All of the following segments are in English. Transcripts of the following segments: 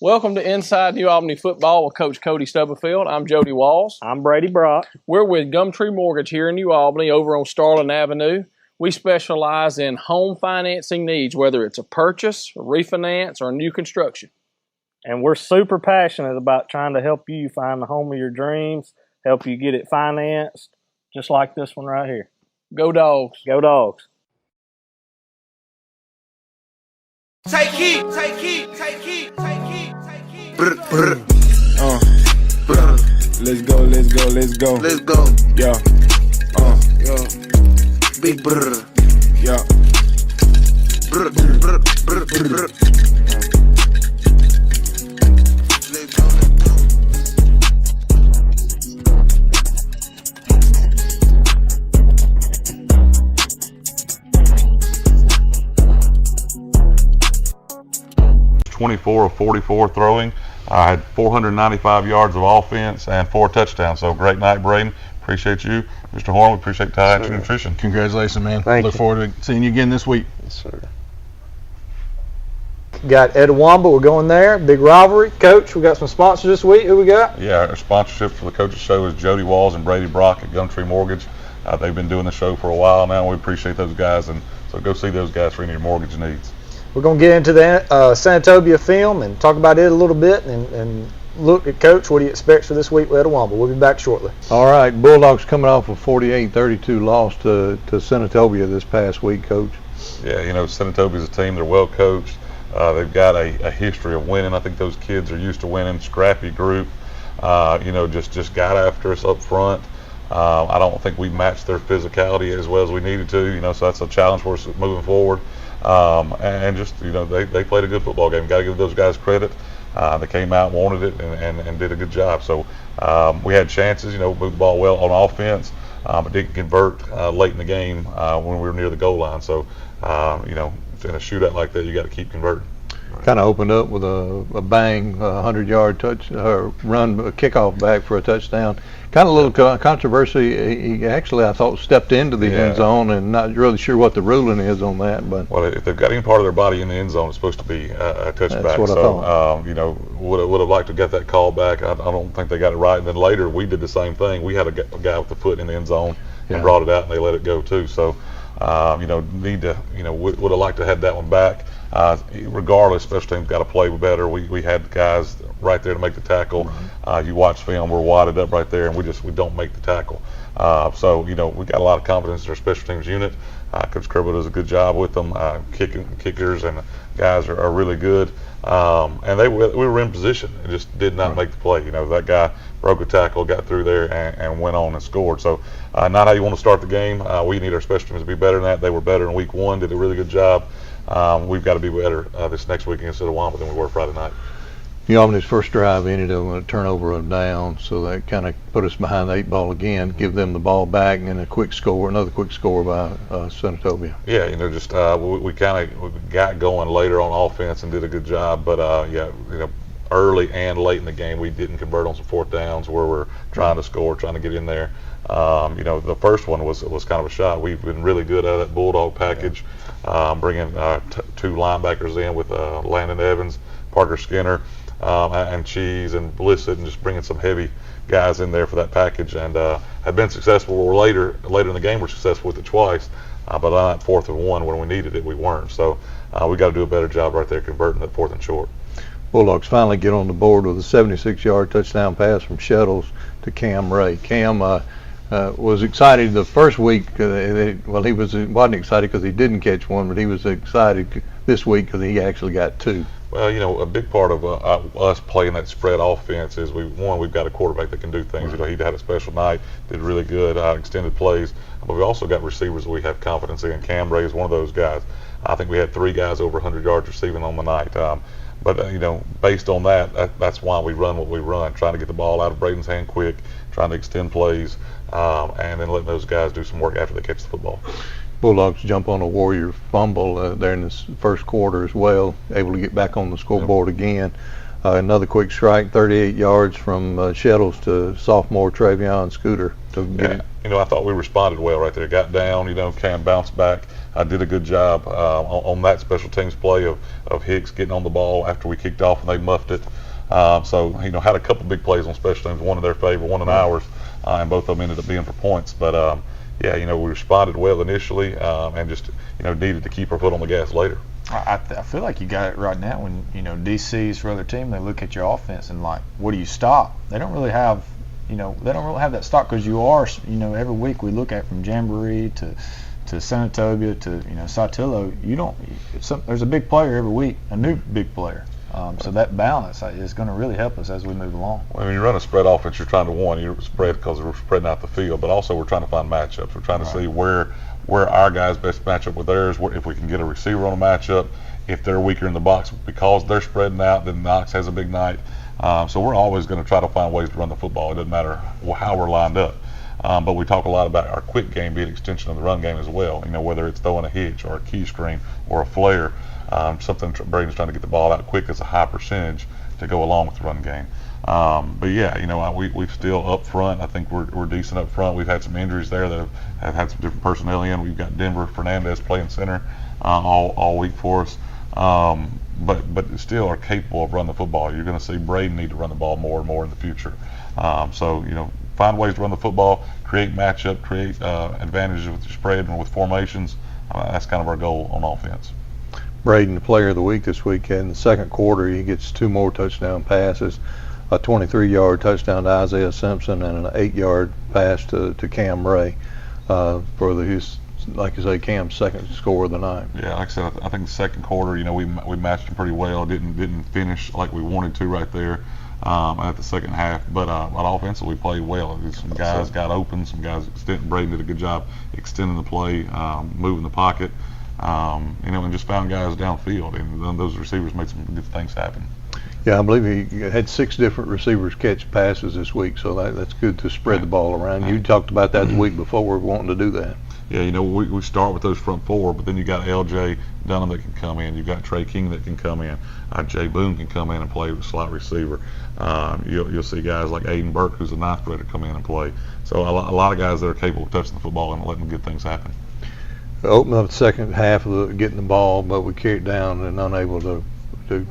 Welcome to Inside New Albany Football with Coach Cody Stubblefield. I'm Jody Walls. I'm Brady Brock. We're with Gumtree Mortgage here in New Albany over on Starling Avenue. We specialize in home financing needs, whether it's a purchase, a refinance, or new construction. And we're super passionate about trying to help you find the home of your dreams, help you get it financed, just like this one right here. Go Dogs. Go Dogs. Take heat, take heat, take heat, take heat, take heat. Let's go, let's go, let's go. Let's go. Yeah. Yo. Big brr. Yeah. Brr, brr, brr, brr, brr. Let's go, let's go. 24 of 44 throwing. I had 495 yards of offense and 4 touchdowns. So great night, Braden. Appreciate you. Mr. Horn, we appreciate Tide Nutrition. Congratulations, man. Thank Look you. forward to seeing you again this week. Yes, sir. Got Edwamba, we're going there. Big rivalry. Coach, we got some sponsors this week. Who we got? Yeah, our sponsorship for the Coaches Show is Jody Walls and Brady Brock at Gumtree Mortgage. They've been doing the show for a while now. We appreciate those guys, and so go see those guys for any of your mortgage needs. We're going to get into the Senatobia film and talk about it a little bit and look at Coach, what he expects for this week with Edwama. We'll be back shortly. All right, Bulldogs coming off a 48-32 loss to Senatobia this past week, Coach. Yeah, you know, Senatobia's a team. They're well coached. They've got a history of winning. I think those kids are used to winning. Scrappy group. Just got after us up front. I don't think we matched their physicality as well as we needed to. So that's a challenge for us moving forward. They played a good football game. Got to give those guys credit. They came out, wanted it, and did a good job. So we had chances, moved the ball well on offense, but didn't convert late in the game when we were near the goal line. So, in a shootout like that, you got to keep converting. Kind of opened up with a bang, 100-yard run, a kickoff back for a touchdown. Kind of a little controversy. He actually, I thought, stepped into the end zone, and not really sure what the ruling is on that. But well, if they've got any part of their body in the end zone, it's supposed to be a touchback. That's what I thought. Would have liked to get that call back. I don't think they got it right. And then later, we did the same thing. We had a guy with the foot in the end zone and brought it out, and they let it go too. So, would have liked to have that one back. Regardless, special teams got to play better. We had guys right there to make the tackle. You watch film, we're wadded up right there, and we don't make the tackle. We got a lot of confidence in our special teams unit. Coach Kerbo does a good job with them. Kickers and guys are really good. And we were in position and just did not make the play. That guy broke a tackle, got through there, and went on and scored. So not how you want to start the game. We need our special teams to be better than that. They were better in week 1, did a really good job. We've got to be better this next week against Itawamba than we were Friday night. New Albany's first drive ended up with a turnover and down, so that kind of put us behind the 8 ball again, give them the ball back, and then another quick score by Senatobia. Yeah, we kind of got going later on offense and did a good job, but early and late in the game we didn't convert on some 4th downs where we're trying to score, trying to get in there. The first one was kind of a shot. We've been really good at that Bulldog package, bringing 2 linebackers in with Landon Evans, Parker Skinner, and Cheese and Blissett, and just bringing some heavy guys in there for that package, and have been successful. Or later in the game, we're successful with it twice, but on that 4th and 1 when we needed it, we weren't. So we got to do a better job right there converting that 4th and short. Bulldogs finally get on the board with a 76-yard touchdown pass from Shettles to Cam Ray. Cam was excited the first week. He wasn't excited because he didn't catch one, but he was excited this week because he actually got 2. Well, a big part of us playing that spread offense is we've got a quarterback that can do things. He had a special night, did really good, extended plays, but we also got receivers that we have confidence in. Cam Ray is one of those guys. I think we had 3 guys over 100 yards receiving on the night. Based on that's why we run what we run, trying to get the ball out of Braden's hand quick, trying to extend plays, and then letting those guys do some work after they catch the football. Bulldogs jump on a Warrior fumble there in the first quarter as well, able to get back on the scoreboard again. Another quick strike, 38 yards from Shettles to sophomore Travion Scooter to get it. I thought we responded well right there. Got down, Cam bounced back. did a good job on that special teams play of Hicks getting on the ball after we kicked off and they muffed it. So had a couple big plays on special teams, one in their favor, one in ours, and both of them ended up being for points. But we responded well initially, and just needed to keep our foot on the gas later. I feel like you got it right now when DCs for other team, they look at your offense and like, what do you stop? They don't really have that stop, because you are every week we look at from Jamboree to Senatobia to Saltillo. There's a big player every week, a new big player. So that balance is going to really help us as we move along. When you run a spread offense, you're trying to you're spread because we're spreading out the field, but also we're trying to find matchups. We're trying to see where our guys best match up with theirs, if we can get a receiver on a matchup. If they're weaker in the box because they're spreading out, then Knox has a big night. So we're always going to try to find ways to run the football. It doesn't matter how we're lined up. But we talk a lot about our quick game being an extension of the run game as well. Whether it's throwing a hitch or a key screen or a flare, something Braden's trying to get the ball out quick is a high percentage to go along with the run game. We've still up front. I think we're decent up front. We've had some injuries there that have had some different personnel in. We've got Denver Fernandez playing center all week for us. But still are capable of running the football. You're going to see Braden need to run the ball more and more in the future. Find ways to run the football, create matchup, create advantages with the spread and with formations. That's kind of our goal on offense. Braden, the player of the week this weekend. In the second quarter, he gets 2 more touchdown passes, a 23-yard touchdown to Isaiah Simpson and an 8-yard pass to Cam Ray for like you say, Cam's second score of the night. Yeah, like I said, I think the second quarter, we matched him pretty well. Didn't finish like we wanted to right there at the second half, but offensively we played well. Some guys got open, some guys extended. Braden did a good job extending the play, moving the pocket, and just found guys downfield, and then those receivers made some good things happen. Yeah, I believe he had 6 different receivers catch passes this week, so that's good to spread the ball around. You talked about that the week before. We're wanting to do that. Yeah, we start with those front 4, but then you got LJ Dunham that can come in. You've got Trey King that can come in. Jay Boone can come in and play with slot receiver. You'll see guys like Aiden Burke, who's a 9th grader, come in and play. So a lot of guys that are capable of touching the football and letting good things happen. Open up the second half of getting the ball, but we carried down and unable to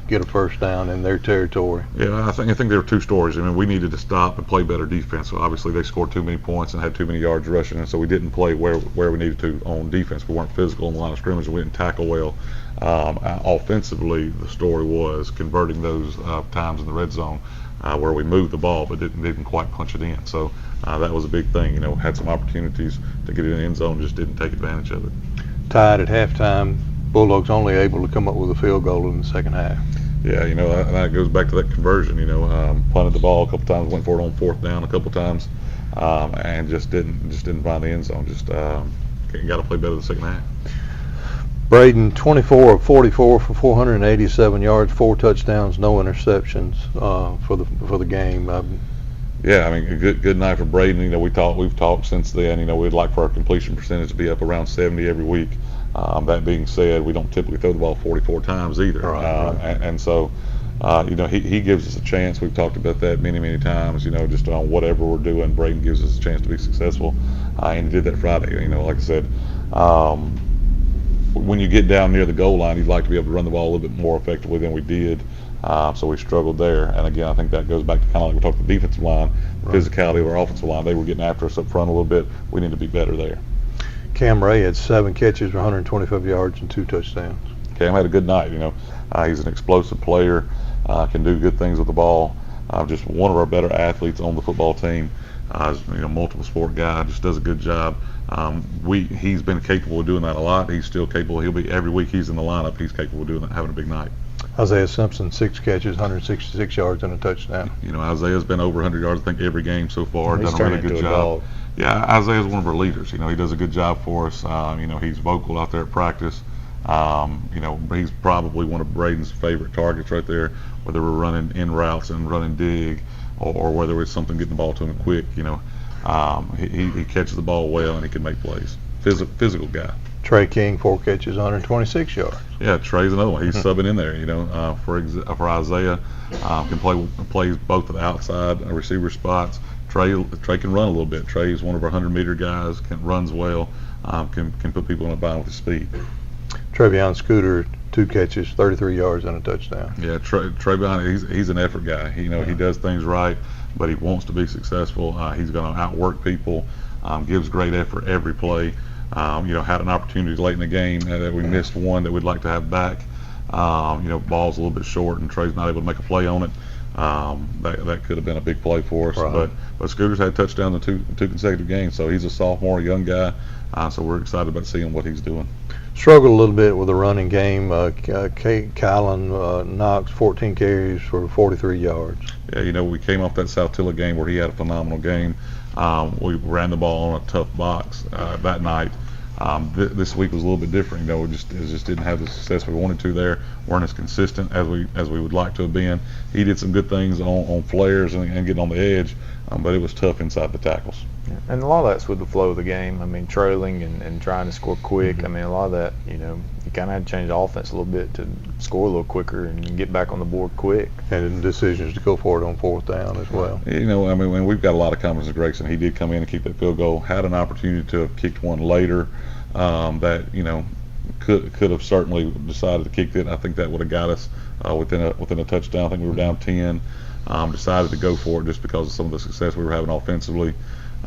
get a first down in their territory. Yeah, I think there were 2 stories. We needed to stop and play better defense. So obviously they scored too many points and had too many yards rushing, and so we didn't play where we needed to on defense. We weren't physical on the line of scrimmage, and we didn't tackle well. Offensively, the story was converting those times in the red zone where we moved the ball but didn't quite punch it in. So that was a big thing. Had some opportunities to get it in the end zone, just didn't take advantage of it. Tied at halftime. Bulldogs only able to come up with a field goal in the second half. Yeah, that goes back to that conversion. Punted the ball a couple times, went for it on 4th down a couple times, and just didn't find the end zone. Just got to play better the second half. Braden, 24 of 44 for 487 yards, 4 touchdowns, no interceptions for the game. Yeah, a good night for Braden. We've talked since then. We'd like for our completion percentage to be up around 70 every week. That being said, we don't typically throw the ball 44 times either. Right. And so, he gives us a chance. We've talked about that many times, just on whatever we're doing, Braden gives us a chance to be successful. And he did that Friday. Like I said, when you get down near the goal line, you'd like to be able to run the ball a little bit more effectively than we did. So we struggled there. And again, I think that goes back to kind of like we talked about the defensive line, physicality of our offensive line. They were getting after us up front a little bit. We need to be better there. Cam Ray had 7 catches for 125 yards and 2 touchdowns. Cam had a good night. He's an explosive player, can do good things with the ball. Just one of our better athletes on the football team. Multiple sport guy, just does a good job. He's been capable of doing that a lot. He's still capable. He'll be every week he's in the lineup. He's capable of doing that, having a big night. Isaiah Simpson, 6 catches, 166 yards and a touchdown. Isaiah's been over 100 yards, I think, every game so far. He's done a really good job. Yeah, Isaiah's one of our leaders. He does a good job for us. He's vocal out there at practice. He's probably one of Braden's favorite targets right there, whether we're running in routes and running dig, or whether it's something getting the ball to him quick. He catches the ball well and he can make plays. Physical guy. Trey King, 4 catches, 126 yards. Yeah, Trey's another one. He's subbing in there. For Isaiah, plays both of the outside receiver spots. Trey can run a little bit. Trey's one of our 100-meter guys, runs well. can put people in a bind with his speed. Trevion Scooter, 2 catches, 33 yards and a touchdown. Yeah, Trevion, he's an effort guy. He does things right, but he wants to be successful. He's going to outwork people. Gives great effort every play. Had an opportunity late in the game that we missed one that we'd like to have back. Ball's a little bit short and Trey's not able to make a play on it. That could have been a big play for us. Right. But Scooter's had touchdowns in two consecutive games, so he's a sophomore, young guy. So we're excited about seeing what he's doing. Struggled a little bit with the running game. Kylan Knox, 14 carries for 43 yards. Yeah, we came off that South Tilla game where he had a phenomenal game. We ran the ball on a tough box that night. This week was a little bit different. We just didn't have the success we wanted to there. Weren't as consistent as we would like to have been. He did some good things on flares and getting on the edge, but it was tough inside the tackles. And a lot of that's with the flow of the game. I mean, trailing and trying to score quick. Mm-hmm. I mean, a lot of that, you kind of had to change the offense a little bit to score a little quicker and get back on the board quick. And decisions to go for it on 4th down as well. When we've got a lot of confidence in Grayson. He did come in and kick that field goal. Had an opportunity to have kicked one later that could have certainly decided to kick it. I think that would have got us within a touchdown. I think we were down 10. Decided to go for it just because of some of the success we were having offensively.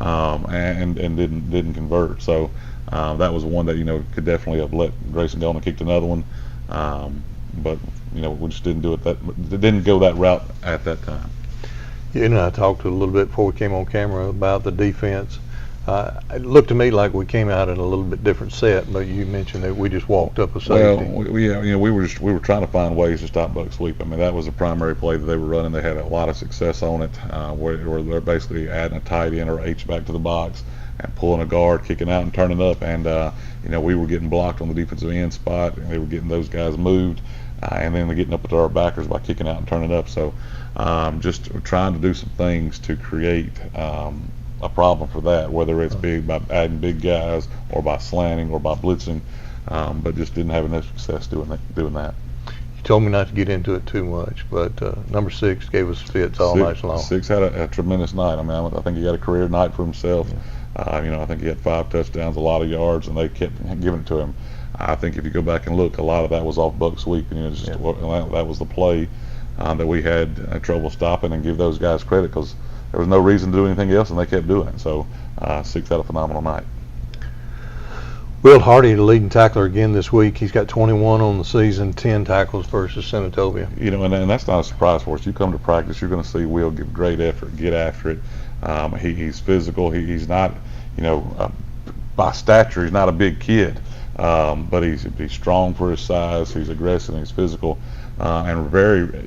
And didn't convert. So that was one that could definitely have let Grayson go and kicked another one. But we just didn't do it. Didn't go that route at that time. I talked a little bit before we came on camera about the defense. It looked to me like we came out in a little bit different set, but you mentioned that we just walked up a safety. Well, we were trying to find ways to stop Buck Sweep. I mean, that was the primary play that they were running. They had a lot of success on it, where they're basically adding a tight end or H back to the box and pulling a guard, kicking out and turning up. And we were getting blocked on the defensive end spot, and they were getting those guys moved, and then they're getting up at our backers by kicking out and turning up. So just trying to do some things to create a problem for that, whether it's by adding big guys or by slanting or by blitzing, but just didn't have enough success doing that. You told me not to get into it too much, but number 6 gave us fits all night long. 6 had a tremendous night. I mean, I think he had a career night for himself. I think he had 5 touchdowns, a lot of yards, and they kept giving it to him. I think if you go back and look, a lot of that was off Buck Sweep, and that was the play that we had trouble stopping, and give those guys credit because there was no reason to do anything else, and they kept doing it. So 6 had a phenomenal night. Will Hardy, the leading tackler again this week. He's got 21 on the season, 10 tackles versus Senatobia. And that's not a surprise for us. You come to practice, you're going to see Will give great effort, get after it. He's physical. He's not, by stature, he's not a big kid, but he's strong for his size. He's aggressive and he's physical. And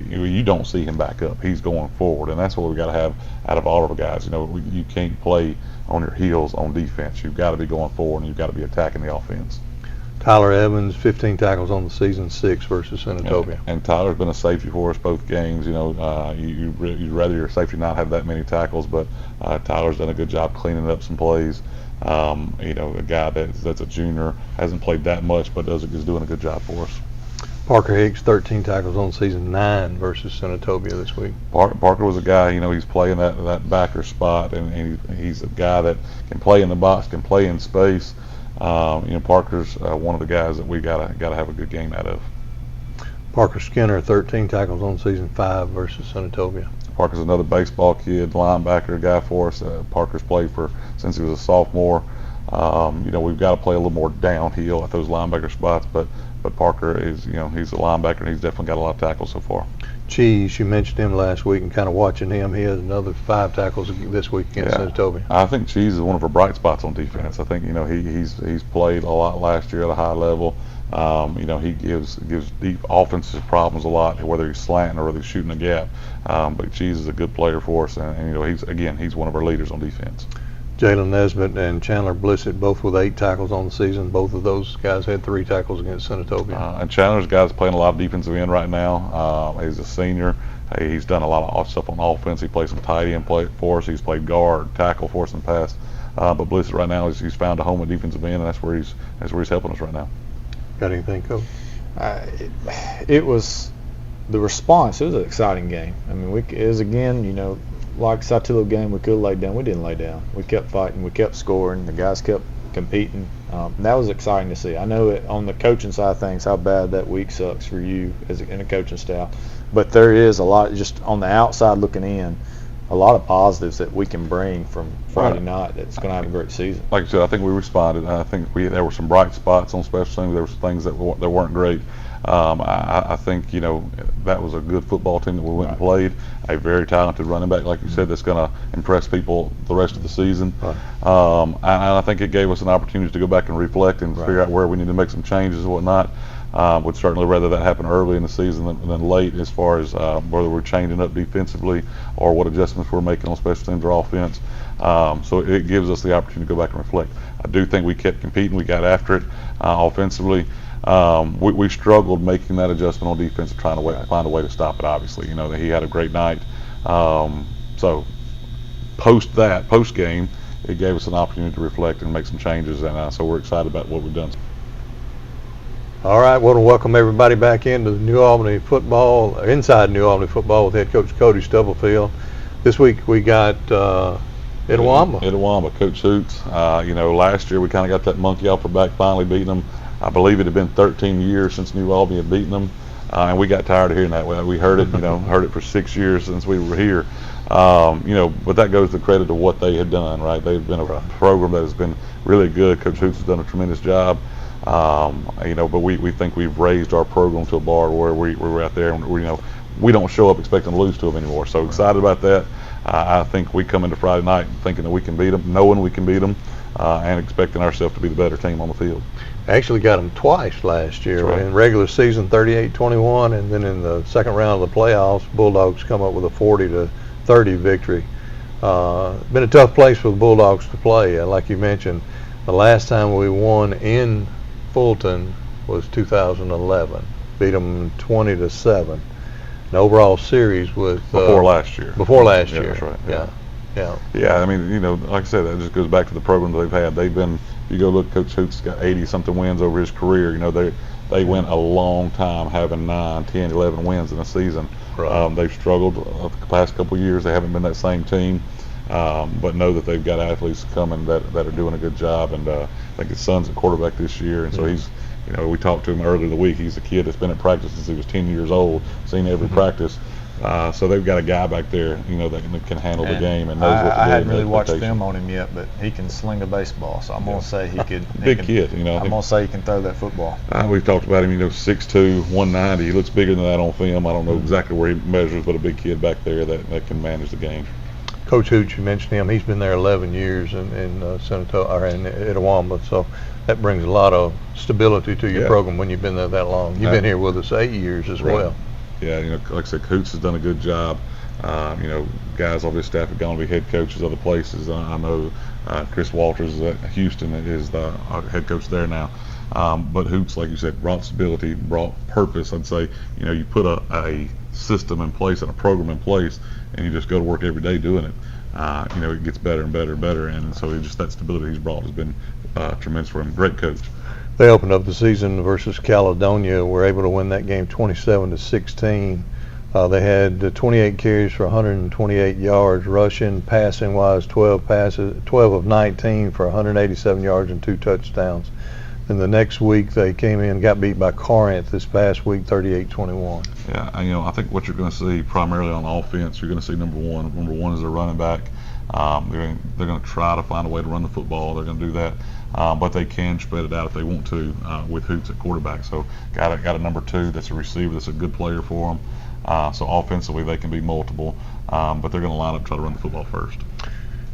you don't see him back up. He's going forward, and that's what we got to have out of all of our guys. You can't play on your heels on defense. You've got to be going forward, and you've got to be attacking the offense. Tyler Evans, 15 tackles on the season, 6 versus Senatobia. And Tyler's been a safety for us both games. You'd rather your safety not have that many tackles, but Tyler's done a good job cleaning up some plays. A guy that's a junior, hasn't played that much, but is doing a good job for us. Parker Hicks, 13 tackles on season, 9 versus Senatobia this week. Parker was a guy, he's playing that backer spot, and he's a guy that can play in the box, can play in space. Parker's one of the guys that we gotta have a good game out of. Parker Skinner, 13 tackles on season, 5 versus Senatobia. Parker's another baseball kid, linebacker guy for us. Parker's played since he was a sophomore. We've got to play a little more downhill at those linebacker spots, but Parker is, he's a linebacker, and he's definitely got a lot of tackles so far. Cheese, you mentioned him last week, and kind of watching him, he has another 5 tackles this week against Senatobia. I think Cheese is one of our bright spots on defense. I think he's played a lot last year at a high level. He gives deep offensive problems a lot, whether he's slanting or whether he's shooting a gap. But Cheese is a good player for us, and he's one of our leaders on defense. Jalen Nesbitt and Chandler Blissett, both with 8 tackles on the season. Both of those guys had 3 tackles against Senatobia. And Chandler's guy's playing a lot of defensive end right now. He's a senior. He's done a lot of stuff on offense. He plays some tight end play for us. He's played guard, tackle for us in the past. But Blissett right now he's found a home at defensive end, and that's where he's helping us right now. Got anything, Coach? It was the response. It was an exciting game. I mean, it was again, like Saltillo game, we could have laid down. We didn't lay down. We kept fighting. We kept scoring. The guys kept competing. That was exciting to see. I know on the coaching side of things how bad that week sucks for you in a coaching staff, but there is a lot just on the outside looking in, a lot of positives that we can bring from Friday night that's going to have a great season. Like I said, I think we responded. I think there were some bright spots on special teams. There were some things that weren't great. I think that was a good football team that we went and played. A very talented running back, like you said, that's going to impress people the rest of the season. And I think it gave us an opportunity to go back and reflect and figure out where we need to make some changes and whatnot. Would certainly rather that happen early in the season than late, as far as whether we're changing up defensively or what adjustments we're making on special teams or offense. So it gives us the opportunity to go back and reflect. I do think we kept competing. We got after it offensively. We struggled making that adjustment on defense, trying to find a way to stop it. Obviously, he had a great night. So post game, it gave us an opportunity to reflect and make some changes, and so we're excited about what we've done. All right, want to welcome everybody back into the New Albany football, inside New Albany football with head coach Cody Stubblefield. This week we got Itawamba. Edwama, Coach Hoots. Last year we kind of got that monkey off our back, finally beating them. I believe it had been 13 years since New Albany had beaten them, and we got tired of hearing that. We heard it, heard it for 6 years since we were here. But that goes to the credit of what they had done, right? They've been a program that has been really good. Coach Hoots has done a tremendous job. But we think we've raised our program to a bar where we're out there, and we don't show up expecting to lose to them anymore. So excited about that. I think we come into Friday night thinking that we can beat them, knowing we can beat them, and expecting ourselves to be the better team on the field. Actually got them twice last year. Right. In regular season 38-21, and then in the second round of the playoffs, Bulldogs come up with a 40-30 victory. Been a tough place for the Bulldogs to play. Like you mentioned, the last time we won in Fulton was 2011. Beat them 20-7. An overall series with Before last year. Yeah, that's right. Yeah. I mean, like I said, that just goes back to the program that they've had. They've been, if you go look, Coach Hoots got 80-something wins over his career. They went a long time having 9, 10, 11 wins in a season. Right. They've struggled the past couple of years. They haven't been that same team, but know that they've got athletes coming that are doing a good job. And I think his son's a quarterback this year, and so he's, we talked to him earlier in the week. He's a kid that's been at practice since he was 10 years old, seen every practice. So they've got a guy back there, that can handle the game and knows what to do. I hadn't really watched film on him yet, but he can sling a baseball, so I'm going to say he could. Big kid, I'm going to say he can throw that football. We've talked about him, 6'2", 190. He looks bigger than that on film. I don't know exactly where he measures, but a big kid back there that can manage the game. Coach Hoots, you mentioned him. He's been there 11 years in Senatobia or in Itawamba, so that brings a lot of stability to your program when you've been there that long. You've been here with us 8 years as well. Yeah, like I said, Hoots has done a good job. Guys on his staff have gone to be head coaches other places. I know Chris Walters at Houston is the head coach there now. But Hoots, like you said, brought stability, brought purpose. I'd say, you put a system in place and a program in place, and you just go to work every day doing it. It gets better and better and better. And so that stability he's brought has been tremendous for him. Great coach. They opened up the season versus Caledonia. Were able to win that game 27-16. They had 28 carries for 128 yards rushing. Passing wise, 12 of 19 for 187 yards and 2 touchdowns. Then the next week they came in and got beat by Corinth this past week 38-21. Yeah, I think what you're going to see primarily on offense, you're going to see number one is their running back. They're going to try to find a way to run the football. They're going to do that. But they can spread it out if they want to with Hoots at quarterback. So got a number 2 that's a receiver that's a good player for them. So offensively they can be multiple, but they're going to line up and try to run the football first.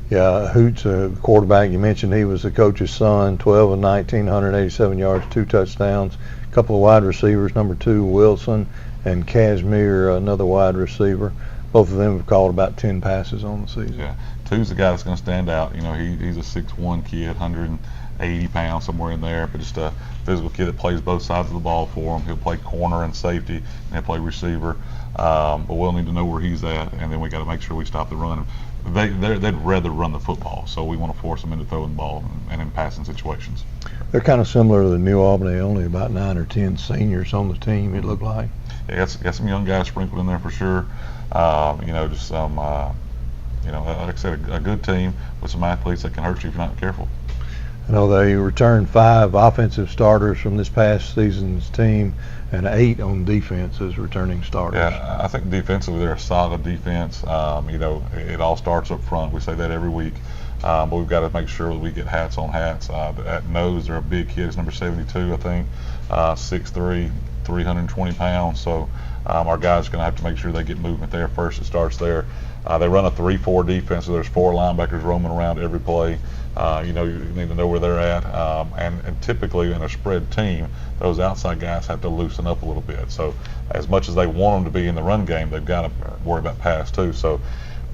Yeah, Hoots, quarterback, you mentioned he was the coach's son, 12 of 19, 187 yards, 2 touchdowns. A couple of wide receivers, number 2, Wilson, and Casimir, another wide receiver. Both of them have called about 10 passes on the season. Yeah, 2's the guy that's going to stand out. He's a 6'1" kid, 180 pounds, somewhere in there, but just a physical kid that plays both sides of the ball for him. He'll play corner and safety, and he'll play receiver. But we'll need to know where he's at, and then we got to make sure we stop the run. They'd rather run the football, so we want to force them into throwing the ball and in passing situations. They're kind of similar to the New Albany, only about 9 or 10 seniors on the team, it looked like. Yeah, got some young guys sprinkled in there for sure. Just some, like I said, a good team with some athletes that can hurt you if you're not careful. I know they returned 5 offensive starters from this past season's team and 8 on defense as returning starters. Yeah, I think defensively they're a solid defense. You know, it all starts up front. We say that every week. But we've got to make sure that we get hats on hats. At nose, they're a big kid. It's number 72, I think, 6'3", 320 pounds. So our guys are going to have to make sure they get movement there first. It starts there. They run a 3-4 defense, so there's 4 linebackers roaming around every play. You know, you need to know where they're at. And typically in a spread team, those outside guys have to loosen up a little bit. So as much as they want them to be in the run game, they've got to worry about pass too. So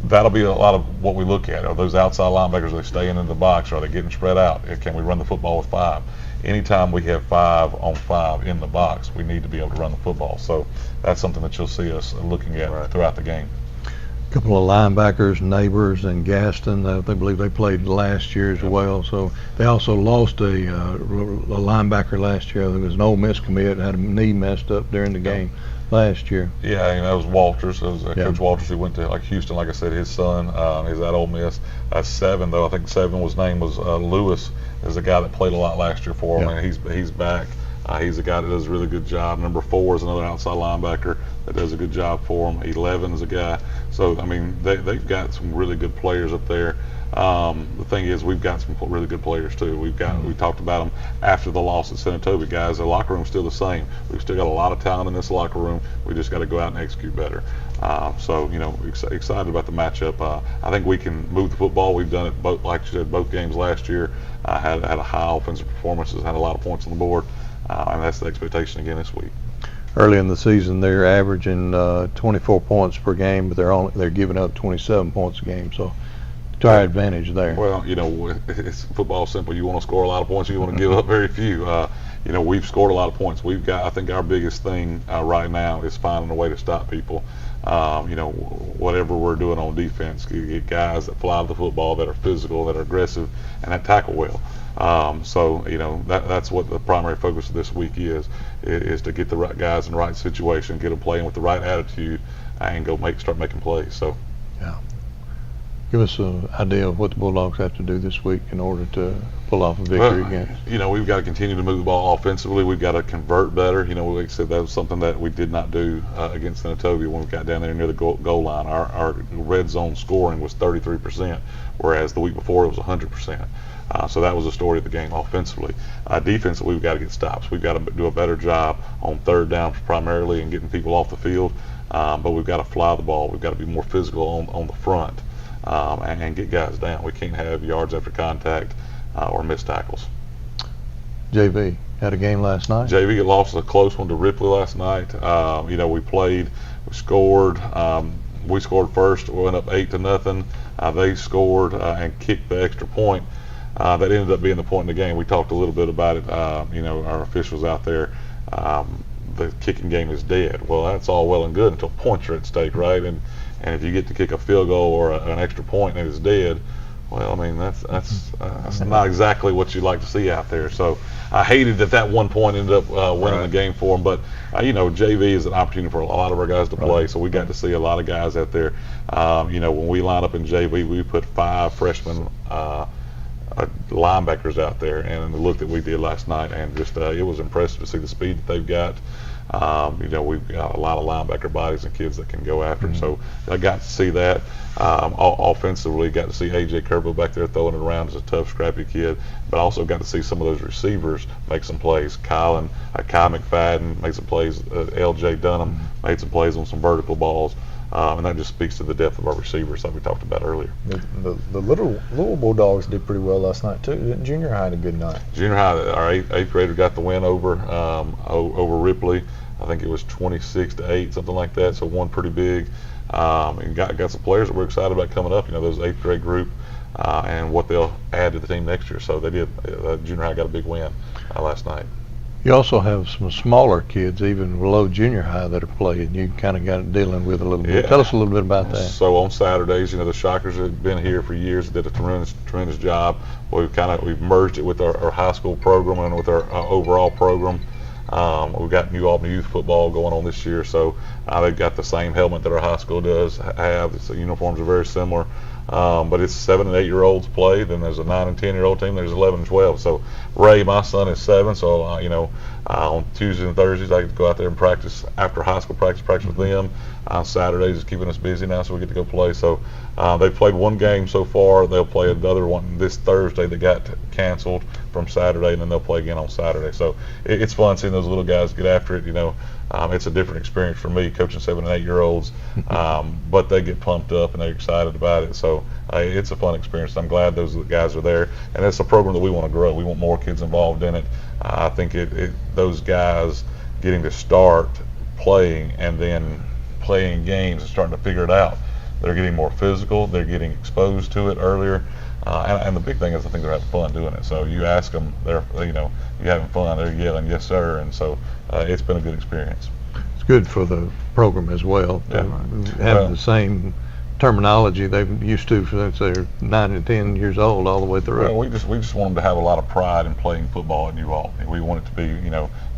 that'll be a lot of what we look at. Are those outside linebackers, are they staying in the box? Are they getting spread out? Can we run the football with 5? Anytime we have 5 on 5 in the box, we need to be able to run the football. So that's something that you'll see us looking at throughout the game. A couple of linebackers, Neighbors and Gaston, I believe they played last year as well. So they also lost a linebacker last year. There was an Ole Miss commit, had a knee messed up during the game last year. Yeah, and that was Walters. It was Coach Walters who went to Houston. Like I said, his son is at Ole Miss. 7 though. I think 7 was Lewis. Is a guy that played a lot last year for him, and he's back. He's a guy that does a really good job. Number 4 is another outside linebacker that does a good job for him. 11 is a guy. So, I mean, they've got some really good players up there. The thing is, we've got some really good players too. We talked about them after the loss at Senatobia, guys. The locker room's still the same. We've still got a lot of talent in this locker room. We just got to go out and execute better. So, you know, excited about the matchup. I think we can move the football. We've done it both, like you said, both games last year. Had a high offensive performance. Had a lot of points on the board. And that's the expectation again this week. Early in the season, they're averaging 24 points per game, but they're giving up 27 points a game. So, to our advantage there. Well, you know, it's football simple. You want to score a lot of points. You want to give up very few. You know, we've scored a lot of points. I think our biggest thing right now is finding a way to stop people. You know, whatever we're doing on defense, you get guys that fly to the football, that are physical, that are aggressive, and that tackle well. So, you know, that's what the primary focus of this week is to get the right guys in the right situation, get them playing with the right attitude, and go start making plays. So, yeah. Give us an idea of what the Bulldogs have to do this week in order to pull off a victory against. You know, we've got to continue to move the ball offensively. We've got to convert better. You know, like I said, that was something that we did not do against Senatobia when we got down there near the goal line. Our red zone scoring was 33%, whereas the week before it was 100%. So that was the story of the game offensively. Defensively, we've got to get stops. We've got to do a better job on third down primarily and getting people off the field. But we've got to fly the ball. We've got to be more physical on the front and get guys down. We can't have yards after contact or missed tackles. JV had a game last night. JV lost a close one to Ripley last night. You know, we scored. We scored first. We went up 8-0. They scored and kicked the extra point. That ended up being the point in the game. We talked a little bit about it. You know, our officials out there, the kicking game is dead. Well, that's all well and good until points are at stake, right? And if you get to kick a field goal or an extra point and it's dead, well, I mean, that's not exactly what you'd like to see out there. So I hated that one point ended up winning the game for them. But, you know, JV is an opportunity for a lot of our guys to play. So we got to see a lot of guys out there. You know, when we line up in JV, we put 5 freshmen linebackers out there, and the look that we did last night, and just it was impressive to see the speed that they've got. You know, we've got a lot of linebacker bodies and kids that can go after them. So I got to see that. Offensively, got to see A.J. Kerbo back there throwing it around as a tough, scrappy kid, but also got to see some of those receivers make some plays. Kai McFadden made some plays. L.J. Dunham made some plays on some vertical balls. And that just speaks to the depth of our receivers like we talked about earlier. The little Bulldogs did pretty well last night too. Junior high had a good night. Junior high, our eighth grader got the win over Ripley. I think it was 26-8, something like that. So won pretty big. And got some players that we're excited about coming up. You know, those 8th grade group and what they'll add to the team next year. So they did. Junior high got a big win last night. You also have some smaller kids, even below junior high, that are playing. You kind of got it dealing with a little bit. Tell us a little bit about that. So on Saturdays, you know, the Shockers have been here for years, did a tremendous job. We've merged it with our high school program and with our overall program. We've got New Albany youth football going on this year, so they've got the same helmet that our high school does have. The uniforms are very similar. But it's 7 and 8 year olds play. Then there's a 9 and 10 year old team. There's 11 and 12. So Ray, my son, is 7. So on Tuesdays and Thursdays I get to go out there and practice after high school practice with them. On Saturdays it's keeping us busy now, so we get to go play. So they've played one game so far. They'll play another one this Thursday that got canceled from Saturday, and then they'll play again on Saturday. So it's fun seeing those little guys get after it. It's a different experience for me coaching 7 and 8 year olds, but they get pumped up and they're excited about it. So it's a fun experience. I'm glad those guys are there, and it's a program that we want to grow. We want more kids involved in it. I think those guys getting to start playing and then playing games and starting to figure it out. They're getting more physical. They're getting exposed to it earlier. And the big thing is I think they're having fun doing it. So you ask them, you having fun, they're yelling, yes, sir. And so it's been a good experience. It's good for the program as well to have the same terminology they've used to since they're 9 and 10 years old all the way through. Well, we just want them to have a lot of pride in playing football at New Albany. We want it to be,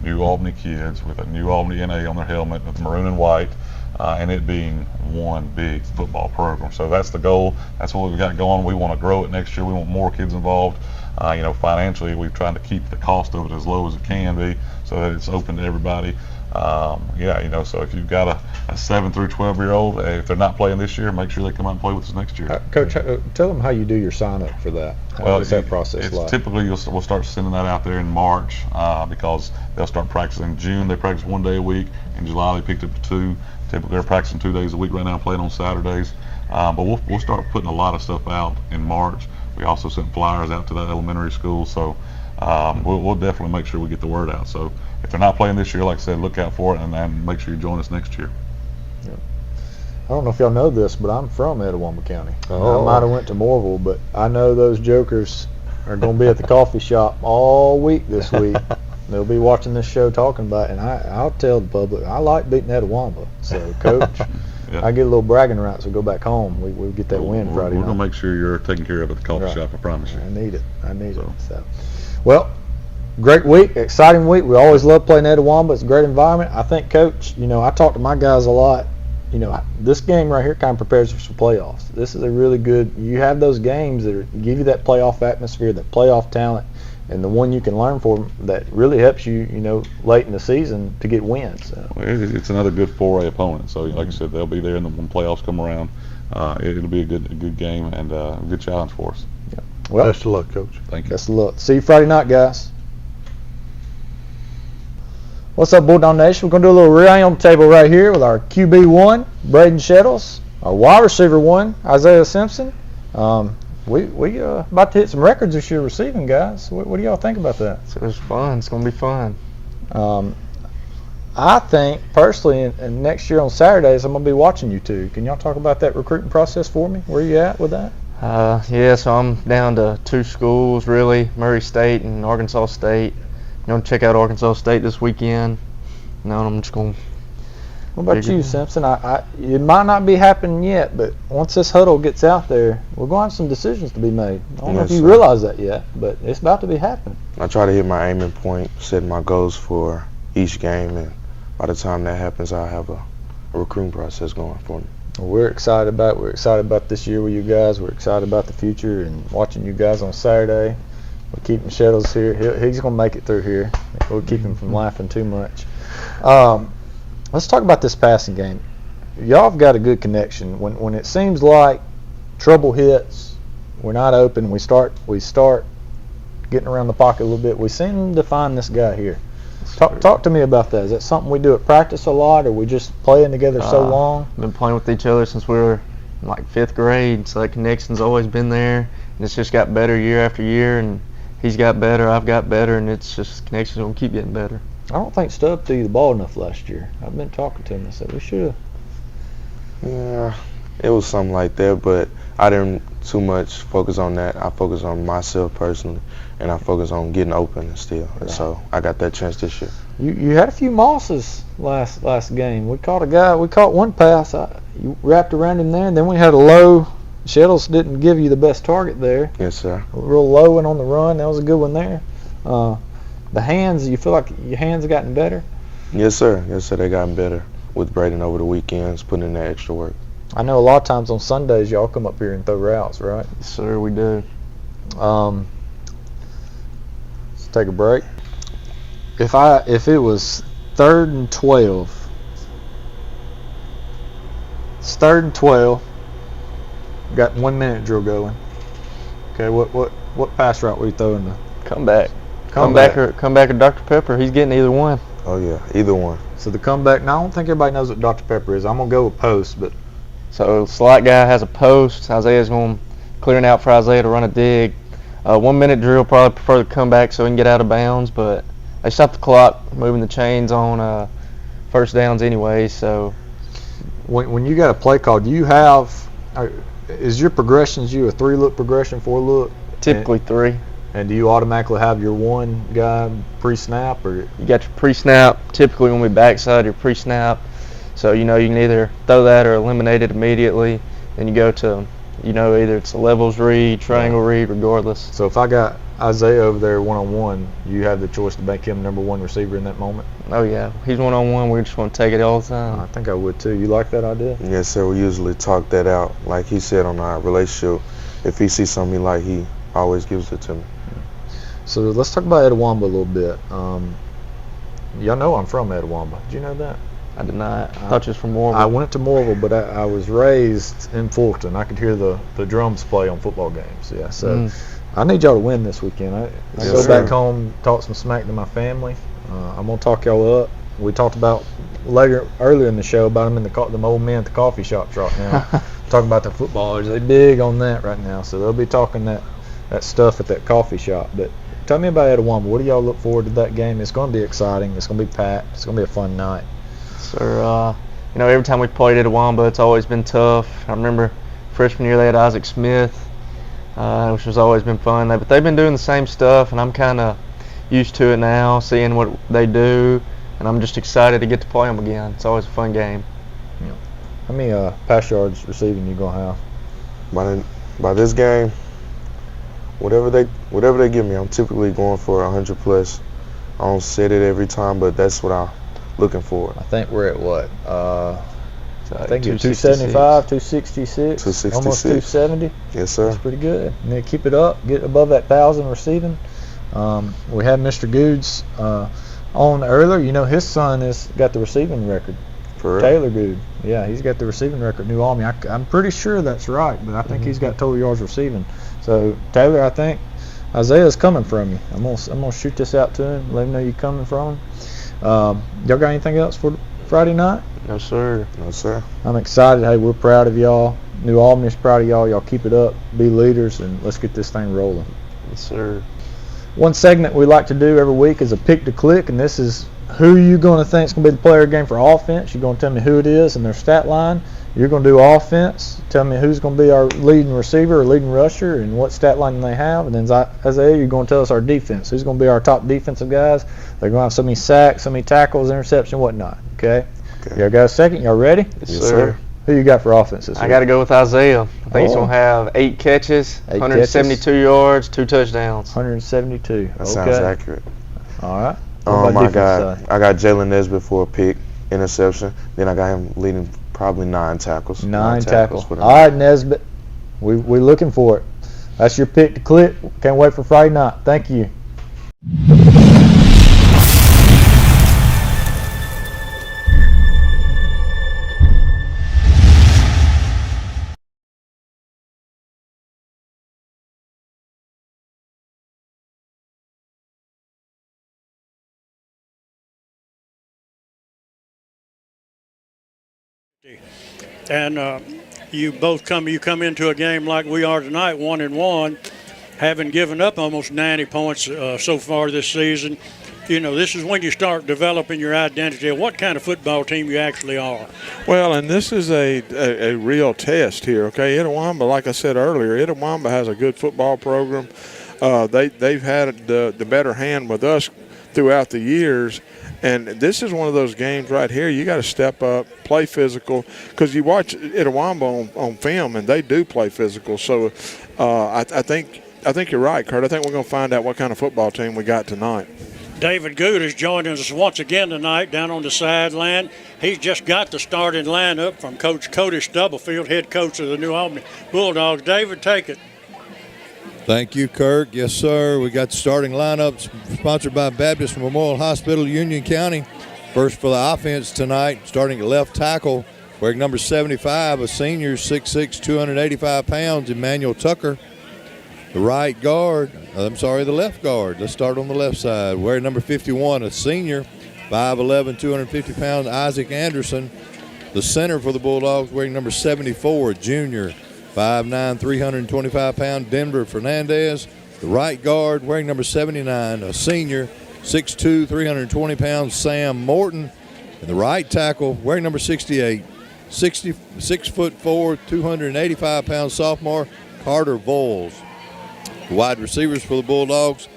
New Albany kids with a New Albany NA on their helmet with maroon and white. And it being one big football program. So that's the goal. That's what we've got going. We want to grow it next year. We want more kids involved. Financially, we're trying to keep the cost of it as low as it can be so that it's open to everybody. So if you've got a 7 through 12 year old, if they're not playing this year, make sure they come out and play with us next year. Coach, tell them how you do your sign up for that. How does that process like? Typically we'll start sending that out there in March because they'll start practicing in June. They practice 1 day a week. In July they picked up to 2. Typically they're practicing 2 days a week right now, playing on Saturdays. But we'll start putting a lot of stuff out in March. We also sent flyers out to the elementary school, so we'll definitely make sure we get the word out. So if they're not playing this year, like I said, look out for it and make sure you join us next year. Yeah. I don't know if y'all know this, but I'm from Itawamba County. Oh. I might have went to Morville, but I know those jokers are going to be at the coffee shop all week this week. They'll be watching this show talking about it, and I'll tell the public, I like beating Edwama. So, Coach, I get a little bragging rights. We go back home. We get that win Friday night. We're going to make sure you're taken care of at the coffee shop, I promise you. I need it. So, well, great week, exciting week. We always love playing Edwamba. It's a great environment. I think, Coach, I talk to my guys a lot. This game right here kind of prepares us for playoffs. This is a really good, you have those games that give you that playoff atmosphere, that playoff talent, and the one you can learn from that really helps you, late in the season to get wins. So. Well, it's another good 4A opponent. So, like I said, they'll be there when playoffs come around. It'll be a good game and a good challenge for us. Yeah. Well, best of luck, Coach. Thank you. Best of luck. See you Friday night, guys. What's up, Bulldog Nation? We're going to do a little round table right here with our QB1, Braden Shettles, our wide receiver 1, Isaiah Simpson. We about to hit some records this year receiving, guys. What do y'all think about that? It's fun. It's going to be fun. I think, personally, and next year on Saturdays, I'm going to be watching you two. Can y'all talk about that recruiting process for me? Where you at with that? So I'm down to 2 schools, really, Murray State and Arkansas State. I'm going to check out Arkansas State this weekend. I'm just going to... What about you, Simpson? It might not be happening yet, but once this huddle gets out there, we're going to have some decisions to be made. I don't know if you realize that yet, but it's about to be happening. I try to hit my aiming point, set my goals for each game, and by the time that happens, I'll have a recruiting process going for me. Well, we're excited about this year with you guys. We're excited about the future and watching you guys on Saturday. We're keeping Shettles here. He's going to make it through here. We'll keep him from laughing too much. Let's talk about this passing game. Y'all have got a good connection. When it seems like trouble hits, we're not open, we start getting around the pocket a little bit, we seem to find this guy here. Talk to me about that. Is that something we do at practice a lot, or we just playing together so long? Been playing with each other since we were in 5th grade, so that connection's always been there, and it's just got better year after year, and he's got better, I've got better, and it's just connection's going to keep getting better. I don't think Stubb threw you the ball enough last year. I've been talking to him. I said we should have. Yeah, it was something like that, but I didn't too much focus on that. I focused on myself personally, and I focused on getting open still. Right. So I got that chance this year. You had a few mosses last game. We caught one pass. You wrapped around him there, and then we had a low. Shettles didn't give you the best target there. Yes, sir. Real low and on the run. That was a good one there. The hands, you feel like your hands have gotten better? Yes, sir. Yes, sir. They gotten better with Braden over the weekends, putting in that extra work. I know a lot of times on Sundays y'all come up here and throw routes, right? Yes, sir, we do. Let's take a break. If it was 3rd and 12, it's 3rd and 12. Got 1 minute drill going. Okay, what pass route were you throwing? Comeback or Dr. Pepper. He's getting either one. Oh yeah, either one. So the comeback. Now I don't think everybody knows what Dr. Pepper is. I'm gonna go with post, but So slot guy has a post. Isaiah's going clearing out for Isaiah to run a dig. 1 minute drill, probably prefer the comeback so he can get out of bounds, but they stop the clock, moving the chains on first downs anyway. So when you got a play call, do you have? Is your progressions a 3-look progression, 4-look? typically 3. And do you automatically have your one guy pre-snap, or You got your pre-snap. Typically when we backside, your pre-snap. So you can either throw that or eliminate it immediately. Then you go to either it's a levels read, triangle read, regardless. so if I got Isaiah over there one-on-one, you have the choice to make him number 1 receiver in that moment? Oh yeah, he's one-on-one. We just want to take it all the time. I think I would too. You like that idea? Yes, sir. We usually talk that out. Like he said on our relationship, if he sees something he like, he always gives it to me. So let's talk about Itawamba a little bit. Y'all know I'm from Edwama. Did you know that? I did not. I thought you was from Morville. I went to Morville, but I was raised in Fulton. I could hear the drums play on football games. Yeah, so I need y'all to win this weekend. I Yes, go sir. back home, talk some smack to my family. I'm gonna talk y'all up. We talked about earlier in the show about them them old men at the coffee shops right now. Talking about the footballers, they big on that right now. So they'll be talking that stuff at that coffee shop. But tell me about Edwama. What do y'all look forward to that game? It's going to be exciting. It's going to be packed. It's going to be a fun night. Sir, every time we played Itawamba, it's always been tough. I remember freshman year they had Isaac Smith, which has always been fun. But they've been doing the same stuff, and I'm kind of used to it now, seeing what they do, and I'm just excited to get to play them again. It's always a fun game. How many pass yards receiving you going to have? By this game, whatever they give me, I'm typically going for 100 plus. I don't set it every time, but that's what I'm looking for. I think we're at what? I think you're 266. 275, 266, 266. almost 270. Yes, sir. That's pretty good. And then keep it up, get above that 1,000 receiving. We had Mr. Goods on earlier. His son has got the receiving record. For real? Taylor Good. Yeah, he's got the receiving record, New Albany. I'm pretty sure that's right, but I think he's got total yards receiving. So, Taylor, I think Isaiah's coming from you. I'm gonna shoot this out to him, let him know you're coming from him. Y'all got anything else for Friday night? No, sir. No, sir. I'm excited. Hey, we're proud of y'all. New Albany's proud of y'all. Y'all keep it up. Be leaders, and let's get this thing rolling. Yes, sir. One segment we like to do every week is a pick to click, and this is who you going to think is going to be the player of the game for offense. You're going to tell me who it is and their stat line. You're going to do offense. Tell me who's going to be our leading receiver or leading rusher and what stat line they have. And then Isaiah, you're going to tell us our defense. Who's going to be our top defensive guys? They're going to have so many sacks, so many tackles, interception, whatnot. Okay? Y'all got a second? Y'all ready? Yes, sir. Who you got for offense this week? I got to go with Isaiah. I think he's going to have 8 catches, 172 yards, 2 touchdowns. 172. That sounds accurate. All right. I got Jalen Nesbitt for a pick, interception. Then I got him leading probably 9 tackles. 9 tackles. For the All right, Nesbitt. We looking for it. That's your pick to click. Can't wait for Friday night. Thank you. And you come into a game like we are tonight, 1-1, having given up almost 90 points so far this season. This is when you start developing your identity of what kind of football team you actually are. Well, and this is a real test here, okay? Itawamba, like I said earlier, Itawamba has a good football program. They've had the better hand with us throughout the years. And this is one of those games right here. You got to step up, play physical, because you watch Itawamba on film, and they do play physical. So I think you're right, Kurt. I think we're going to find out what kind of football team we got tonight. David Good is joining us once again tonight down on the sideline. He's just got the starting lineup from Coach Cody Stubblefield, head coach of the New Albany Bulldogs. David, take it. Thank you, Kirk. Yes, sir. We got the starting lineup sponsored by Baptist Memorial Hospital, Union County. First for the offense tonight, starting at left tackle, wearing number 75, a senior, 6'6", 285 pounds, Emmanuel Tucker. The right guard, the left guard. Let's start on the left side. Wearing number 51, a senior, 5'11", 250 pounds, Isaac Anderson. The center for the Bulldogs, wearing number 74, a junior, 5'9", 325 pound, Denver Fernandez. The right guard, wearing number 79, a senior, 6'2", 320 pounds, Sam Morton. And the right tackle, wearing number 68, 6'4", 285 pound sophomore, Carter Voles. The wide receivers for the Bulldogs,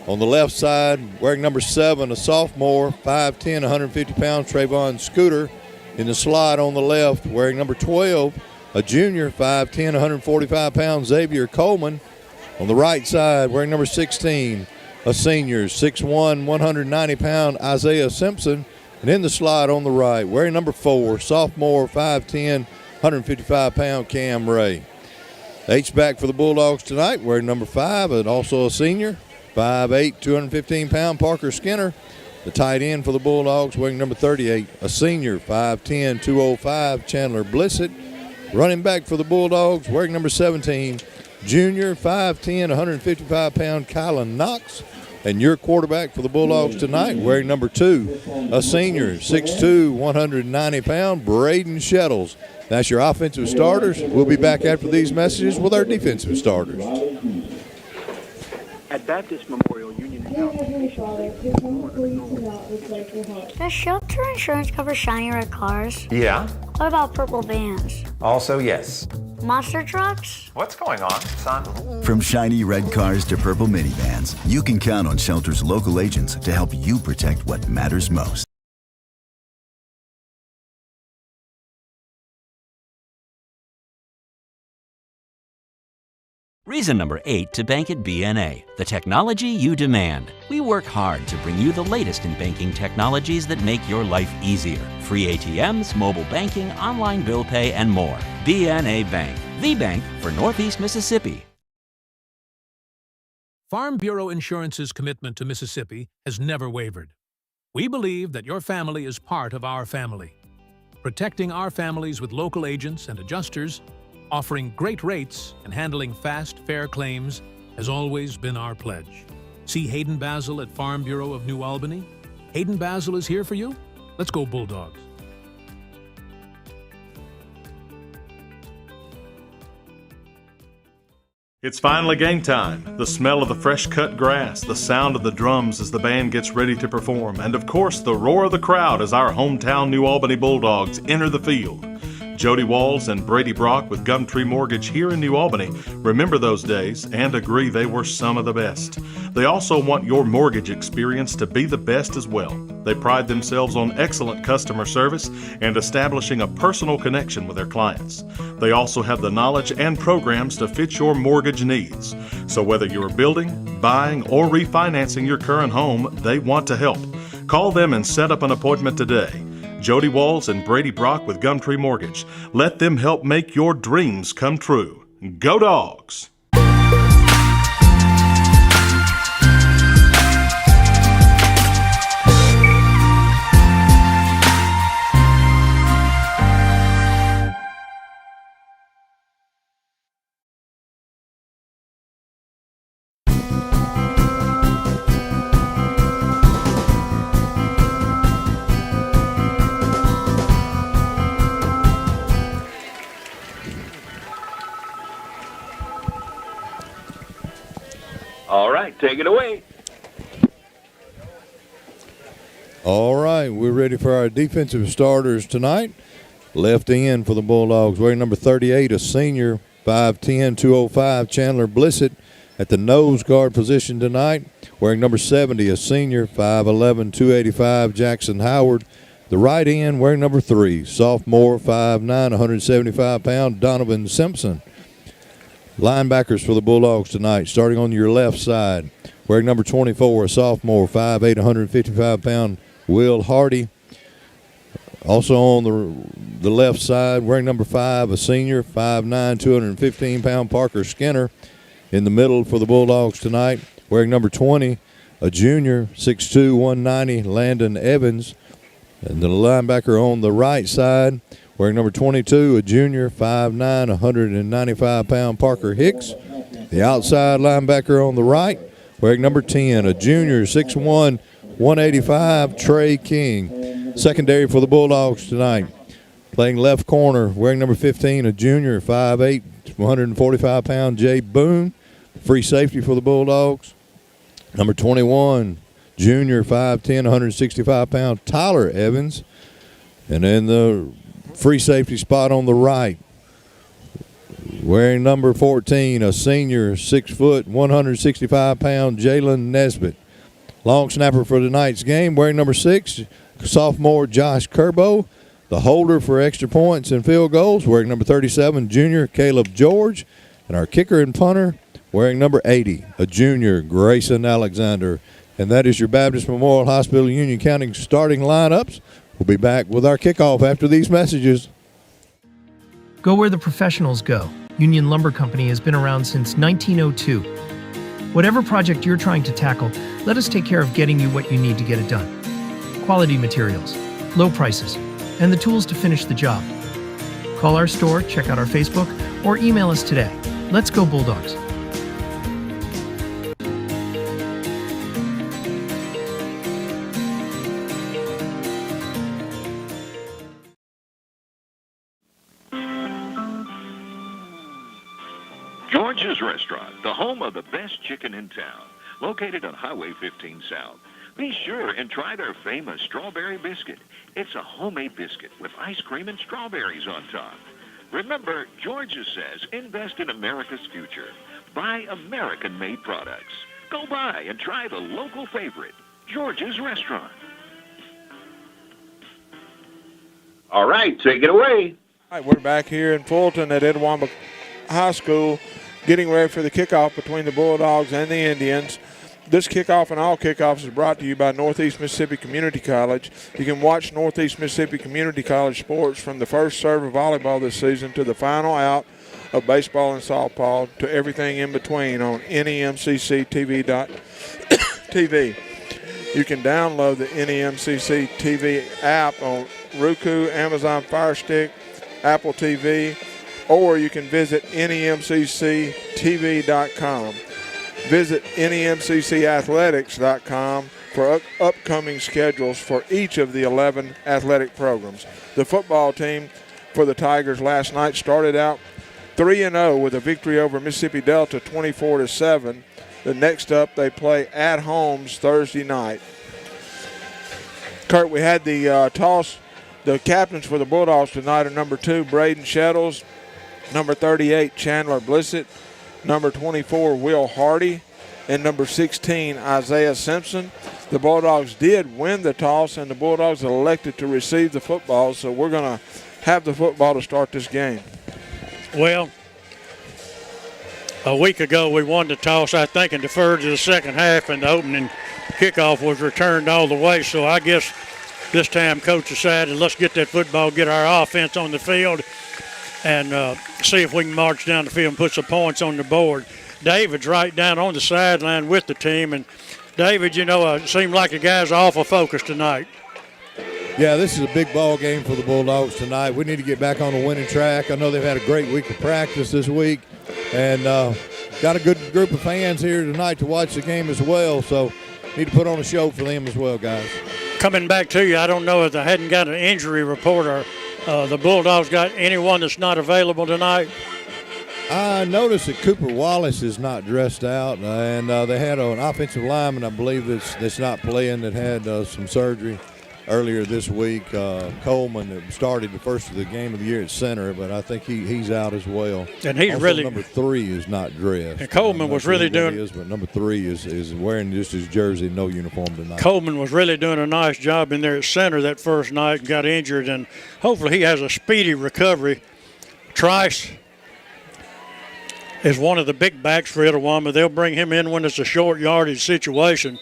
on the left side, wearing number 7, a sophomore, 5'10", 150 pounds, Trayvon Scooter. In the slot on the left, wearing number 12, a junior, 5'10", 145 pounds, Xavier Coleman. On the right side, wearing number 16, a senior, 6'1", 190 pound, Isaiah Simpson. And in the slot on the right, wearing number 4, sophomore, 5'10", 155 pound, Cam Ray. H-back for the Bulldogs tonight, wearing number 5, and also a senior, 5'8", 215 pound, Parker Skinner. The tight end for the Bulldogs, wearing number 38, a senior, 5'10", 205, Chandler Blissett. Running back for the Bulldogs, wearing number 17, junior, 5'10", 155 pound, Kylan Knox. And your quarterback for the Bulldogs tonight, wearing number 2, a senior, 6'2", 190 pound, Braden Shettles. That's your offensive starters. We'll be back after these messages with our defensive starters. At Baptist Memorial Union County. Does shelter insurance cover shiny red cars? Yeah. What about purple vans? Also, yes. Monster trucks? What's going on, son? From shiny red cars to purple minivans, you can count on Shelter's local agents to help you protect what matters most. Reason number 8 to bank at BNA, the technology you demand. We work hard to bring you the latest in banking technologies that make your life easier. Free ATMs, mobile banking, online bill pay, and more. BNA Bank, the bank for Northeast Mississippi. Farm Bureau Insurance's commitment to Mississippi has never wavered. We believe that your family is part of our family. Protecting our families with local agents and adjusters, offering great rates and handling fast, fair claims has always been our pledge. See Hayden Basil at Farm Bureau of New Albany. Hayden Basil is here for you. Let's go Bulldogs. It's finally game time. The smell of the fresh cut grass, the sound of the drums as the band gets ready to perform, and of course the roar of the crowd as our hometown New Albany Bulldogs enter the field. Jody Walls and Brady Brock with Gumtree Mortgage here in New Albany remember those days and agree they were some of the best. They also want your mortgage experience to be the best as well. They pride themselves on excellent customer service and establishing a personal connection with their clients. They also have the knowledge and programs to fit your mortgage needs. So whether you're building, buying, or refinancing your current home, they want to help. Call them and set up an appointment today. Jody Walls and Brady Brock with Gumtree Mortgage. Let them help make your dreams come true. Go Dogs! All right, take it away. All right, we're ready for our defensive starters tonight. Left end for the Bulldogs, wearing number 38, a senior, 5'10", 205, Chandler Blissett. At the nose guard position tonight, wearing number 70, a senior, 5'11", 285, Jackson Howard. The right end, wearing number 3, sophomore, 5'9", 175 pound, Donovan Simpson. Linebackers for the Bulldogs tonight, starting on your left side, wearing number 24, a sophomore, 5'8", 155-pound Will Hardy. Also on the left side, wearing number 5, a senior, 5'9", 215-pound Parker Skinner. In the middle for the Bulldogs tonight, wearing number 20, a junior, 6'2", 190, Landon Evans. And the linebacker on the right side, wearing number 22, a junior, 5'9", 195-pound Parker Hicks. The outside linebacker on the right, wearing number 10, a junior, 6'1", 185, Trey King. Secondary for the Bulldogs tonight, playing left corner, wearing number 15, a junior, 5'8", 145-pound Jay Boone. Free safety for the Bulldogs, number 21, junior, 5'10", 165-pound Tyler Evans. And then the free safety spot on the right, wearing number 14, a senior, 6 foot, 165-pound Jalen Nesbitt. Long snapper for tonight's game, wearing number 6, sophomore Josh Kerbo. The holder for extra points and field goals, wearing number 37, junior Caleb George. And our kicker and punter, wearing number 80, a junior Grayson Alexander. And that is your Baptist Memorial Hospital Union County starting lineups. We'll be back with our kickoff after these messages. Go where the professionals go. Union Lumber Company has been around since 1902. Whatever project you're trying to tackle, let us take care of getting you what you need to get it done. Quality materials, low prices, and the tools to finish the job. Call our store, check out our Facebook, or email us today. Let's go Bulldogs. George's Restaurant, the home of the best chicken in town, located on Highway 15 South. Be sure and try their famous strawberry biscuit. It's a homemade biscuit with ice cream and strawberries on top. Remember, George's says, invest in America's future. Buy American-made products. Go by and try the local favorite, George's Restaurant. All right, take it away. All right, we're back here in Fulton at Itawamba High School, getting ready for the kickoff between the Bulldogs and the Indians. This kickoff and all kickoffs is brought to you by Northeast Mississippi Community College. You can watch Northeast Mississippi Community College sports from the first serve of volleyball this season to the final out of baseball and softball to everything in between on NEMCC.TV. You can download the NEMCC TV app on Roku, Amazon Fire Stick, Apple TV, or you can visit NEMCCTV.com. Visit NEMCCathletics.com for upcoming schedules for each of the 11 athletic programs. The football team for the Tigers last night started out 3-0 with a victory over Mississippi Delta 24-7. The next up, they play at Holmes Thursday night. Kurt, we had the toss. The captains for the Bulldogs tonight are number 2, Braden Shettles, number 38, Chandler Blissett, number 24, Will Hardy, and number 16, Isaiah Simpson. The Bulldogs did win the toss, and the Bulldogs elected to receive the football, so we're going to have the football to start this game. Well, a week ago we won the toss, I think, and deferred to the second half, and the opening kickoff was returned all the way. So I guess this time Coach decided, let's get that football, get our offense on the field, and see if we can march down the field and put some points on the board. David's right down on the sideline with the team, and David, you know, it seemed like the guys are awful focused tonight. Yeah, this is a big ball game for the Bulldogs tonight. We need to get back on the winning track. I know they've had a great week of practice this week, and got a good group of fans here tonight to watch the game as well, so need to put on a show for them as well, guys. Coming back to you, I don't know if I hadn't got an injury report or the Bulldogs got anyone that's not available tonight. I noticed that Cooper Wallace is not dressed out, and they had an offensive lineman, I believe, that's not playing, that had some surgery earlier this week. Coleman that started the first of the game of the year at center, but I think he's out as well. And he's also, really number 3 is not dressed. And Coleman was really doing. But number 3 is wearing just his jersey, no uniform tonight. Coleman was really doing a nice job in there at center that first night and got injured, and hopefully he has a speedy recovery. Trice is one of the big backs for Itawamba. They'll bring him in when it's a short yardage situation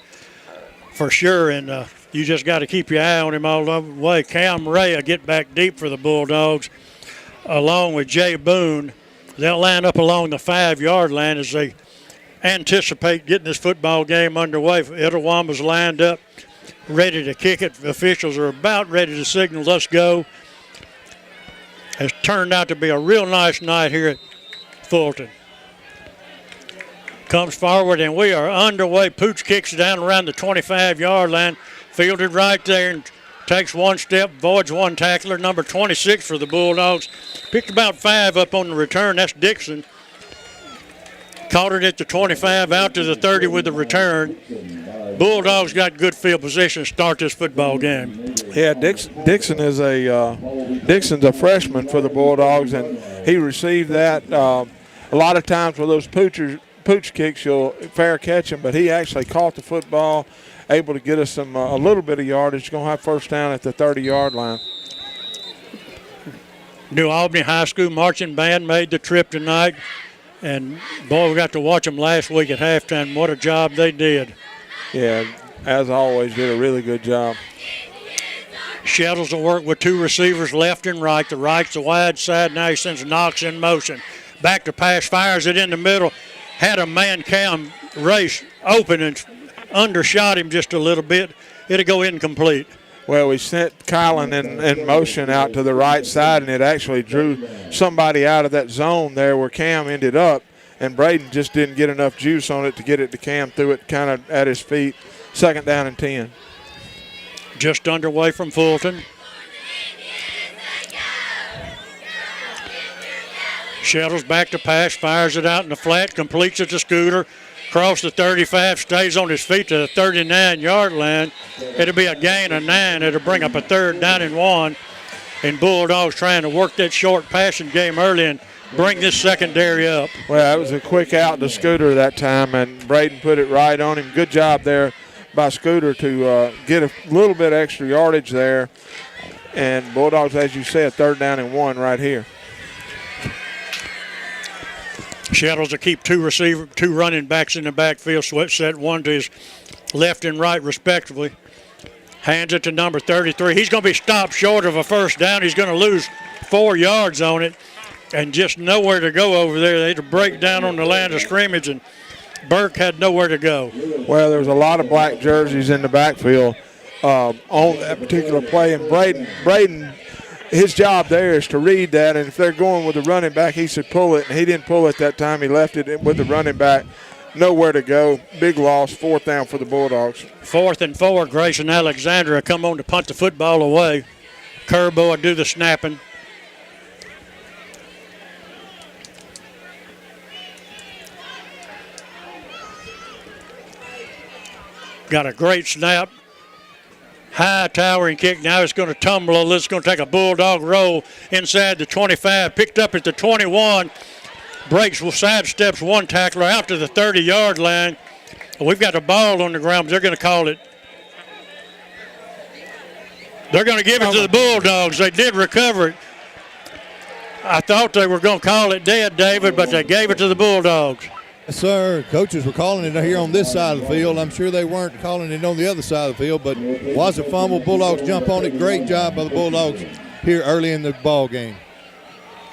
for sure, and you just got to keep your eye on him all the way. Cam Ray will get back deep for the Bulldogs, along with Jay Boone. They'll line up along the 5-yard line as they anticipate getting this football game underway. Itawamba's lined up, ready to kick it. Officials are about ready to signal, let's go. It's turned out to be a real nice night here at Fulton. Comes forward, and we are underway. Pooch kicks it down around the 25-yard line, fielded right there, and takes one step, voids one tackler, number 26 for the Bulldogs. Picked about 5 up on the return. That's Dixon. Caught it at the 25, out to the 30 with the return. Bulldogs got good field position to start this football game. Yeah, Dixon's a freshman for the Bulldogs, and he received that. A lot of times with those pooch kicks, you'll fair catch him, but he actually caught the football, able to get us a little bit of yardage. Going to have first down at the 30-yard line. New Albany High School marching band made the trip tonight, and boy, we got to watch them last week at halftime. What a job they did. Yeah, as always, did a really good job. Shettles will work with 2 receivers left and right. The right's the wide side. Now he sends Knox in motion. Back to pass, fires it in the middle. Had a man Cam race open and undershot him just a little bit. It'll go incomplete. Well, we sent Kylan in motion out to the right side, and it actually drew somebody out of that zone there where Cam ended up, and Braden just didn't get enough juice on it to get it to Cam, threw it kind of at his feet. 2nd down and 10. Just underway from Fulton. Shettles back to pass, fires it out in the flat, completes it to Scooter. Across the 35, stays on his feet to the 39-yard line. It'll be a gain of 9. It'll bring up a 3rd down and 1. And Bulldogs trying to work that short passing game early and bring this secondary up. Well, that was a quick out to Scooter that time, and Braden put it right on him. Good job there by Scooter to get a little bit extra yardage there. And Bulldogs, as you said, 3rd down and 1 right here. Shettles will keep 2 running backs in the backfield. Set one to his left and right, respectively. Hands it to number 33. He's going to be stopped short of a first down. He's going to lose 4 yards on it, and just nowhere to go over there. They had to break down on the line of scrimmage, and Burke had nowhere to go. Well, there was a lot of black jerseys in the backfield on that particular play, and Braden, his job there is to read that, and if they're going with the running back, he should pull it, and he didn't pull it that time. He left it with the running back. Nowhere to go. Big loss, 4th down for the Bulldogs. 4th and 4. Grayson Alexander come on to punt the football away. Kerbo will do the snapping. Got a great snap. High towering kick. Now it's going to tumble a little. It's going to take a Bulldog roll inside the 25. Picked up at the 21. Breaks, sidesteps one tackler out to the 30-yard line. We've got a ball on the ground. They're going to call it. They're going to give it to the Bulldogs. They did recover it. I thought they were going to call it dead, David, but they gave it to the Bulldogs. Yes, sir. Coaches were calling it here on this side of the field. I'm sure they weren't calling it on the other side of the field, but was a fumble. Bulldogs jump on it. Great job by the Bulldogs here early in the ball game.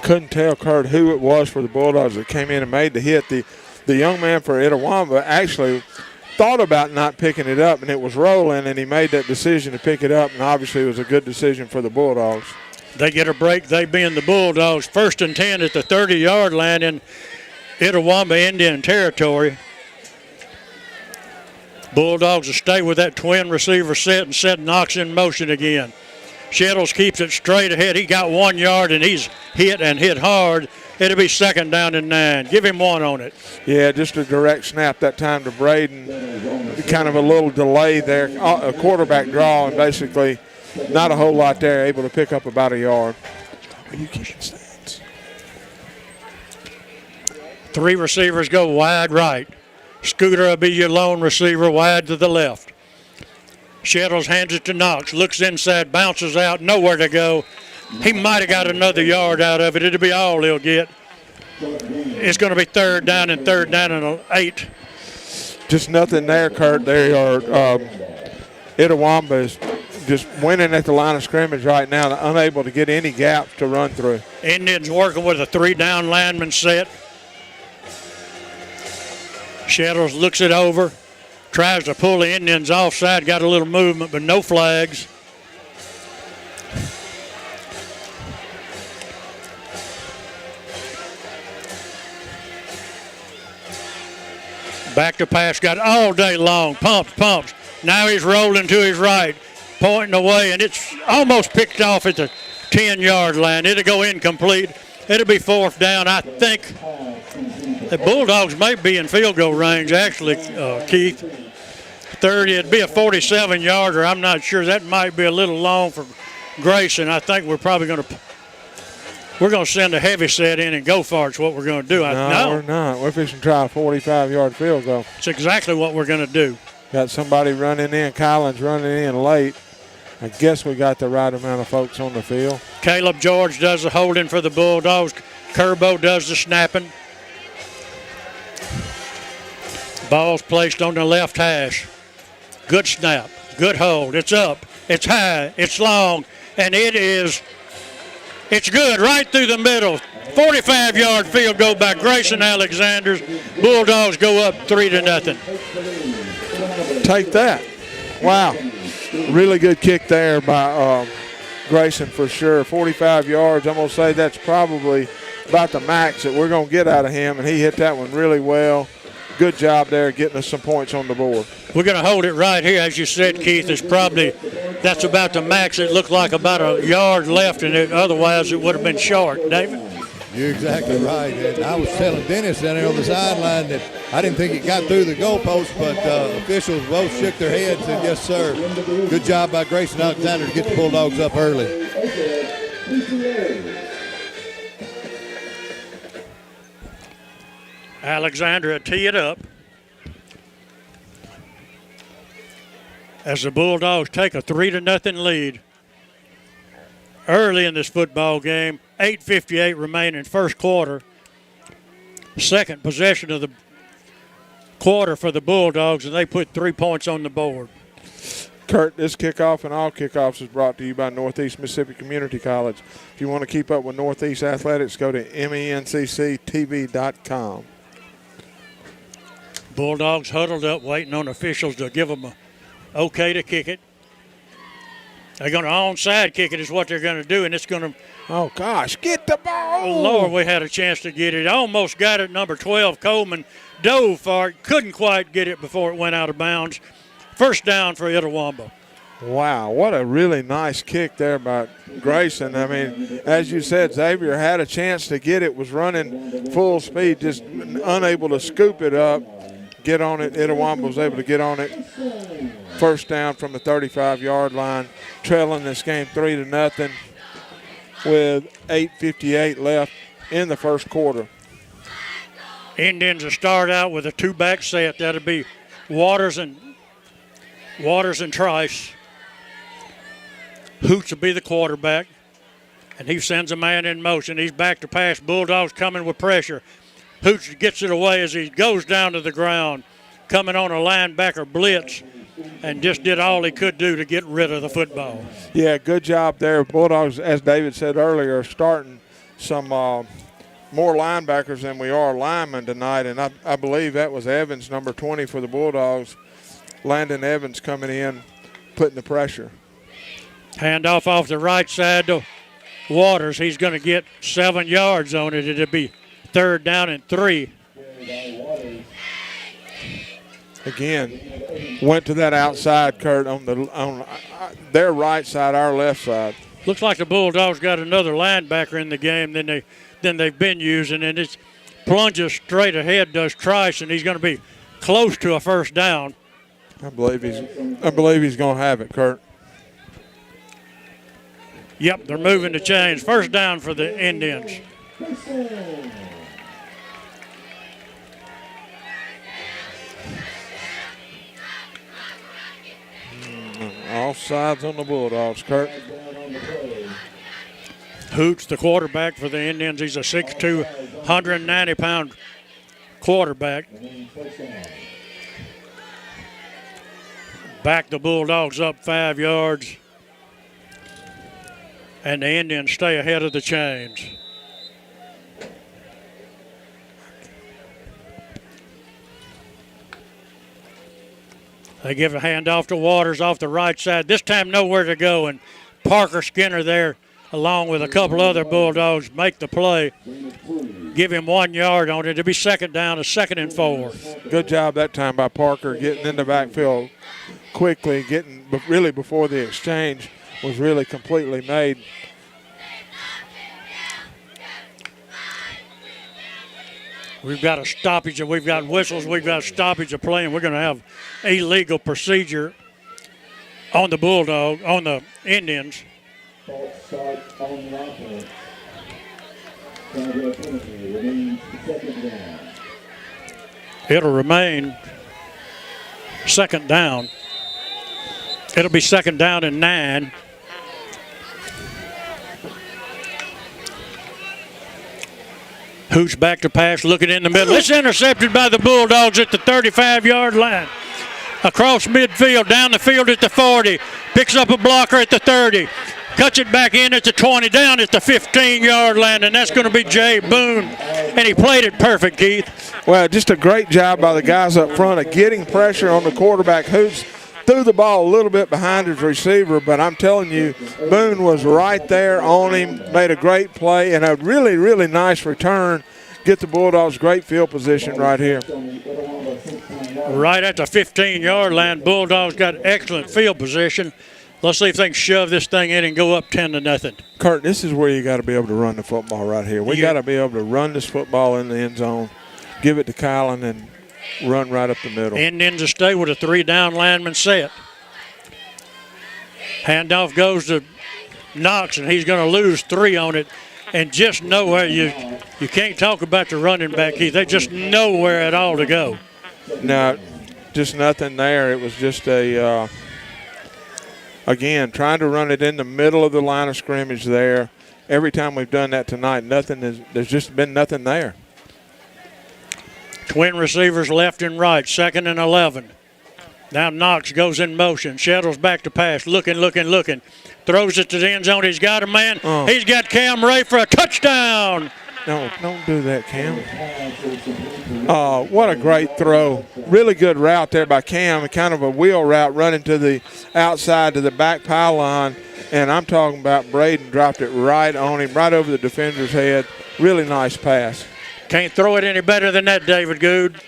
Couldn't tell, Kurt, who it was for the Bulldogs that came in and made the hit. The young man for Itawamba actually thought about not picking it up, and it was rolling, and he made that decision to pick it up, and obviously it was a good decision for the Bulldogs. They get a break, they being the Bulldogs. 1st and 10 at the 30-yard line in Itawamba Indian territory. Bulldogs will stay with that twin receiver set and set Knox in motion again. Shettles keeps it straight ahead. He got 1 yard, and he's hit hard. It'll be 2nd down and 9. Give him 1 on it. Yeah, just a direct snap that time to Braden. Kind of a little delay there, a quarterback draw, and basically not a whole lot there, able to pick up about a yard. Are you kicking stands? 3 receivers go wide right. Scooter will be your lone receiver wide to the left. Shettles hands it to Knox, looks inside, bounces out, nowhere to go. He might have got another yard out of it. It'll be all he'll get. It's going to be third down and 8. Just nothing there, Kurt. They are Itawamba is just winning at the line of scrimmage right now, unable to get any gaps to run through. Indians working with a 3-down lineman set. Shadows looks it over, tries to pull the Indians offside, got a little movement, but no flags. Back to pass, got all day long, pumps. Now he's rolling to his right, pointing away, and it's almost picked off at the 10-yard line. It'll go incomplete. It'll be 4th down. I think the Bulldogs may be in field goal range, actually, Keith. 30, it'd be a 47-yarder. I'm not sure. That might be a little long for Grayson. I think we're probably going to send a heavy set in and go for it's what we're going to do. No, we're not. We're fixing to try a 45-yard field goal. It's exactly what we're going to do. Got somebody running in. Collins running in late. I guess we got the right amount of folks on the field. Caleb George does the holding for the Bulldogs. Kerbo does the snapping. Ball's placed on the left hash. Good snap. Good hold. It's up. It's high. It's long. And it's good right through the middle. 45-yard field goal by Grayson Alexanders. Bulldogs go up 3-0. Take that. Wow. Really good kick there by Grayson for sure. 45 yards. I'm going to say that's probably about the max that we're going to get out of him, and he hit that one really well. Good job there getting us some points on the board. We're going to hold it right here. As you said, Keith, that's about the max. It looked like about a yard left, and otherwise it would have been short. David? You're exactly right. And I was telling Dennis down there on the sideline that I didn't think it got through the goalpost, but officials both shook their heads and yes, sir. Good job by Grayson Alexander to get the Bulldogs up early. Alexander will tee it up as the Bulldogs take a 3-0 lead early in this football game. 8:58 remaining first quarter. Second possession of the quarter for the Bulldogs, and they put 3 points on the board. Kurt, this kickoff and all kickoffs is brought to you by Northeast Mississippi Community College. If you want to keep up with Northeast athletics, go to mencctv.com. Bulldogs huddled up, waiting on officials to give them a okay to kick it. They're going to onside kick it is what they're going to do, and it's going to. Oh, gosh, get the ball. Oh, Lord, we had a chance to get it. Almost got it. Number 12, Coleman, dove for it. Couldn't quite get it before it went out of bounds. First down for Itawamba. Wow, what a really nice kick there by Grayson. I mean, as you said, Xavier had a chance to get it, was running full speed, just unable to scoop it up, get on it. Itawamba was able to get on it. First down from the 35-yard line, trailing this game 3-0 with 8:58 left in the first quarter. Indians will start out with a 2-back set. That'll be Waters and Trice. Hoots will be the quarterback, and he sends a man in motion. He's back to pass. Bulldogs coming with pressure. Hoots gets it away as he goes down to the ground, coming on a linebacker blitz, and just did all he could do to get rid of the football. Yeah, good job there. Bulldogs, as David said earlier, are starting some more linebackers than we are linemen tonight, and I believe that was Evans, number 20 for the Bulldogs. Landon Evans coming in, putting the pressure. Handoff off the right side to Waters. He's going to get 7 yards on it. It'll be 3rd down and 3. Again, went to that outside, Kurt, on their right side, our left side. Looks like the Bulldogs got another linebacker in the game than they've been using, and it plunges straight ahead, does Trice, and he's going to be close to a first down. I believe he's going to have it, Kurt. Yep, they're moving the chains. First down for the Indians. All sides on the Bulldogs, Kurt. Hoots, the quarterback for the Indians. He's a 6'2", 190-pound quarterback. Back the Bulldogs up 5 yards. And the Indians stay ahead of the chains. They give a handoff to Waters off the right side. This time nowhere to go, and Parker Skinner there, along with a couple other Bulldogs, make the play. Give him 1 yard on it. It'll be second down, a 2nd and 4. Good job that time by Parker getting in the backfield quickly, getting really before the exchange was really completely made. We've got a stoppage, and we've got whistles. We've got a stoppage of play, and we're going to have illegal procedure on the on the Indians. It'll remain second down. It'll be second down and 9. Hoots back to pass, looking in the middle. It's intercepted by the Bulldogs at the 35-yard line. Across midfield, down the field at the 40. Picks up a blocker at the 30. Cuts it back in at the 20, down at the 15-yard line, and that's going to be Jay Boone. And he played it perfect, Keith. Well, just a great job by the guys up front of getting pressure on the quarterback. Hoots threw the ball a little bit behind his receiver, but I'm telling you, Boone was right there on him, made a great play, and a really, really nice return. Get the Bulldogs great field position right here. Right at the 15-yard line, Bulldogs got excellent field position. Let's see if they can shove this thing in and go up 10-0. Kurt, this is where you got to be able to run the football right here. We got to be able to run this football in the end zone, give it to Kylan, and run right up the middle. Indians will stay with a 3-down lineman set. Handoff goes to Knox, and he's going to lose 3 on it. And just nowhere, you can't talk about the running back, Keith. They just nowhere at all to go. No, just nothing there. It was just a, again, trying to run it in the middle of the line of scrimmage there. Every time we've done that tonight, there's just been nothing there. Twin receivers left and right, 2nd and 11. Now Knox goes in motion, shuttles back to pass, looking. Throws it to the end zone. He's got a man. Oh. He's got Cam Ray for a touchdown. No, don't do that, Cam. What a great throw. Really good route there by Cam, kind of a wheel route running to the outside to the back pylon. And I'm talking about Braden dropped it right on him, right over the defender's head. Really nice pass. Can't throw it any better than that, David Good.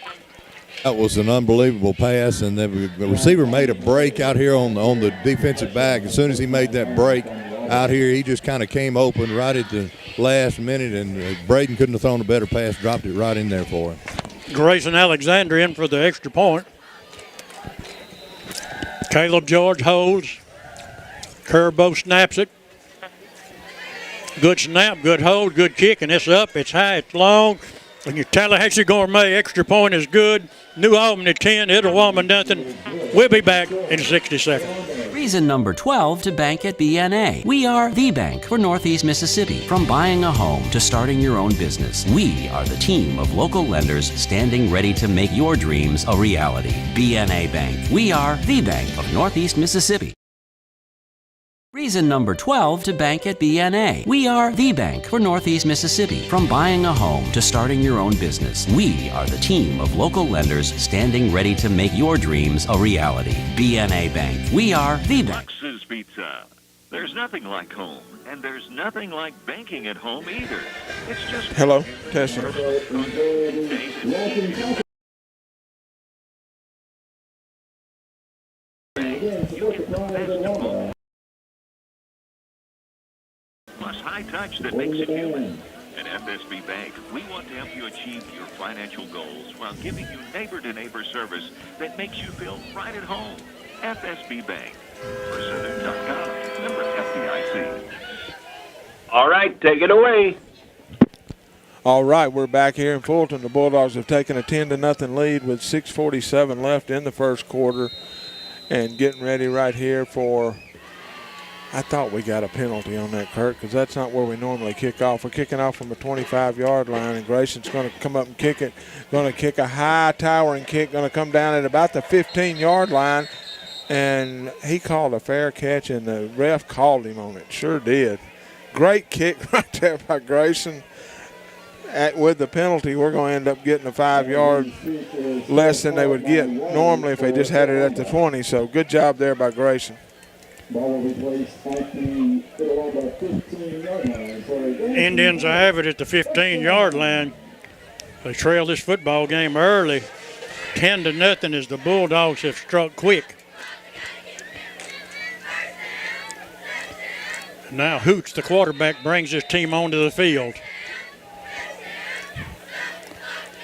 That was an unbelievable pass, and the receiver made a break out here on the defensive back. As soon as he made that break out here, he just kind of came open right at the last minute, and Braden couldn't have thrown a better pass, dropped it right in there for him. Grayson Alexander in for the extra point. Caleb George holds. Curbo snaps it. Good snap, good hold, good kick, and it's up, it's high, it's long. And your Tallahassee Gourmet extra point is good. New Albany 10, Itawamba nothing. We'll be back in 60 seconds. Reason number 12 to bank at BNA. We are the bank for Northeast Mississippi. From buying a home to starting your own business, we are the team of local lenders standing ready to make your dreams a reality. BNA Bank. We are the bank of Northeast Mississippi. Reason number 12 to bank at BNA. We are the bank for Northeast Mississippi. From buying a home to starting your own business, we are the team of local lenders standing ready to make your dreams a reality. BNA Bank. We are the bank. Lux's Pizza. There's nothing like home, and there's nothing like banking at home either. It's just... Hello, testing. Plus high touch that makes it human. At FSB Bank, we want to help you achieve your financial goals while giving you neighbor-to-neighbor service that makes you feel right at home. FSB Bank. Pursuit.com. Member FDIC. All right, take it away. All right, we're back here in Fulton. The Bulldogs have taken a 10-0 lead with 6:47 left in the first quarter, and getting ready right here for I thought we got a penalty on that, Kurt, because that's not where we normally kick off. We're kicking off from a 25-yard line, and Grayson's going to come up and kick it. Going to kick a high towering kick, going to come down at about the 15-yard line, and he called a fair catch, and the ref called him on it. Sure did. Great kick right there by Grayson. With the penalty, we're going to end up getting a 5-yard less than they would get normally if they just had it at the 20. So good job there by Grayson. Indians have it at the 15-yard line. They trail this football game early, 10-0, as the Bulldogs have struck quick. Now Hoots, the quarterback, brings his team onto the field.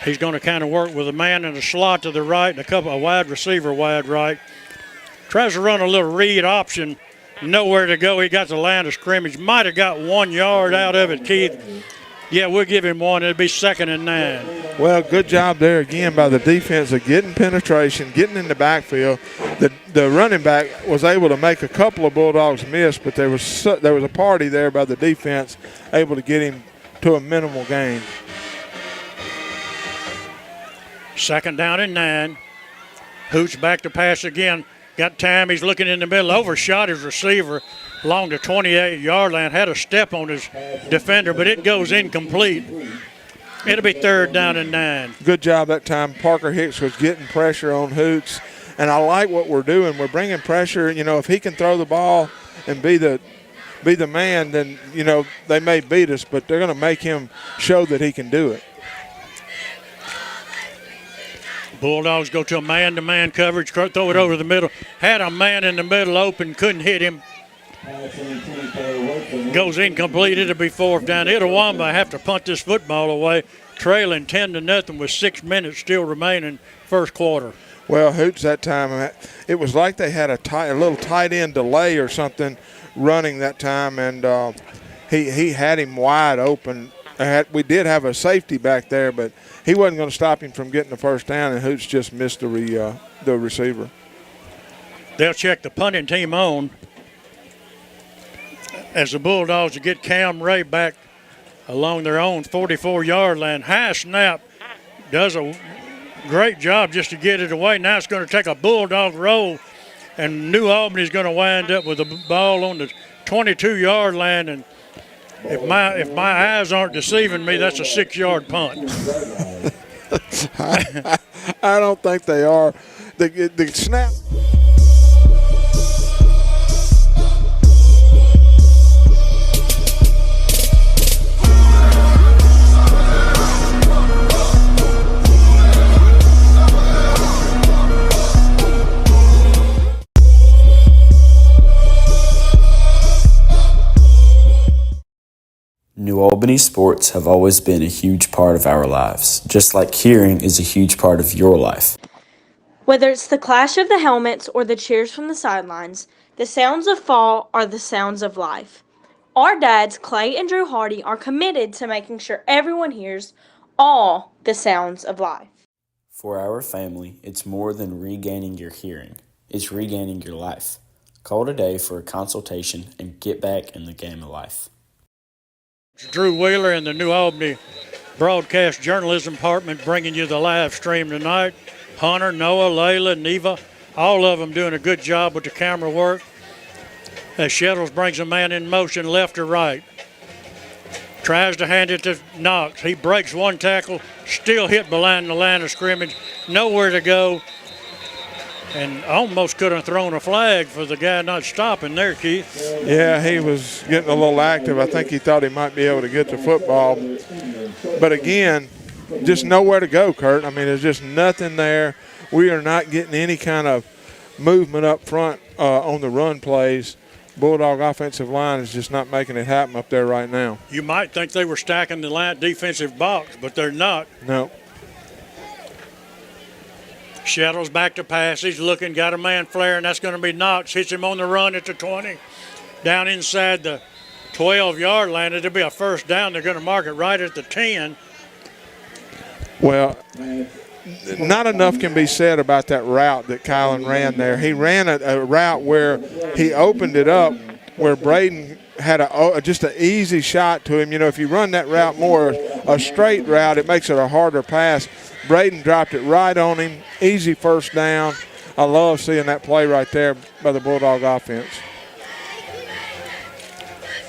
He's going to kind of work with a man in the slot to the right and a wide receiver wide right. Tries to run a little read option. Nowhere to go. He got the line of scrimmage. Might have got 1 yard out of it, Keith. Yeah, we'll give him one. It'll be 2nd and 9. Well, good job there again by the defense of getting penetration, getting in the backfield. The running back was able to make a couple of Bulldogs miss, but there was a party there by the defense, able to get him to a minimal gain. 2nd down and 9. Hoots back to pass again. Got time. He's looking in the middle. Overshot his receiver along the 28-yard line. Had a step on his defender, but it goes incomplete. It'll be 3rd down and 9. Good job that time. Parker Hicks was getting pressure on Hoots, and I like what we're doing. We're bringing pressure. You know, if he can throw the ball and be the man, then, you know, they may beat us, but they're going to make him show that he can do it. Bulldogs go to a man-to-man coverage, throw it over the middle. Had a man in the middle open, couldn't hit him. Goes incomplete. It'll be 4th down. Itawamba have to punt this football away, trailing 10-0 with 6 minutes still remaining first quarter. Well, Hoots that time, it was like they had a little tight end delay or something running that time, and he had him wide open. We did have a safety back there, but he wasn't going to stop him from getting the first down, and Hoots just missed the receiver. They'll check the punting team on as the Bulldogs get Cam Ray back along their own 44-yard line. High snap, does a great job just to get it away. Now it's going to take a Bulldog roll, and New Albany's going to wind up with the ball on the 22-yard line, and if my eyes aren't deceiving me, that's a 6-yard punt. I don't think they are. The snap. New Albany sports have always been a huge part of our lives, just like hearing is a huge part of your life. Whether it's the clash of the helmets or the cheers from the sidelines, the sounds of fall are the sounds of life. Our dads, Clay and Drew Hardy, are committed to making sure everyone hears all the sounds of life. For our family, it's more than regaining your hearing. It's regaining your life. Call today for a consultation and get back in the game of life. Drew Wheeler and the New Albany Broadcast Journalism Department bringing you the live stream tonight. Hunter, Noah, Layla, Neva, all of them doing a good job with the camera work. As Shettles brings a man in motion left or right. Tries to hand it to Knox. He breaks one tackle, still hit behind the line of scrimmage, nowhere to go. And almost could have thrown a flag for the guy not stopping there, Keith. Yeah, he was getting a little active. I think he thought he might be able to get the football. But again, just nowhere to go, Kurt. I mean, there's just nothing there. We are not getting any kind of movement up front on the run plays. Bulldog offensive line is just not making it happen up there right now. You might think they were stacking the line defensive box, but they're not. No. Shettles back to pass. He's looking, got a man flare, and that's going to be Knox. Hits him on the run at the 20. Down inside the 12-yard line. It'll be a first down. They're going to mark it right at the 10. Well, not enough can be said about that route that Kylan ran there. He ran a route where he opened it up where Braden had just an easy shot to him. You know, if you run that route more a straight route, it makes it a harder pass. Braden dropped it right on him, easy first down. I love seeing that play right there by the Bulldog offense.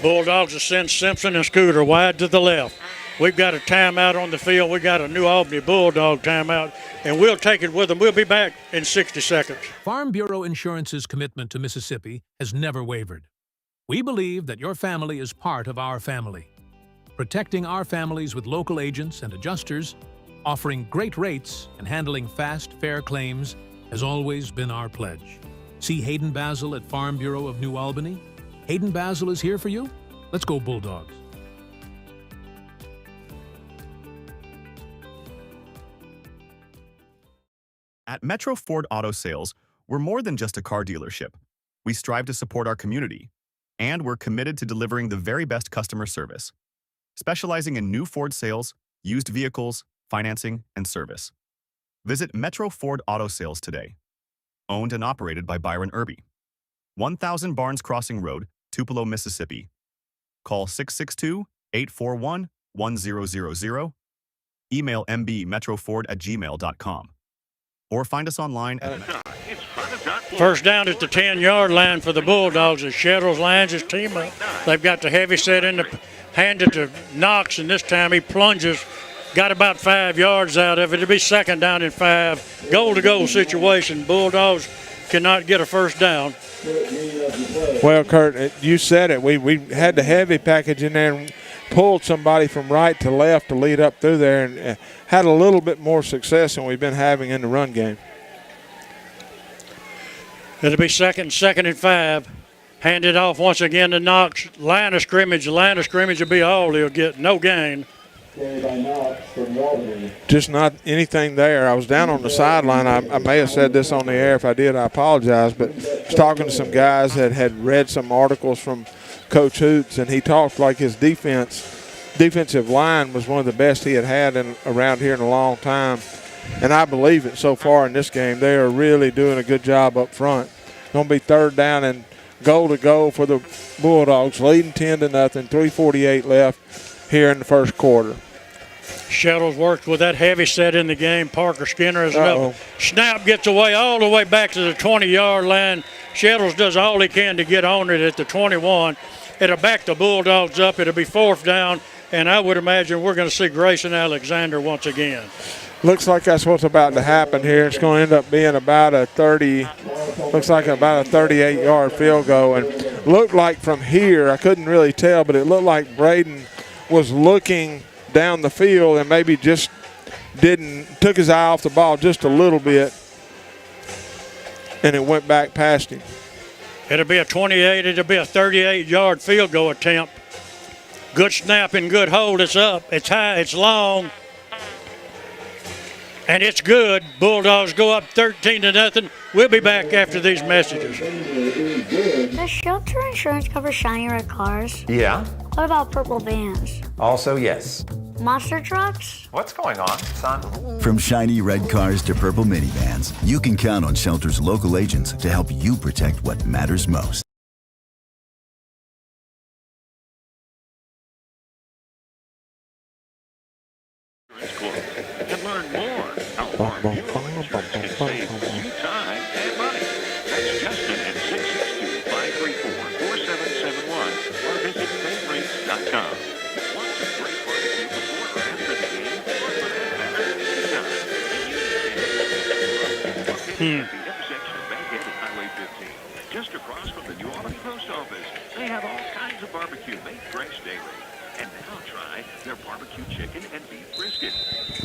Bulldogs will send Simpson and Scooter wide to the left. We've got a timeout on the field. We got a New Albany Bulldog timeout, and we'll take it with them. We'll be back in 60 seconds. Farm Bureau Insurance's commitment to Mississippi has never wavered. We believe that your family is part of our family. Protecting our families with local agents and adjusters, offering great rates, and handling fast, fair claims has always been our pledge. See Hayden Basil at Farm Bureau of New Albany. Hayden Basil is here for you. Let's go Bulldogs. At Metro Ford Auto Sales, we're more than just a car dealership. We strive to support our community, and we're committed to delivering the very best customer service, specializing in new Ford sales, used vehicles, financing, and service. Visit Metro Ford Auto Sales today. Owned and operated by Byron Irby. 1000 Barnes Crossing Road, Tupelo, Mississippi. Call 662-841-1000. Email mbmetroford@gmail.com. Or find us online at First down at the 10-yard line for the Bulldogs as Shettles lines his team up. They've got the heavy set in the handed to Knox, and this time he plunges, got about 5 yards out of it. It'll be second down and 5. Goal-to-goal situation. Bulldogs cannot get a first down. Well, Kurt, you said it. We had the heavy package in there and pulled somebody from right to left to lead up through there and had a little bit more success than we've been having in the run game. It'll be second and 5. Handed off once again to Knox. Line of scrimmage. The line of scrimmage will be all. He'll get no gain. Just not anything there. I was down on the sideline. I may have said this on the air. If I did, I apologize. But I was talking to some guys that had read some articles from Coach Hoots, and he talked like his defensive line was one of the best he had around here in a long time. And I believe it so far in this game. They are really doing a good job up front. Going to be third down and goal to go for the Bulldogs, leading 10-0, 3:48 left here in the first quarter. Shettles worked with that heavy set in the game. Parker Skinner is up. Snap gets away all the way back to the 20-yard line. Shettles does all he can to get on it at the 21. It'll back the Bulldogs up. It'll be fourth down, and I would imagine we're going to see Grayson Alexander once again. Looks like that's what's about to happen here. It's going to end up being about a 38-yard field goal. And looked like from here, I couldn't really tell, but it looked like Braden was looking down the field and maybe just took his eye off the ball just a little bit, and it went back past him. It'll be a 28. It'll be a 38-yard field goal attempt. Good snap and good hold. It's up. It's high. It's long. And it's good. Bulldogs go up 13-0. We'll be back after these messages. Does Shelter Insurance cover shiny red cars? Yeah. What about purple vans? Also, yes. Monster trucks? What's going on, son? From shiny red cars to purple minivans, you can count on Shelter's local agents to help you protect what matters most. And learn more how Farm Bureau Insurance can save you time and money. That's Justin at 662-534-4771 or visit favorrates.com. Want some great barbecue before or after the game? Or for that matter, anytime. Located at the intersection of Bankhead and Highway 15, just across from the New Albany Post Office, they have all kinds of barbecue made fresh daily. And now try their barbecue chicken and beef brisket.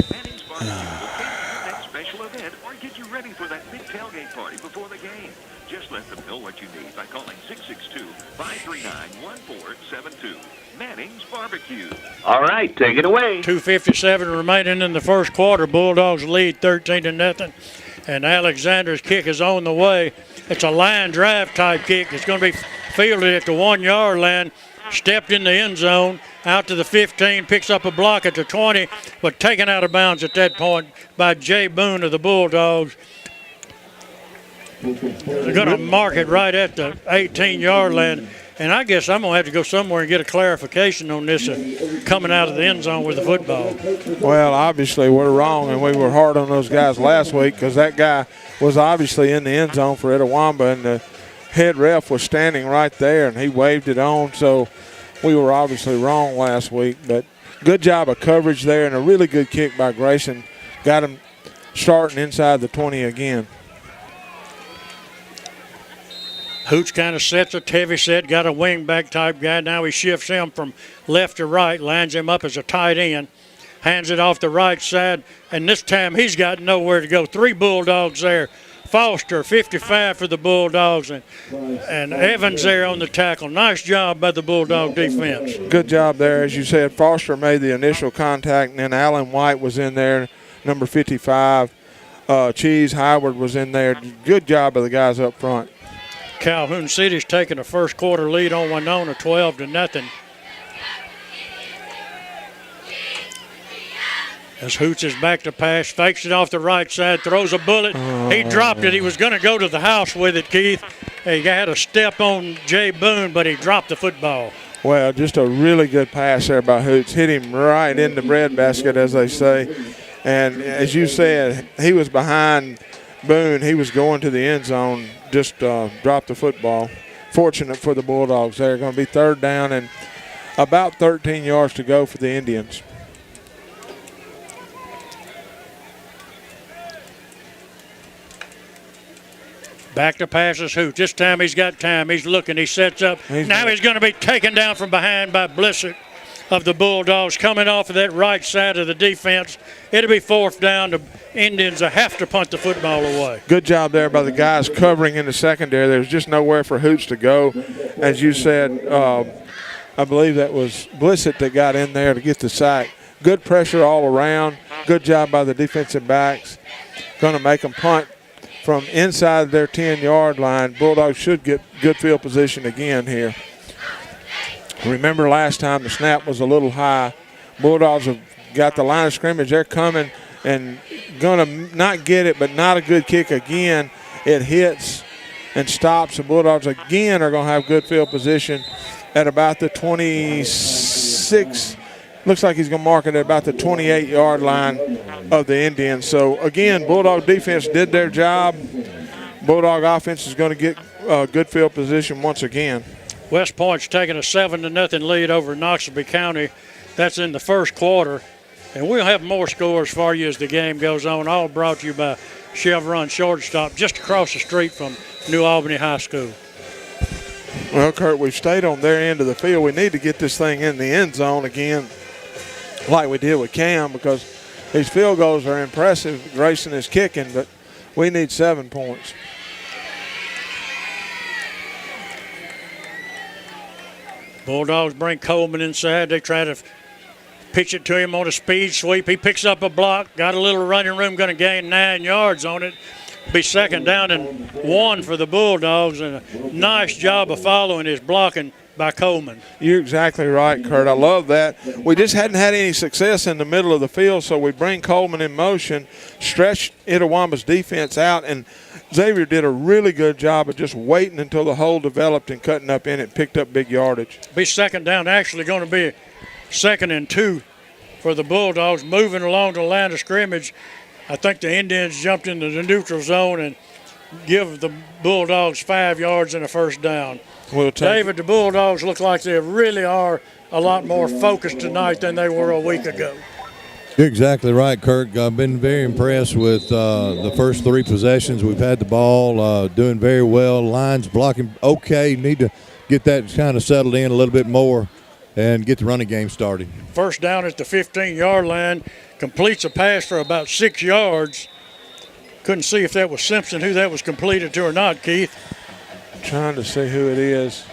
Manning's Barbecue will cater your next special event or get you ready for that big tailgate party before the game. Just let them know what you need by calling 662-539-1472. Manning's Barbecue. All right, take it away. 2:57 remaining in the first quarter. Bulldogs lead 13-0. And Alexander's kick is on the way. It's a line drive type kick. It's going to be fielded at the 1-yard line. Stepped in the end zone, out to the 15, picks up a block at the 20, but taken out of bounds at that point by Jay Boone of the Bulldogs. They're going to mark it right at the 18-yard line. And I guess I'm going to have to go somewhere and get a clarification on this coming out of the end zone with the football. Well, obviously we're wrong, and we were hard on those guys last week because that guy was obviously in the end zone for Itawamba, and the head ref was standing right there, and he waved it on. So we were obviously wrong last week. But good job of coverage there, and a really good kick by Grayson. Got him starting inside the 20 again. Hoots kind of sets a heavy set, got a wing-back type guy. Now he shifts him from left to right, lines him up as a tight end, hands it off the right side, and this time he's got nowhere to go. 3 Bulldogs there. Foster, 55 for the Bulldogs, and Evans there on the tackle. Nice job by the Bulldog defense. Good job there. As you said, Foster made the initial contact, and then Alan White was in there, number 55. Cheese Howard was in there. Good job of the guys up front. Calhoun City's taking a first quarter lead on Winona, 12-0. As Hoots is back to pass, fakes it off the right side, throws a bullet. He dropped it. He was going to go to the house with it, Keith. He had a step on Jay Boone, but he dropped the football. Well, just a really good pass there by Hoots. Hit him right in the breadbasket, as they say. And as you said, he was behind Boone. He was going to the end zone, just dropped the football. Fortunate for the Bulldogs. They're going to be 3rd down and about 13 yards to go for the Indians. Back to passes Hoots. This time he's got time. He's looking. He sets up. Now he's going to be taken down from behind by Blissett of the Bulldogs coming off of that right side of the defense. It'll be 4th down. The Indians will have to punt the football away. Good job there by the guys covering in the secondary. There's just nowhere for Hoots to go. As you said, I believe that was Blissett that got in there to get the sack. Good pressure all around. Good job by the defensive backs. Going to make them punt from inside their 10-yard line. Bulldogs should get good field position again here. Remember last time the snap was a little high. Bulldogs have got the line of scrimmage. They're coming and going to not get it, but not a good kick again. It hits and stops. The Bulldogs again are going to have good field position at about the 26. Looks like he's going to mark it at about the 28-yard line of the Indians. So, again, Bulldog defense did their job. Bulldog offense is going to get good field position once again. West Point's taking a 7-0 lead over Noxubee County. That's in the first quarter. And we'll have more scores for you as the game goes on, all brought to you by Chevron Shortstop, just across the street from New Albany High School. Well, Kurt, we've stayed on their end of the field. We need to get this thing in the end zone again like we did with Cam, because these field goals are impressive. Grayson is kicking, but we need 7 points. Bulldogs bring Coleman inside. They try to pitch it to him on a speed sweep. He picks up a block, got a little running room, going to gain 9 yards on it. Be 2nd down and 1 for the Bulldogs, and a nice job of following his blocking by Coleman. You're exactly right, Kurt. I love that. We just hadn't had any success in the middle of the field, so we bring Coleman in motion, stretch Itawamba's defense out, and Xavier did a really good job of just waiting until the hole developed and cutting up in it, picked up big yardage. Be 2nd down, actually going to be 2nd and 2 for the Bulldogs, moving along the line of scrimmage. I think the Indians jumped into the neutral zone and give the Bulldogs 5 yards and a 1st down. David, the Bulldogs look like they really are a lot more focused tonight than they were a week ago. You're exactly right, Kirk. I've been very impressed with the first 3 possessions. We've had the ball, doing very well. Lines blocking okay. Need to get that kind of settled in a little bit more and get the running game started. 1st down at the 15-yard line. Completes a pass for about 6 yards. Couldn't see if that was Simpson, who that was completed to or not, Keith. Trying to see who it is.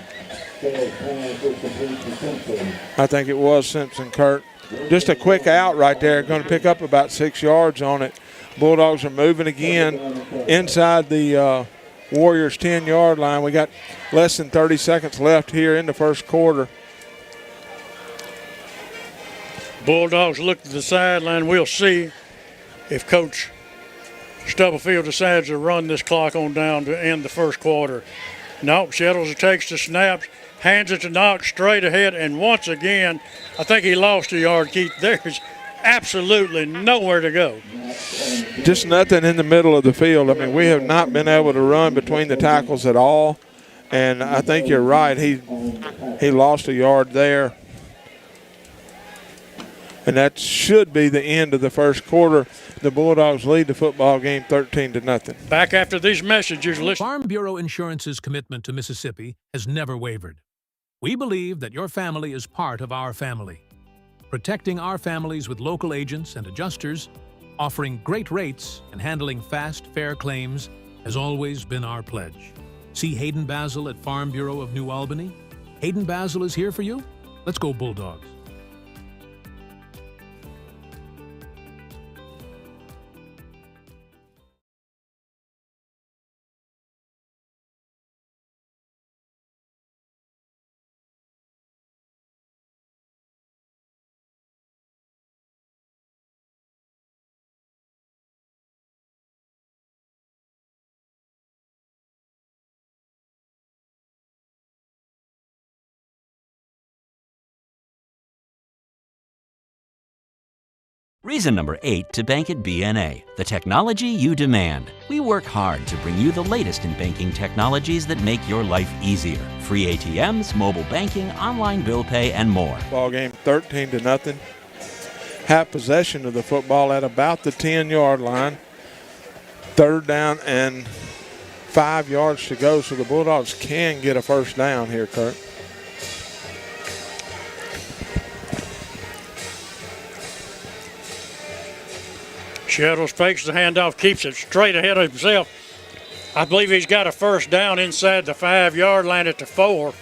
I think it was Simpson, Kurt. Just a quick out right there. Going to pick up about 6 yards on it. Bulldogs are moving again inside the Warriors' 10-yard line. We got less than 30 seconds left here in the first quarter. Bulldogs look to the sideline. We'll see if Coach Stubblefield decides to run this clock on down to end the first quarter. No, Shettles takes the snaps, hands it to Knox straight ahead, and once again, I think he lost a yard, Keith. There's absolutely nowhere to go. Just nothing in the middle of the field. I mean, we have not been able to run between the tackles at all, and I think you're right. He lost a yard there. And that should be the end of the first quarter. The Bulldogs lead the football game 13-0. Back after these messages, listen. Farm Bureau Insurance's commitment to Mississippi has never wavered. We believe that your family is part of our family. Protecting our families with local agents and adjusters, offering great rates, and handling fast, fair claims has always been our pledge. See Hayden Basil at Farm Bureau of New Albany. Hayden Basil is here for you. Let's go Bulldogs. Reason number 8 to bank at BNA, the technology you demand. We work hard to bring you the latest in banking technologies that make your life easier. Free ATMs, mobile banking, online bill pay, and more. Ball game 13-0. Have possession of the football at about the 10-yard line. Third down and 5 yards to go, so the Bulldogs can get a first down here, Kurt. Shettles fakes the handoff, keeps it straight ahead of himself. I believe he's got a first down inside the 5-yard line at the 4.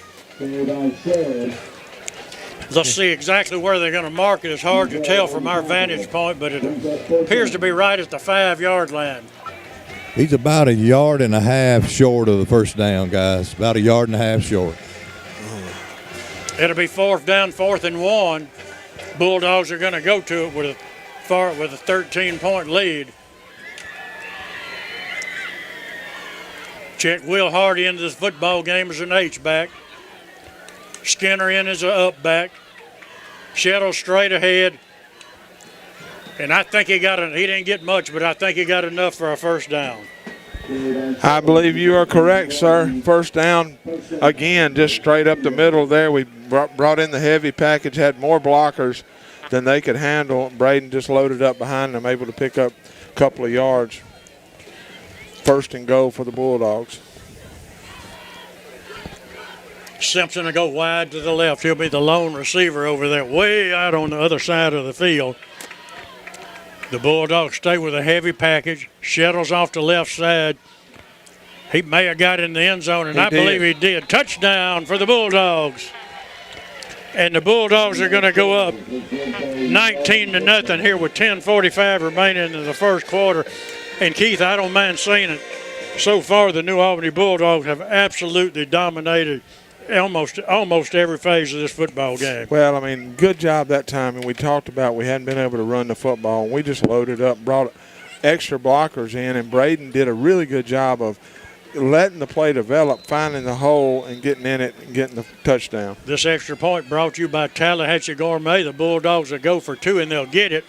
Let's see exactly where they're going to mark it. It's hard to tell from our vantage point, but it appears to be right at the 5-yard line. He's about 1.5 yards short of the first down, guys. About 1.5 yards short. It'll be 4th down, 4th and 1. Bulldogs are going to go to it with a 13-point lead. Check Will Hardy into this football game as an H-back. Skinner in as an up-back. Shettles straight ahead. And I think he didn't get much, but I think he got enough for a first down. I believe you are correct, sir. First down, again, just straight up the middle there. We brought in the heavy package, had more blockers than they could handle. Braden just loaded up behind them, able to pick up a couple of yards. First and goal for the Bulldogs. Simpson will go wide to the left. He'll be the lone receiver over there, way out on the other side of the field. The Bulldogs stay with a heavy package. Shettles off the left side. He may have got in the end zone, and I believe he did. Touchdown for the Bulldogs. And the Bulldogs are going to go up 19-0 here with 10:45 remaining in the first quarter. And Keith, I don't mind saying it, so far the New Albany Bulldogs have absolutely dominated almost every phase of this football game. Well, I mean, good job that time. And we talked about we hadn't been able to run the football, and we just loaded up, brought extra blockers in, and Braden did a really good job of letting the play develop, finding the hole and getting in it and getting the touchdown. This extra point brought you by Tallahatchie Gourmet. The Bulldogs will go for 2 and they'll get it.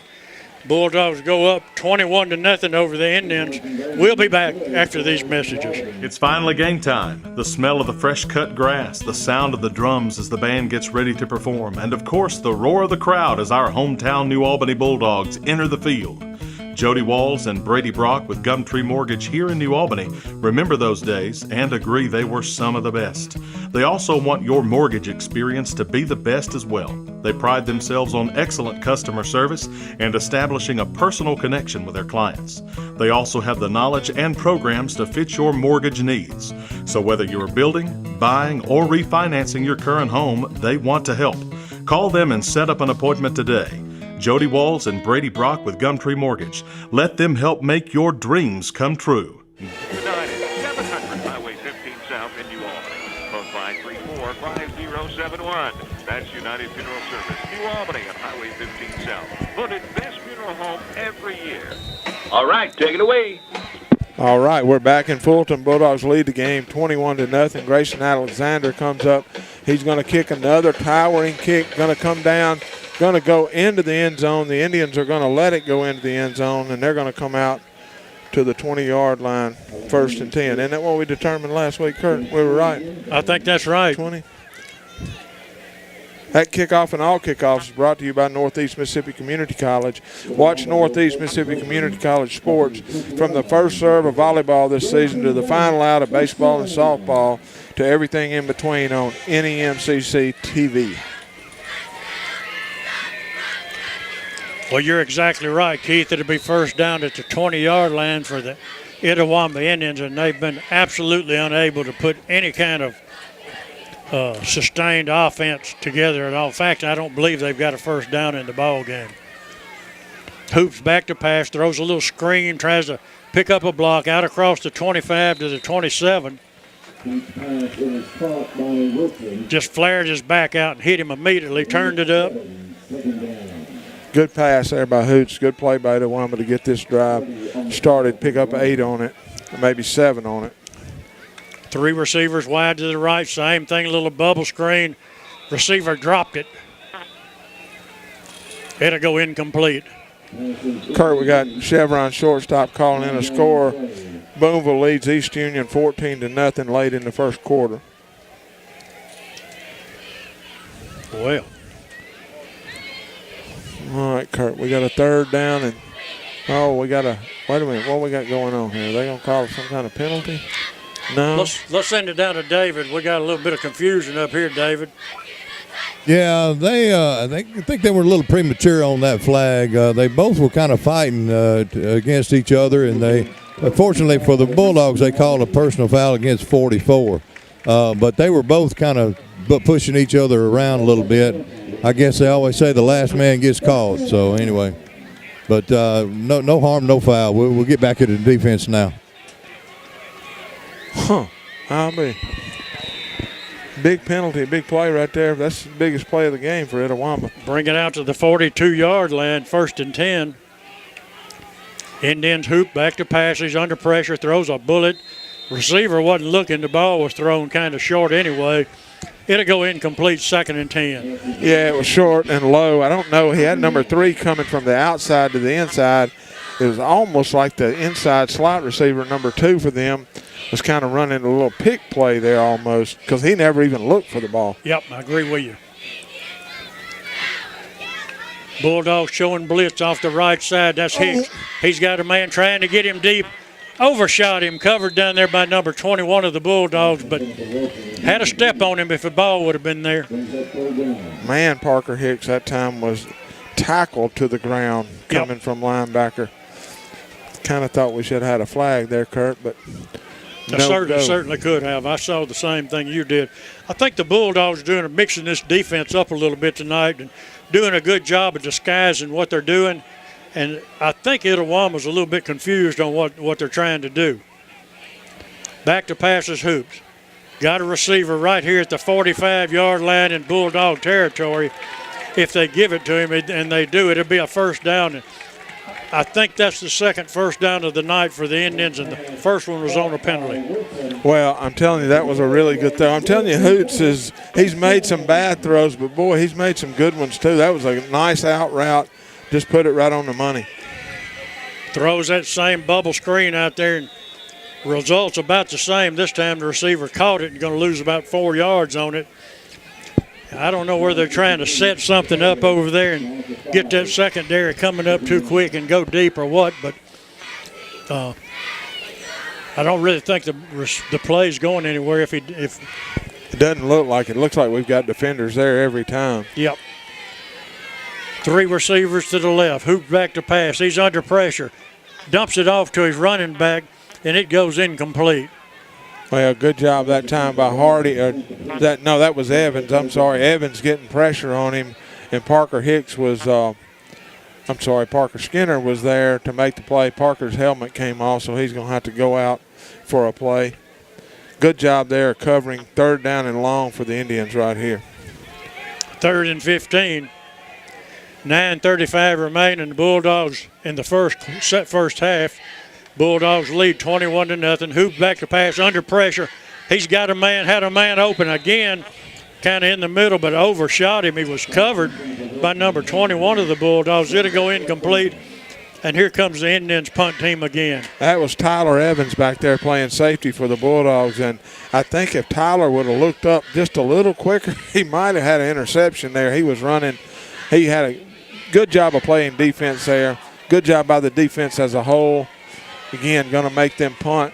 Bulldogs go up 21-0 over the Indians. We'll be back after these messages. It's finally game time. The smell of the fresh cut grass, the sound of the drums as the band gets ready to perform, and of course the roar of the crowd as our hometown New Albany Bulldogs enter the field. Jody Walls and Brady Brock with Gumtree Mortgage here in New Albany remember those days and agree they were some of the best. They also want your mortgage experience to be the best as well. They pride themselves on excellent customer service and establishing a personal connection with their clients. They also have the knowledge and programs to fit your mortgage needs. So whether you're building, buying, or refinancing your current home, they want to help. Call them and set up an appointment today. Jody Walls and Brady Brock with Gumtree Mortgage. Let them help make your dreams come true. United, 700 Highway 15 South in New Albany. Phone 534-5071. That's United Funeral Service, New Albany on Highway 15 South. Voted best funeral home every year. All right, take it away. All right, we're back in Fulton. Bulldogs lead the game 21-0. Grayson Alexander comes up. He's going to kick another towering kick, going to come down, going to go into the end zone. The Indians are going to let it go into the end zone, and they're going to come out to the 20-yard line, 1st and 10. Isn't that what we determined last week, Kurt? We were right. I think that's right. 20. That kickoff and all kickoffs is brought to you by Northeast Mississippi Community College. Watch Northeast Mississippi Community College sports from the first serve of volleyball this season to the final out of baseball and softball to everything in between on NEMCC TV. Well, you're exactly right, Keith. It'll be first down at the 20-yard line for the Itawamba Indians, and they've been absolutely unable to put any kind of sustained offense together at all. In fact, I don't believe they've got a first down in the ball game. Hoops back to pass, throws a little screen, tries to pick up a block out across the 25 to the 27. Just flared his back out and hit him immediately, turned it up. Good pass there by Hoots. Good play by Edwama to get this drive started. Pick up 8 on it, maybe 7 on it. 3 receivers wide to the right. Same thing, a little bubble screen. Receiver dropped it. It'll go incomplete. Kurt, we got Chevron shortstop calling in a score. Boonville leads East Union 14-0 late in the first quarter. Well. All right, Kurt, we got a 3rd down, and we got a, wait a minute, what we got going on here? Are they going to call some kind of penalty? No. Let's send it down to David. We got a little bit of confusion up here, David. Yeah, I think they were a little premature on that flag. They both were kind of fighting against each other, and they, fortunately for the Bulldogs, they called a personal foul against 44. But they were both kind of pushing each other around a little bit. I guess they always say the last man gets called. So anyway, but no harm, no foul. We'll get back to the defense now. Big penalty, big play right there. That's the biggest play of the game for Itawamba. Bring it out to the 42-yard line, 1st and 10. Indians hoop back to pass. He's under pressure, throws a bullet. Receiver wasn't looking. The ball was thrown kind of short anyway. It'll go incomplete, 2nd and 10. Yeah, it was short and low. I don't know. He had number 3 coming from the outside to the inside. It was almost like the inside slot receiver, number 2 for them, was kind of running a little pick play there almost because he never even looked for the ball. Yep, I agree with you. Bulldogs showing blitz off the right side. That's Hicks. He's got a man trying to get him deep. Overshot him, covered down there by number 21 of the Bulldogs, but had a step on him if the ball would have been there. Man, Parker Hicks that time was tackled to the ground coming from linebacker. Kind of thought we should have had a flag there, Kurt, but certainly could have. I saw the same thing you did. I think the Bulldogs mixing this defense up a little bit tonight and doing a good job of disguising what they're doing. And I think Itawamba's a little bit confused on what they're trying to do. Back to passes Hoops. Got a receiver right here at the 45-yard line in Bulldog territory. If they give it to him, and they do, it'll be a first down. And I think that's the 2nd first down of the night for the Indians, and the first one was on a penalty. Well, I'm telling you, that was a really good throw. I'm telling you, Hoots he's made some bad throws, but, boy, he's made some good ones too. That was a nice out route. Just put it right on the money. Throws that same bubble screen out there, and results about the same. This time the receiver caught it and going to lose about 4 yards on it. I don't know where they're trying to set something up over there and get that secondary coming up too quick and go deep or what, but I don't really think the play's going anywhere if it doesn't look like it. It looks like we've got defenders there every time. Yep. 3 receivers to the left. Hoop back to pass. He's under pressure. Dumps it off to his running back, and it goes incomplete. Well, good job that time by Hardy. That was Evans. I'm sorry. Evans getting pressure on him, and Parker Hicks was Parker Skinner was there to make the play. Parker's helmet came off, so he's going to have to go out for a play. Good job there covering 3rd down and long for the Indians right here. 3rd and 15. 9:35 remaining. The Bulldogs in the first half Bulldogs lead 21-0. Hoop back to pass under pressure. He's got had a man open again, kind of in the middle, but overshot him. He was covered by number 21 of the Bulldogs. It'll go incomplete. And here comes the Indians punt team again. That was Tyler Evans back there playing safety for the Bulldogs. And I think if Tyler would have looked up just a little quicker, he might have had an interception there. He was running. He had a good job of playing defense there. Good job by the defense as a whole. Again, going to make them punt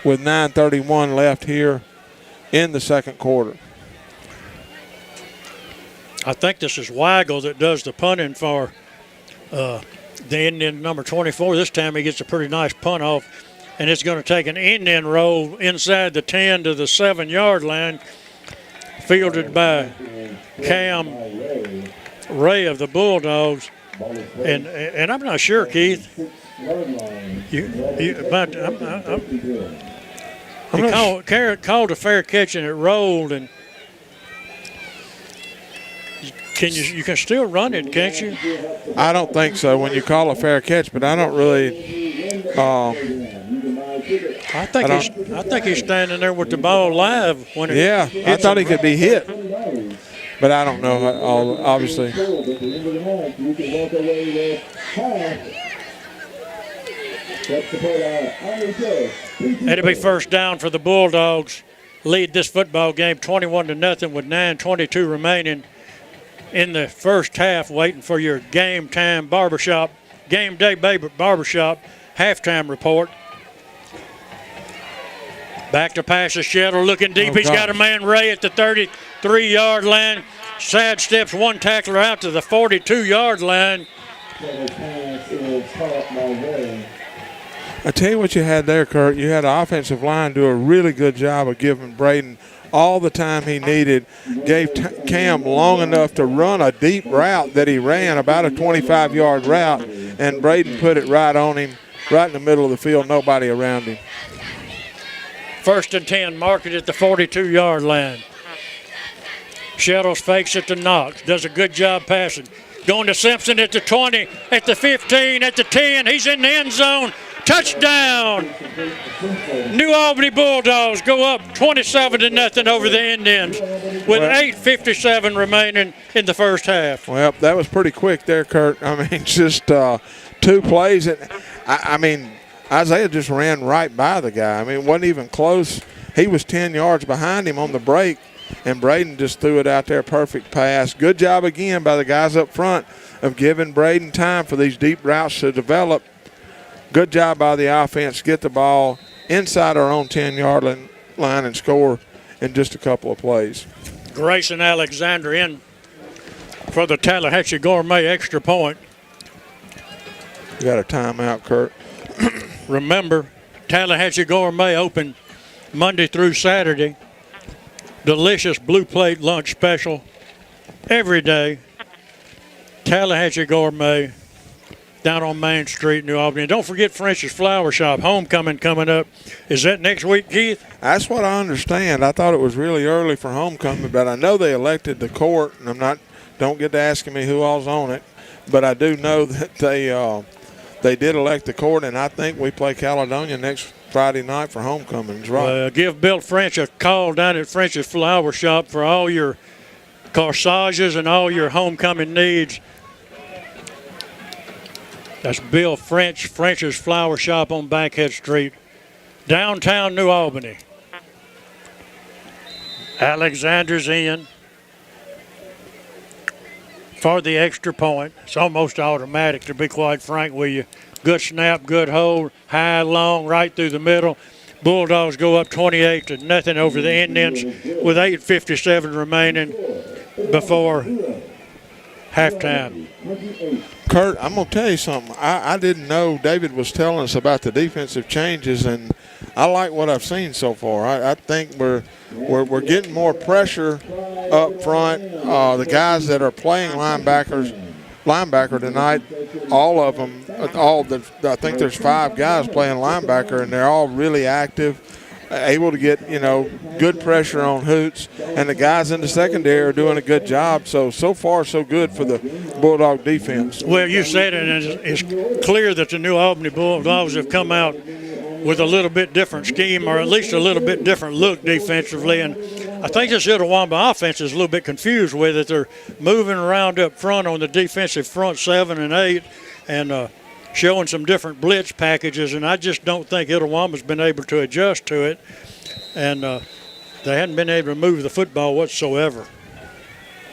with 9:31 left here in the second quarter. I think this is Weigel that does the punting for the Indian number 24. This time he gets a pretty nice punt off, and it's going to take an Indian roll inside the 10 to the 7-yard line, fielded by Cam Ray of the Bulldogs. And I'm not sure, Keith. He called a fair catch and it rolled, and you can still run it, can't you? I don't think so when you call a fair catch, but I don't really. I think he's standing there with the ball live when it. Yeah, I thought he could be hit, but I don't know. Obviously. It'll be first down for the Bulldogs. Lead this football game 21-0 with 9:22 remaining in the first half, waiting for your game day barbershop halftime report. Back to pass to Shettle, looking deep. He's got a man, Ray, at the 33-yard line. Sad steps one tackler out to the 42-yard line. I tell you what you had there, Kurt. You had the offensive line do a really good job of giving Braden all the time he needed, gave Cam long enough to run a deep route that he ran, about a 25-yard route, and Braden put it right on him, right in the middle of the field, nobody around him. 1st and 10, mark it at the 42-yard line. Shettles fakes it to Knox, does a good job passing. Going to Simpson at the 20, at the 15, at the 10. He's in the end zone. Touchdown! New Albany Bulldogs go up 27-0 over the Indians with 8:57 remaining in the first half. Well, that was pretty quick there, Kurt. I mean, just 2 plays. I mean, Isaiah just ran right by the guy. I mean, it wasn't even close. He was 10 yards behind him on the break, and Braden just threw it out there, perfect pass. Good job again by the guys up front of giving Braden time for these deep routes to develop. Good job by the offense, get the ball inside our own 10-yard line and score in just a couple of plays. Grayson Alexander in for the Tallahatchie Gourmet extra point. You got a timeout, Kurt. Remember, Tallahatchie Gourmet open Monday through Saturday. Delicious blue plate lunch special every day. Tallahatchie Gourmet down on Main Street, New Albany. Don't forget French's Flower Shop, homecoming coming up. Is that next week, Keith? That's what I understand. I thought it was really early for homecoming, but I know they elected the court, and don't get to asking me who all's on it, but I do know that they did elect the court, and I think we play Caledonia next Friday night for homecoming. Right. Give Bill French a call down at French's Flower Shop for all your corsages and all your homecoming needs. That's Bill French, French's Flower Shop on Bankhead Street, downtown New Albany. Alexander's in for the extra point. It's almost automatic, to be quite frank with you. Good snap, good hold, high, long, right through the middle. Bulldogs go up 28-0 over the Indians with 8:57 remaining before halftime. Kurt, I'm going to tell you something. I didn't know David was telling us about the defensive changes, and I like what I've seen so far. I think we're getting more pressure up front. The guys that are playing linebacker tonight, all of them, I think there's 5 guys playing linebacker, and they're all really active. able to get, good pressure on Hoots, and the guys in the secondary are doing a good job. So far, so good for the Bulldog defense. Well, you said it, and it's clear that the New Albany Bulldogs have come out with a little bit different scheme, or at least a little bit different look defensively. And I think this Itawamba offense is a little bit confused with it. They're moving around up front on the defensive front 7 and 8 and showing some different blitz packages, and I just don't think Itawamba's been able to adjust to it, and they hadn't been able to move the football whatsoever.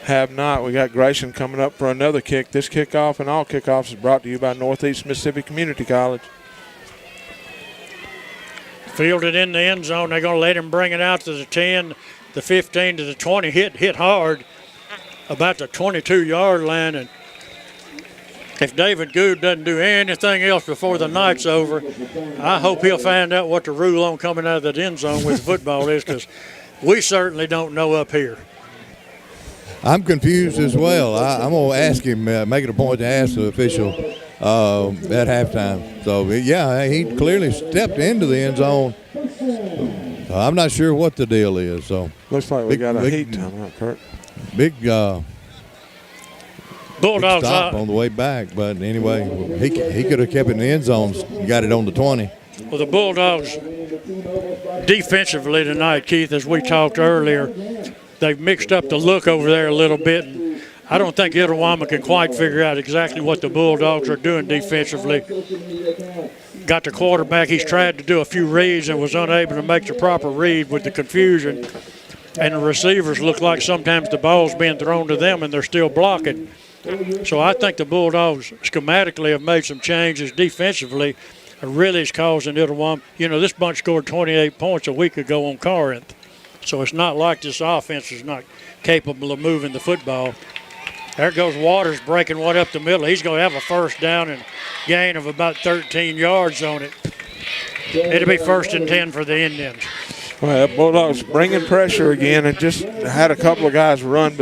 Have not. We got Grayson coming up for another kick. This kickoff and all kickoffs is brought to you by Northeast Mississippi Community College. Fielded in the end zone. They're going to let him bring it out to the 10, the 15, to the 20. Hit hard about the 22-yard line. And if David Good doesn't do anything else before the night's over, I hope he'll find out what the rule on coming out of that end zone with football is, because we certainly don't know up here. I'm confused as well. I'm going to ask him, make it a point to ask the official at halftime. So, yeah, he clearly stepped into the end zone. I'm not sure what the deal is. So looks like we got a heat timeout, Kurt. Big Bulldogs stop on the way back, but anyway, he could have kept it in the end zone, got it on the 20. Well, the Bulldogs defensively tonight, Keith, as we talked earlier, they've mixed up the look over there a little bit. And I don't think Itawamba can quite figure out exactly what the Bulldogs are doing defensively. Got the quarterback. He's tried to do a few reads and was unable to make the proper read with the confusion. And the receivers look like sometimes the ball's being thrown to them and they're still blocking. So I think the Bulldogs schematically have made some changes defensively. It really is causing Itawamba. This bunch scored 28 points a week ago on Corinth. So it's not like this offense is not capable of moving the football. There goes Waters breaking one up the middle. He's going to have a first down and gain of about 13 yards on it. It'll be 1st and 10 for the Indians. Well, Bulldogs bringing pressure again, and just had a couple of guys run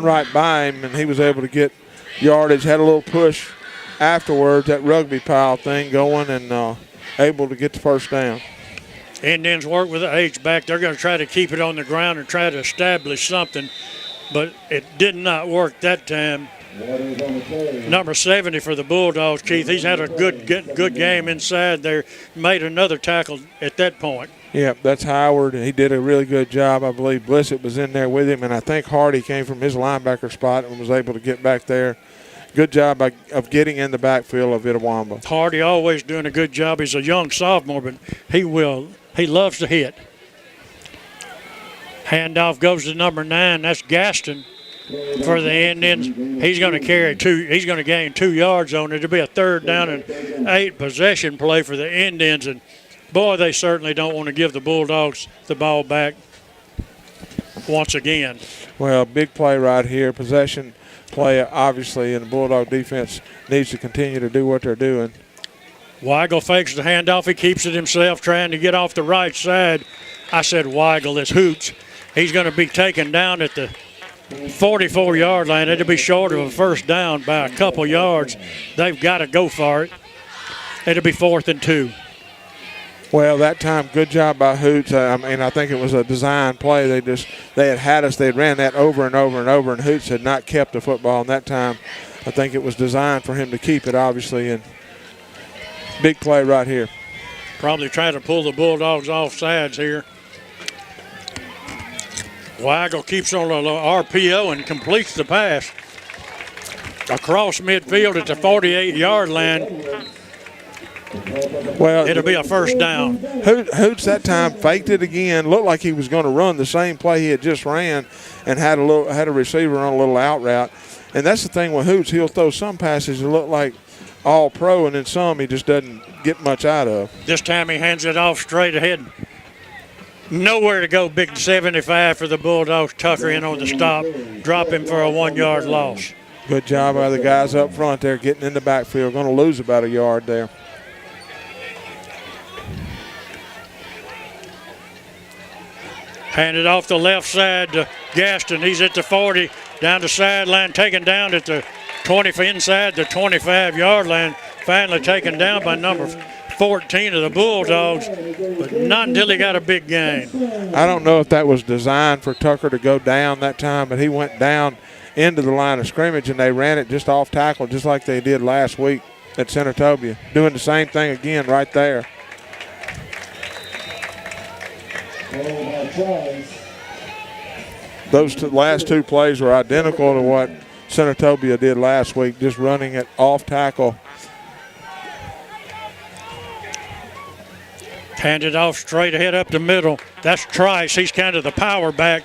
right by him, and he was able to get yardage. Had a little push afterwards, that rugby pile thing going, and able to get the first down. Indians work with the H-back. They're going to try to keep it on the ground and try to establish something, but it did not work that time. Number 70 for the Bulldogs, Keith. He's had a good game inside there. Made another tackle at that point. Yeah, that's Howard. He did a really good job. I believe Blissett was in there with him, and I think Hardy came from his linebacker spot and was able to get back there. Good job of getting in the backfield of Itawamba. Hardy always doing a good job. He's a young sophomore, but he loves to hit. Handoff goes to number 9. That's Gaston for the Indians. He's going to gain 2 yards on it. It'll be a 3rd down and 8 possession play for the Indians. And boy, they certainly don't want to give the Bulldogs the ball back once again. Well, big play right here. Possession play, obviously, and the Bulldog defense needs to continue to do what they're doing. Weigel fakes the handoff. He keeps it himself, trying to get off the right side. I said Weigel. It's Hoots. He's going to be taken down at the 44-yard line. It'll be short of a first down by a couple yards. They've got to go for it. It'll be 4th and 2. Well, that time, good job by Hoots. I think it was a design play. They had us. They had ran that over and over and over, and Hoots had not kept the football. And that time, I think it was designed for him to keep it, obviously. And big play right here. Probably trying to pull the Bulldogs off sides here. Weigel keeps on the RPO and completes the pass across midfield at the 48-yard line. Well, it'll be a first down. Hoots that time faked it again. Looked like he was going to run the same play he had just ran, and had a receiver on a little out route. And that's the thing with Hoots. He'll throw some passes that look like all pro, and then some he just doesn't get much out of. This time he hands it off straight ahead. Nowhere to go. Big 75 for the Bulldogs. Tucker in on the stop. Drop him for a 1-yard loss. Good job by the guys up front there getting in the backfield. Going to lose about a yard there. Handed off the left side to Gaston. He's at the 40, down the sideline, taken down at the 20, inside the 25-yard line. Finally taken down by number 14 of the Bulldogs, but not until he got a big gain. I don't know if that was designed for Tucker to go down that time, but he went down into the line of scrimmage, and they ran it just off tackle, just like they did last week at Senatobia. Doing the same thing again right there. Those last two plays were identical to what Senatobia did last week, just running it off tackle. Handed off straight ahead up the middle. That's Trice. He's kind of the power back.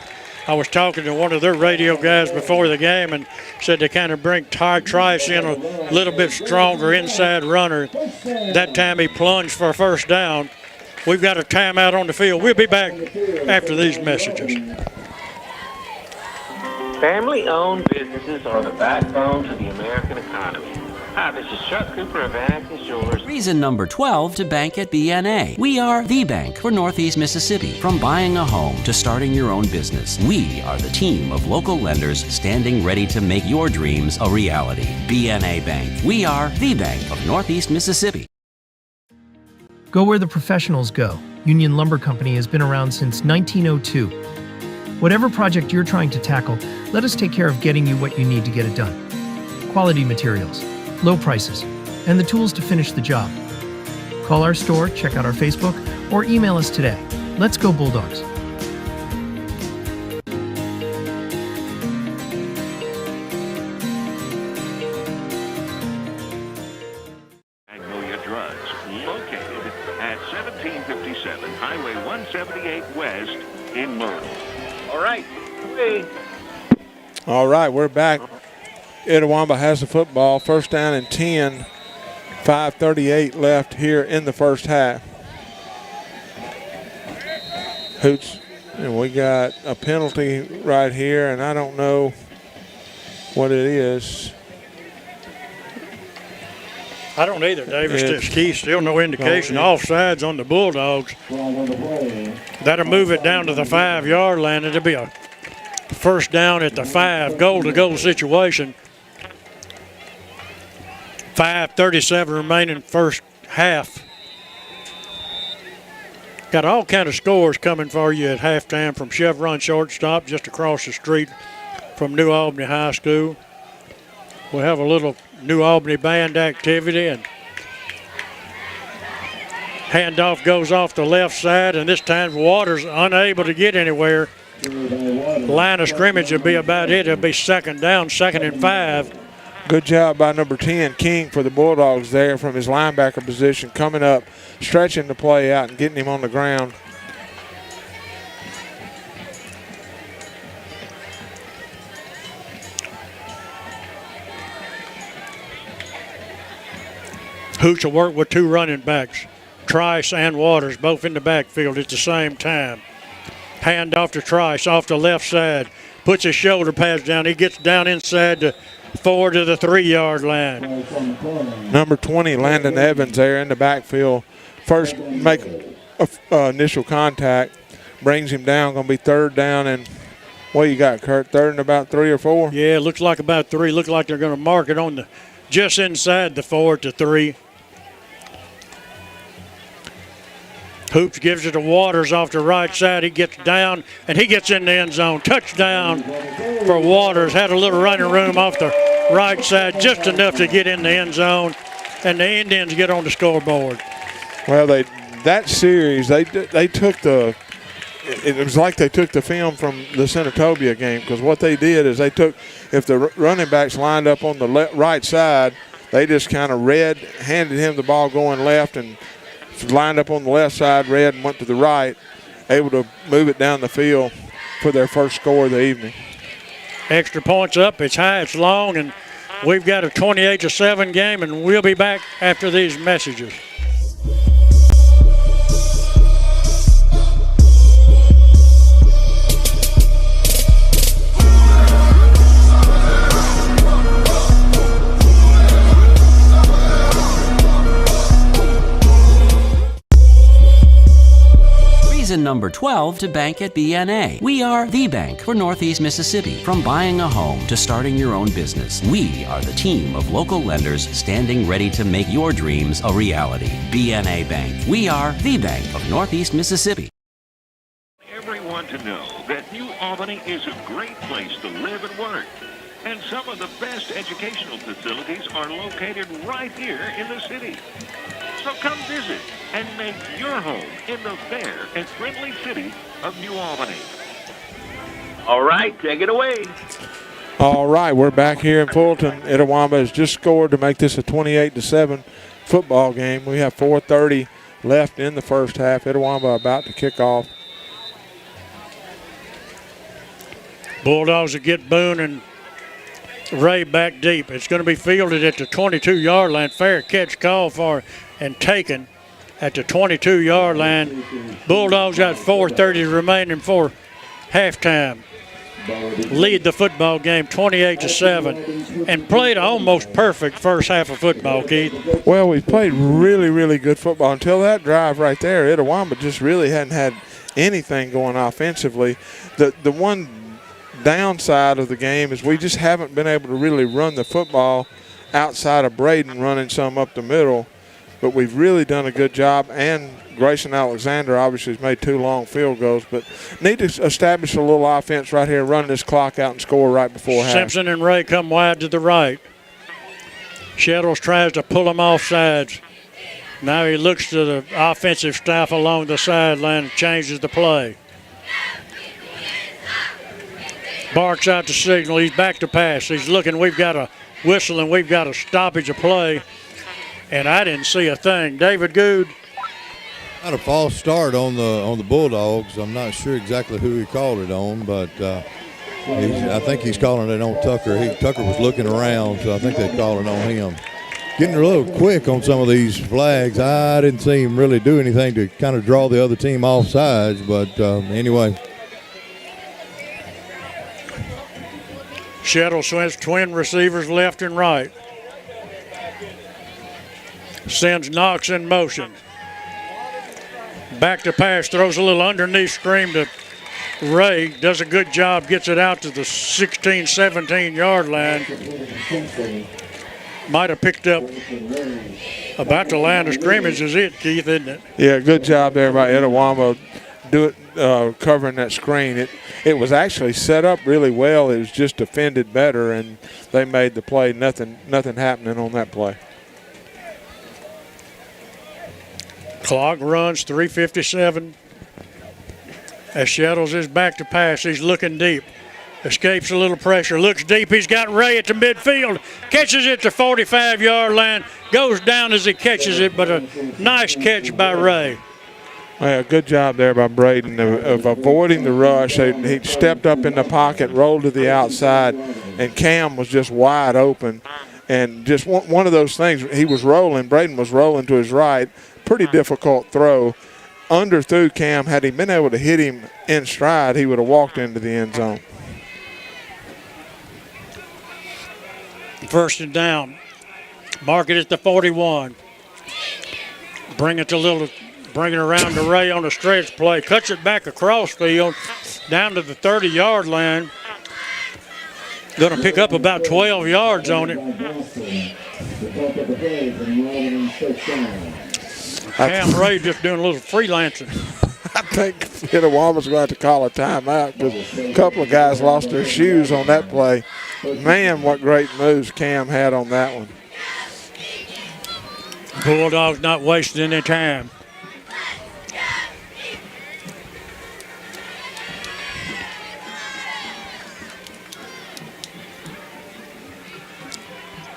I was talking to one of their radio guys before the game and said they kind of bring Trice in a little bit stronger inside runner. That time he plunged for a first down. We've got a timeout on the field. We'll be back after these messages. Family-owned businesses are the backbone to the American economy. Hi, this is Chuck Cooper of Annex Jewelers. Reason number 12 to bank at BNA. We are the bank for Northeast Mississippi. From buying a home to starting your own business, we are the team of local lenders standing ready to make your dreams a reality. BNA Bank. We are the bank of Northeast Mississippi. Go where the professionals go. Union Lumber Company has been around since 1902. Whatever project you're trying to tackle, let us take care of getting you what you need to get it done. Quality materials, low prices, and the tools to finish the job. Call our store, check out our Facebook, or email us today. Let's go Bulldogs. Magnolia Drugs, located at 1757 Highway 178 West in Myrtle. All right, away. All right, we're back. Itawamba has the football. First down and 10. 5:38 left here in the first half. Hoots, and we got a penalty right here, and I don't know what it is. I don't either, Davis. Still no indication. Offsides on the Bulldogs. That'll move it down to the 5-yard line. It'll be a first down at the 5, goal-to-goal situation. 5:37 remaining first half. Got all kind of scores coming for you at halftime from Chevron Shortstop just across the street from New Albany High School. We'll have a little New Albany band activity, and handoff goes off the left side, and this time Waters unable to get anywhere. Line of scrimmage will be about it. It'll be second down, 2nd and 5. Good job by number 10, King, for the Bulldogs there from his linebacker position, coming up, stretching the play out and getting him on the ground. Hoots will work with two running backs, Trice and Waters, both in the backfield at the same time. Hand off to Trice off the left side. Puts his shoulder pads down. He gets down inside the 4 to the 3-yard line. Number 20, Landon Evans there in the backfield. First make initial contact. Brings him down. Going to be 3rd down and what you got, Kurt? 3rd and about 3 or 4? Yeah, looks like about 3. Looks like they're going to mark it on the just inside the 4 to 3. Hoops gives it to Waters off the right side. He gets down, and he gets in the end zone. Touchdown for Waters. Had a little running room off the right side, just enough to get in the end zone, and the Indians get on the scoreboard. Well, that series, they took the – it was like they took the film from the Senatobia game, because what they did is they took – if the running backs lined up on the right side, they just kind of handed him the ball going left, and – lined up on the left side, read and went to the right, able to move it down the field for their first score of the evening. Extra points up, it's high, it's long, and we've got a 28-7 game, and we'll be back after these messages. Reason reason number 12 to bank at BNA. We are the bank for Northeast Mississippi. From buying a home to starting your own business, we are the team of local lenders standing ready to make your dreams a reality. BNA Bank. We are the bank of Northeast Mississippi. Everyone to know that New Albany is a great place to live and work. And some of the best educational facilities are located right here in the city. So come visit and make your home in the fair and friendly city of New Albany. All right, take it away. All right, we're back here in Fulton. Itawamba has just scored to make this a 28-7 football game. We have 4:30 left in the first half. Itawamba about to kick off. Bulldogs will get Boone and Ray back deep. It's going to be fielded at the 22-yard line. Fair catch called for and taken at the 22-yard line. Bulldogs got 4:30 remaining for halftime. Lead the football game 28-7 and played almost perfect first half of football, Keith. Well, we played really, really good football until that drive right there. Itawamba just really hadn't had anything going offensively. The one downside of the game is we just haven't been able to really run the football outside of Braden running some up the middle, but we've really done a good job, and Grayson Alexander obviously has made 2 long field goals, but need to establish a little offense right here, run this clock out and score right before half. Simpson and Ray come wide to the right. Shettles tries to pull them off sides. Now he looks to the offensive staff along the sideline and changes the play. Barks out the signal. He's back to pass. He's looking. We've got a whistle and we've got a stoppage of play. And I didn't see a thing. David Good. Had a false start on the Bulldogs. I'm not sure exactly who he called it on, but I think he's calling it on Tucker. Tucker was looking around, so I think they called it on him. Getting a little quick on some of these flags. I didn't see him really do anything to kind of draw the other team off sides, but anyway. Shettle swings twin receivers left and right. Sends Knox in motion. Back to pass, throws a little underneath screen to Ray. Does a good job, gets it out to the 16, 17-yard line. Might have picked up about the line of scrimmage is it, Keith, isn't it? Yeah, good job there by Itawamba covering that screen. It was actually set up really well. It was just defended better, and they made the play. Nothing happening on that play. Clock runs 3:57. As Shettles is back to pass, he's looking deep. Escapes a little pressure, looks deep. He's got Ray at the midfield. Catches it to 45-yard line. Goes down as he catches it, but a nice catch by Ray. Well, good job there by Braden of avoiding the rush. He stepped up in the pocket, rolled to the outside, and Cam was just wide open. And just one of those things, he was rolling. Braden was rolling to his right. Pretty difficult throw. Underthrew Cam. Had he been able to hit him in stride, he would have walked into the end zone. First and down. Mark it at the 41. Bring it around to Ray on a stretch play. Cuts it back across field down to the 30-yard line. Going to pick up about 12 yards on it. Cam Ray just doing a little freelancing. I think Itawamba's going to have to call a timeout because a couple of guys lost their shoes on that play. Man, what great moves Cam had on that one. Bulldogs not wasting any time.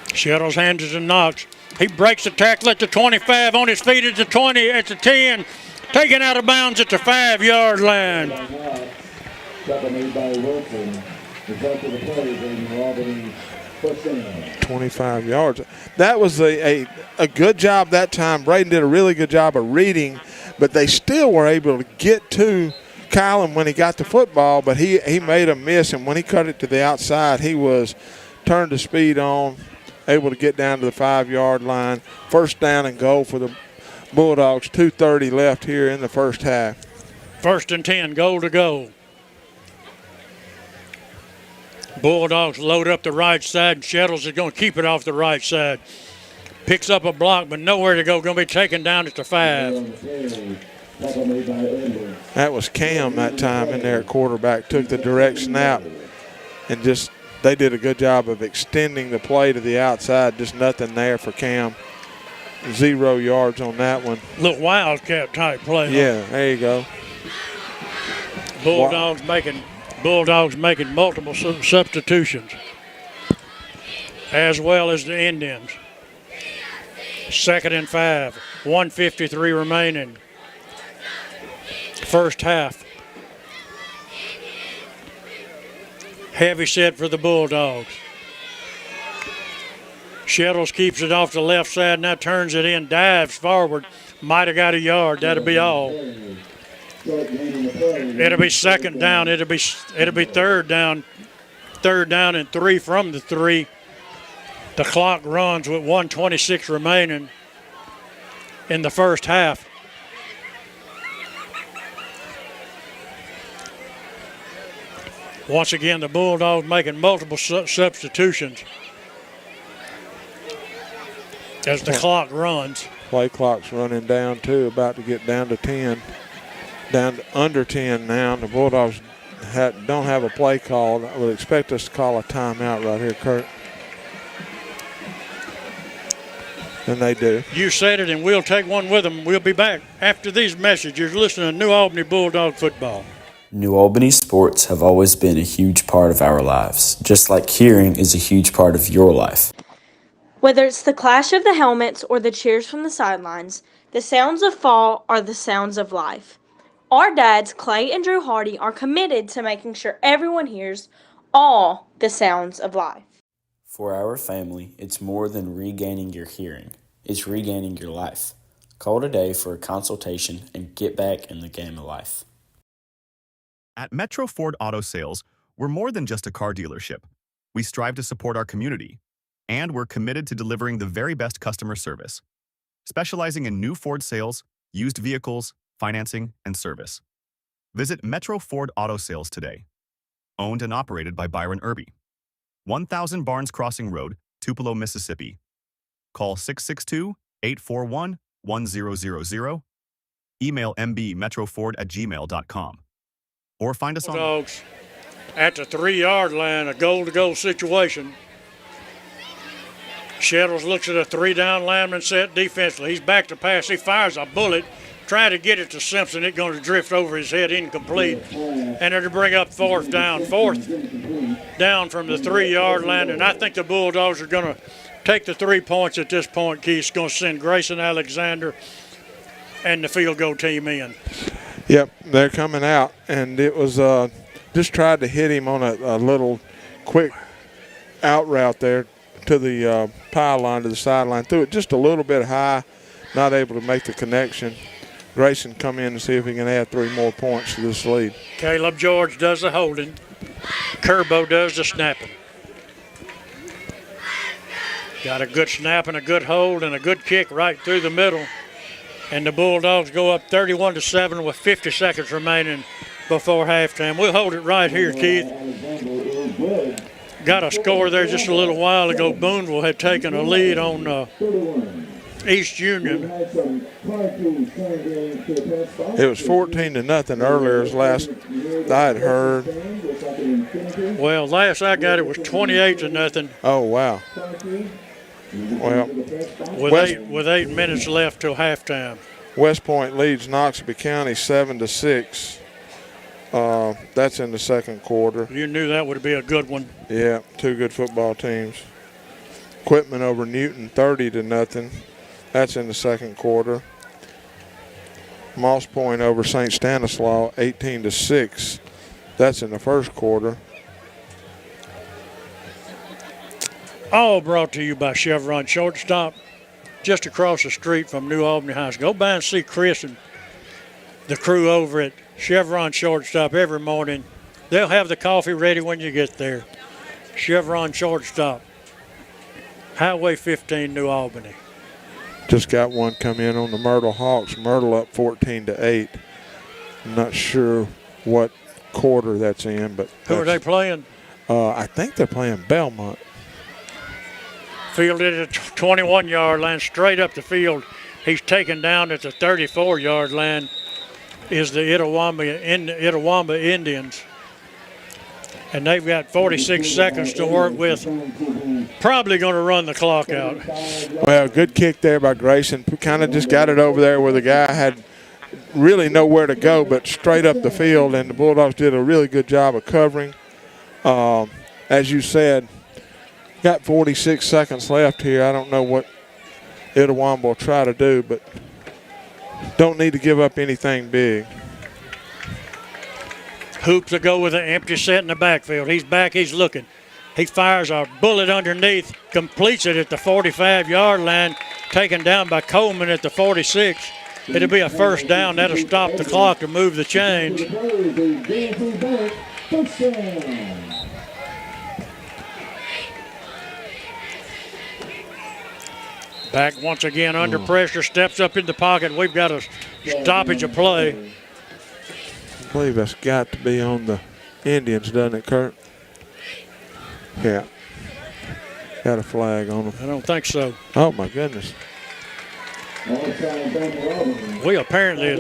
Shettles hands it to Knox. He breaks the tackle at the 25, on his feet at the 20, at the 10, taken out of bounds at the 5-yard line. 25 yards. That was a good job that time. Braden did a really good job of reading, but they still were able to get to Kylan when he got the football, but he made a miss, and when he cut it to the outside, he was turned the speed on, able to get down to the 5-yard line. First down and goal for the Bulldogs. 2:30 left here in the first half. First and 10, goal to go. Bulldogs load up the right side, and Shettles is going to keep it off the right side. Picks up a block, but nowhere to go. Going to be taken down at the 5. That was Cam that time in there at quarterback. Took the direct snap and just they did a good job of extending the play to the outside. Just nothing there for Cam. 0 yards on that one. Little wildcat type play. Yeah, there you go. Bulldogs making multiple substitutions, as well as the Indians. 2nd and 5, 1:53 remaining. First half. Heavy set for the Bulldogs. Shettles keeps it off the left side, now turns it in, dives forward. Might have got a yard. That'll be all. It'll be second down. It'll be third down. 3rd down and 3 from the 3. The clock runs with 1:26 remaining in the first half. Once again, the Bulldogs making multiple substitutions as the clock runs. Play clock's running down too, about to get down to 10. Down to under 10 now. The Bulldogs don't have a play called. I would expect us to call a timeout right here, Kurt. And they do. You said it, and we'll take one with them. We'll be back after these messages. You're listening to New Albany Bulldog Football. New Albany sports have always been a huge part of our lives, just like hearing is a huge part of your life. Whether it's the clash of the helmets or the cheers from the sidelines, the sounds of fall are the sounds of life. Our dads, Clay and Drew Hardy, are committed to making sure everyone hears all the sounds of life. For our family, it's more than regaining your hearing. It's regaining your life. Call today for a consultation and get back in the game of life. At Metro Ford Auto Sales, we're more than just a car dealership. We strive to support our community, and we're committed to delivering the very best customer service, specializing in new Ford sales, used vehicles, financing, and service. Visit Metro Ford Auto Sales today. Owned and operated by Byron Irby. 1000 Barnes Crossing Road, Tupelo, Mississippi. Call 662-841-1000. Email mbmetroford@gmail.com. Or find us on Bulldogs at the 3-yard line, a goal-to-goal situation. Shettles looks at a 3-down lineman set defensively. He's back to pass. He fires a bullet, trying to get it to Simpson. It's going to drift over his head, incomplete. And it'll bring up 4th down. 4th down from the 3-yard line. And I think the Bulldogs are going to take the 3 points at this point, Keith. It's going to send Grayson Alexander and the field goal team in. Yep, they're coming out, and it was just tried to hit him on a little quick out route there to the pylon, to the sideline. Threw it just a little bit high, not able to make the connection. Grayson come in and see if he can add 3 more points to this lead. Caleb George does the holding. Kerbo does the snapping. Got a good snap and a good hold and a good kick right through the middle. And the Bulldogs go up 31-7 with 50 seconds remaining before halftime. We'll hold it right here, Keith. Got a score there just a little while ago. Boonville had taken a lead on East Union. It was 14-0 earlier as last I had heard. Well, last I got it was 28-0. Oh, wow. Well, with 8 minutes left till halftime. West Point leads Noxubee County 7-6. That's in the second quarter. You knew that would be a good one. Yeah, 2 good football teams. Quitman over Newton 30-0. That's in the second quarter. Moss Point over St. Stanislaus 18-6. That's in the first quarter. All brought to you by Chevron Shortstop, just across the street from New Albany High School. Go by and see Chris and the crew over at Chevron Shortstop every morning. They'll have the coffee ready when you get there. Chevron Shortstop, Highway 15, New Albany. Just got one come in on the Myrtle Hawks. Myrtle up 14-8. I'm not sure what quarter that's in, but Who are they playing? I think they're playing Belmont. Fielded at the 21-yard line, straight up the field. He's taken down at the 34-yard line. Is the Itawamba Indians, and they've got 46 seconds to work with. Probably going to run the clock out. Well, good kick there by Grayson. Kind of just got it over there where the guy had really nowhere to go but straight up the field, and the Bulldogs did a really good job of covering. As you said, got 46 seconds left here. I don't know what Itawamba will try to do, but don't need to give up anything big. Hoops will go with an empty set in the backfield. He's back, he's looking. He fires a bullet underneath, completes it at the 45-yard line, taken down by Coleman at the 46. It'll be a first down. That'll stop the clock to move the chains. Back once again under pressure, steps up in the pocket. We've got a stoppage of play. I believe that's got to be on the Indians, doesn't it, Kurt? Yeah. Got a flag on them. I don't think so. Oh, my goodness. We apparently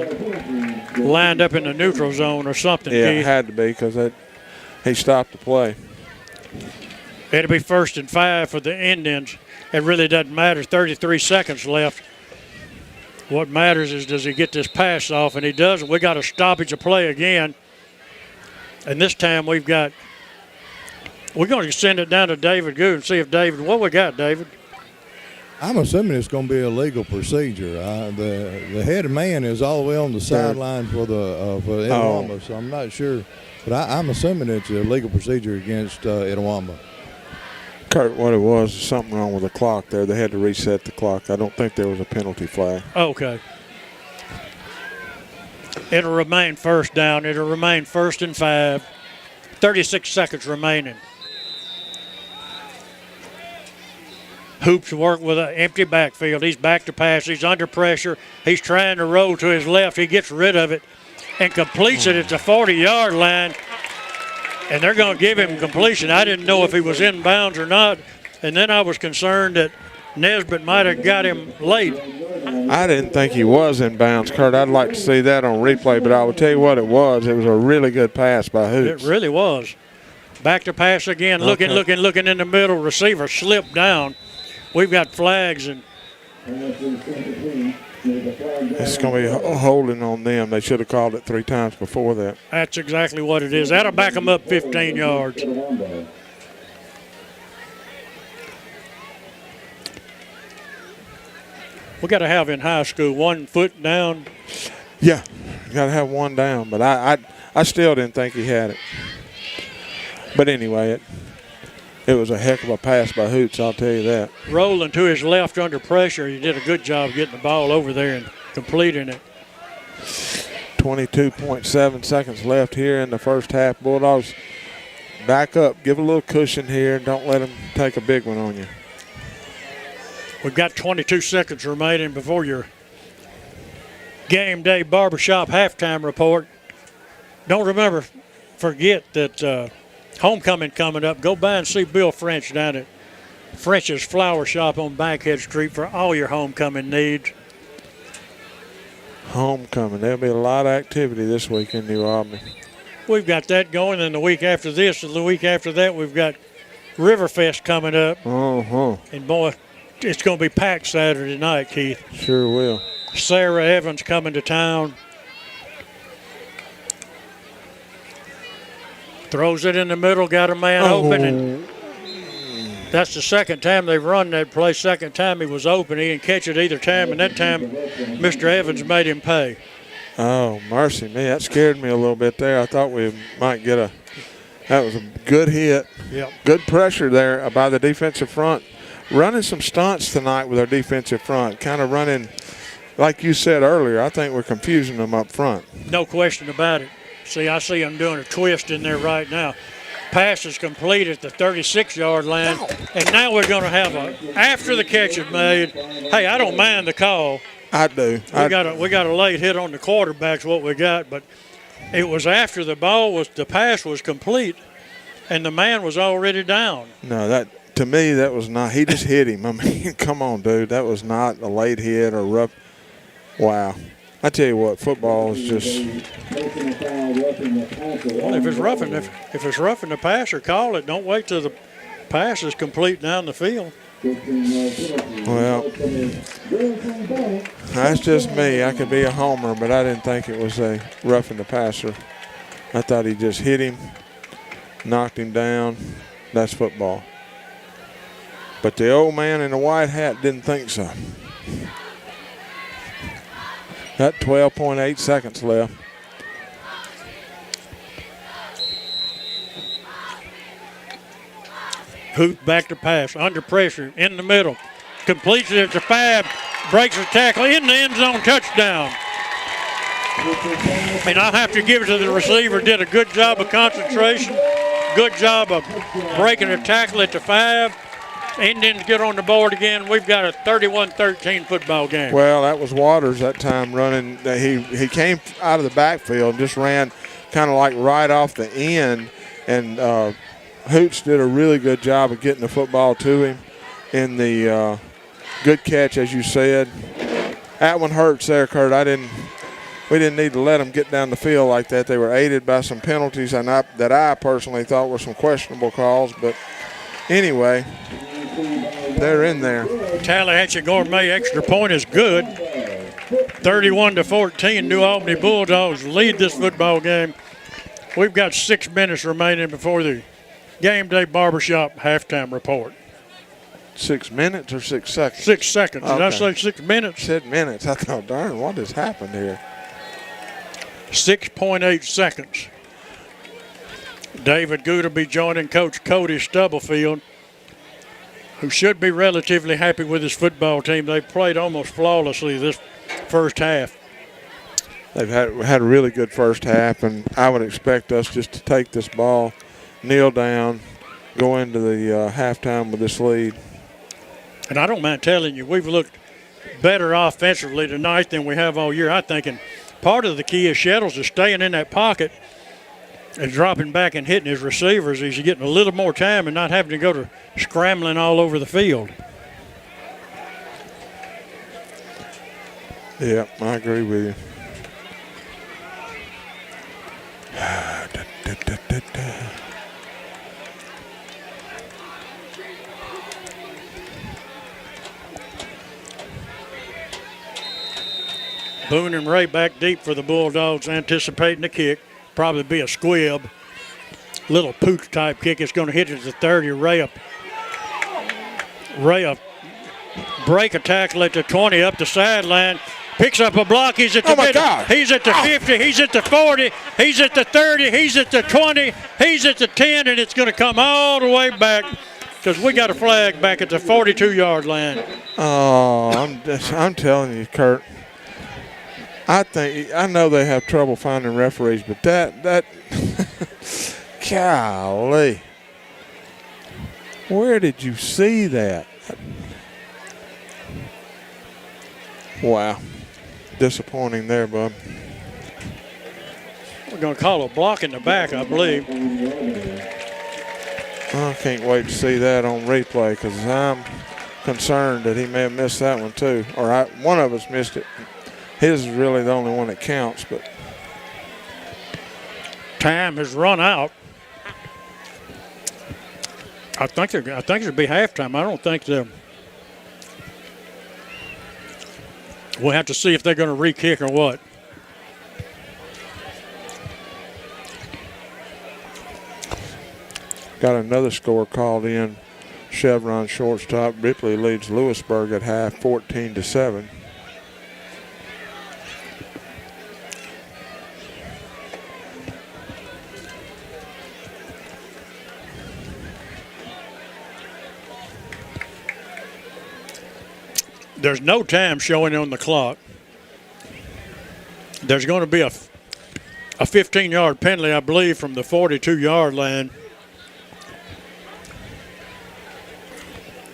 lined up in the neutral zone or something, Yeah, Keith. it had to be because he stopped the play. It'll be 1st and 5 for the Indians. It really doesn't matter. 33 seconds left. What matters is, does he get this pass off? And he doesn't. We got a stoppage of play again. And this time we're going to send it down to David Good and see if David, what we got, David? I'm assuming it's going to be a legal procedure. The head man is all the way on the sideline for Edwama, so I'm not sure. But I'm assuming it's a legal procedure against Edwama. Kurt, what it was is something wrong with the clock there. They had to reset the clock. I don't think there was a penalty flag. Okay. It'll remain first down. It'll remain 1st and 5. 36 seconds remaining. Hoops work with an empty backfield. He's back to pass. He's under pressure. He's trying to roll to his left. He gets rid of it and completes it at the 40-yard line. And they're going to give him completion. I didn't know if he was in bounds or not. And then I was concerned that Nesbitt might have got him late. I didn't think he was in bounds, Kurt. I'd like to see that on replay, but I will tell you what it was. It was a really good pass by Hoops. It really was. Back to pass again. Looking in the middle. Receiver slipped down. We've got flags. And it's going to be holding on them. They should have called it 3 times before that. That's exactly what it is. That'll back them up 15 yards. We got to have in high school 1 foot down. Yeah, got to have 1 down. But I still didn't think he had it. But anyway, it was a heck of a pass by Hoots, I'll tell you that. Rolling to his left under pressure. He did a good job getting the ball over there and completing it. 22.7 seconds left here in the first half. Bulldogs back up. Give a little cushion here. Don't let them take a big one on you. We've got 22 seconds remaining before your game day barbershop halftime report. Don't forget that homecoming coming up. Go by and see Bill French down at French's Flower Shop on Bankhead Street for all your homecoming needs. Homecoming. There'll be a lot of activity this week in New Albany. We've got that going, and the week after this and the week after that, we've got Riverfest coming up. And boy, it's going to be packed Saturday night, Keith. Sure will. Sarah Evans coming to town. Throws it in the middle, got a man open, and that's the second time they've run that play. Second time he was open. He didn't catch it either time, and that time Mr. Evans made him pay. Oh, mercy me. That scared me a little bit there. I thought we might get that was a good hit. Yep. Good pressure there by the defensive front. Running some stunts tonight with our defensive front. Kind of running, like you said earlier, I think we're confusing them up front. No question about it. I see them doing a twist in there right now. Pass is complete at the 36-yard line, and now we're going to have after the catch is made. Hey, I don't mind the call. I do. We got a late hit on the quarterback's what we got, but It was after the pass was complete, and the man was already down. No, to me, that was not. He just hit him. I mean, come on, dude. That was not a late hit or rough. Wow. I tell you what, football is just. Well, if it's roughing the passer, call it. Don't wait till the pass is complete down the field. Well, that's just me. I could be a homer, but I didn't think it was a roughing the passer. I thought he just hit him, knocked him down. That's football. But the old man in the white hat didn't think so. Got 12.8 seconds left. Hoot back to pass, under pressure, in the middle. Completes it at the 5, breaks the tackle, in the end zone, touchdown. And I'll have to give it to the receiver. Did a good job of concentration, good job of breaking a tackle at the 5. Indians get on the board again. We've got a 31-13 football game. Well, that was Waters that time running. He came out of the backfield and just ran kind of like right off the end. And Hoots did a really good job of getting the football to him in the good catch, as you said. That one hurts there, Kurt. We didn't need to let them get down the field like that. They were aided by some penalties that I personally thought were some questionable calls. But anyway, they're in there. Tallahatchie Gourmet extra point is good. 31-14, New Albany Bulldogs lead this football game. We've got 6 minutes remaining before the Game Day Barbershop halftime report. 6 minutes or 6 seconds? 6 seconds. Did I say 6 minutes? 6 minutes. I thought, darn, what has happened here? 6.8 seconds. David Good will be joining Coach Cody Stubblefield, who should be relatively happy with his football team. They played almost flawlessly this first half. They've had a really good first half, and I would expect us just to take this ball, kneel down, go into the halftime with this lead. And I don't mind telling you, we've looked better offensively tonight than we have all year. I think, and part of the key is Shettles is staying in that pocket and dropping back and hitting his receivers. He's getting a little more time and not having to go to scrambling all over the field. Yeah, I agree with you. Boone and Ray back deep for the Bulldogs, anticipating the kick. Probably be a squib. Little pooch type kick. It's going to hit it at the 30. Ray break a tackle at the 20 up the sideline. Picks up a block. He's at the middle. He's at the 50. He's at the 40. He's at the 30. He's at the 20. He's at the 10, and it's going to come all the way back because we got a flag back at the 42-yard line. Oh, I'm telling you, Kurt. I know they have trouble finding referees, but that golly, where did you see that? Wow, disappointing there, bub. We're going to call a block in the back, I believe. I can't wait to see that on replay because I'm concerned that he may have missed that one too, or one of us missed it. His is really the only one that counts, but time has run out. I think it'll be halftime. I don't think we'll have to see if they're going to re-kick or what. Got another score called in. Chevron shortstop. Ripley leads Lewisburg at half, 14-7. There's no time showing on the clock. There's going to be a 15-yard penalty, I believe, from the 42-yard line.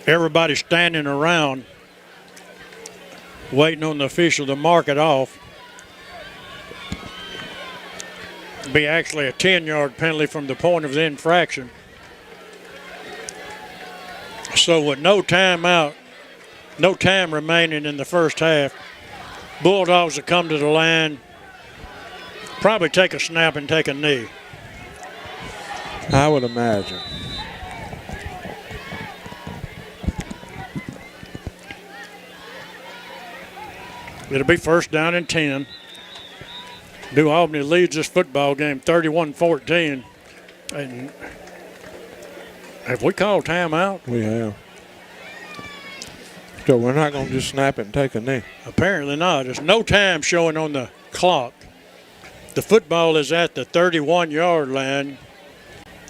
Everybody's standing around waiting on the official to mark it off. Be actually a 10-yard penalty from the point of the infraction. So with no timeout, no time remaining in the first half, Bulldogs will come to the line, probably take a snap and take a knee. I would imagine. It'll be first down and 10. New Albany leads this football game 31-14. And have we called timeout? We have. So we're not going to just snap it and take a knee. Apparently not. There's no time showing on the clock. The football is at the 31-yard line,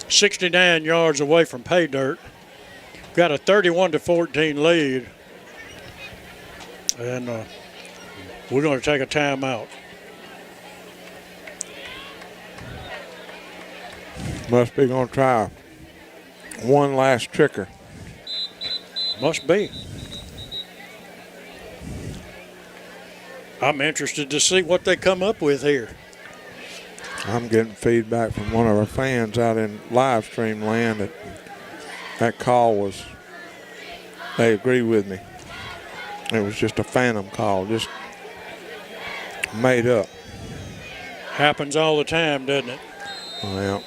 69 yards away from pay dirt. Got a 31-14 lead. And we're going to take a timeout. Must be going to try one last tricker. Must be. I'm interested to see what they come up with here. I'm getting feedback from one of our fans out in live stream land that call was, they agree with me. It was just a phantom call, just made up. Happens all the time, doesn't it? Well,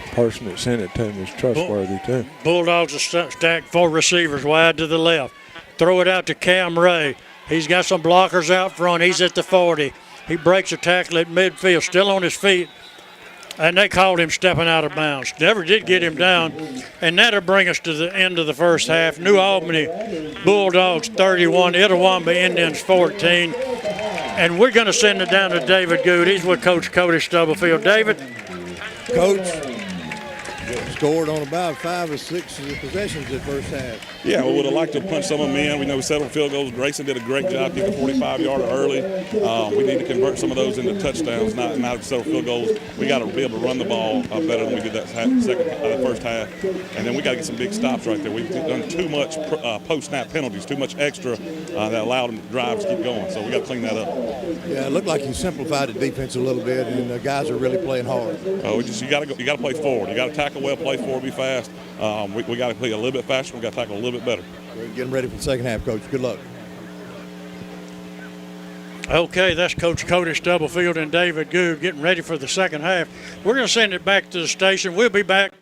the person that sent it to me is trustworthy too. Bulldogs are stacked 4 receivers wide to the left. Throw it out to Cam Ray. He's got some blockers out front. He's at the 40. He breaks a tackle at midfield, still on his feet. And they called him stepping out of bounds. Never did get him down. And that'll bring us to the end of the first half. New Albany Bulldogs 31, Itawamba Indians 14. And we're going to send it down to David Good. He's with Coach Cody Stubblefield. David? Coach, scored on about 5 or 6 possessions in the first half. Yeah, we would have liked to punch some of them in. We know we settled field goals. Grayson did a great job getting a 45-yarder early. We need to convert some of those into touchdowns, not settle field goals. We got to be able to run the ball better than we did that first half. And then we got to get some big stops right there. We've done too much post-snap penalties, too much extra that allowed them to drive to keep going. So we got to clean that up. Yeah, it looked like you simplified the defense a little bit, and the guys are really playing hard. You got to play forward. You got to tackle well, play forward, be fast. We got to play a little bit faster. We got to tackle a little bit better. We're getting ready for the second half, Coach. Good luck. Okay, that's Coach Cody Stubblefield and David Good getting ready for the second half. We're going to send it back to the station. We'll be back.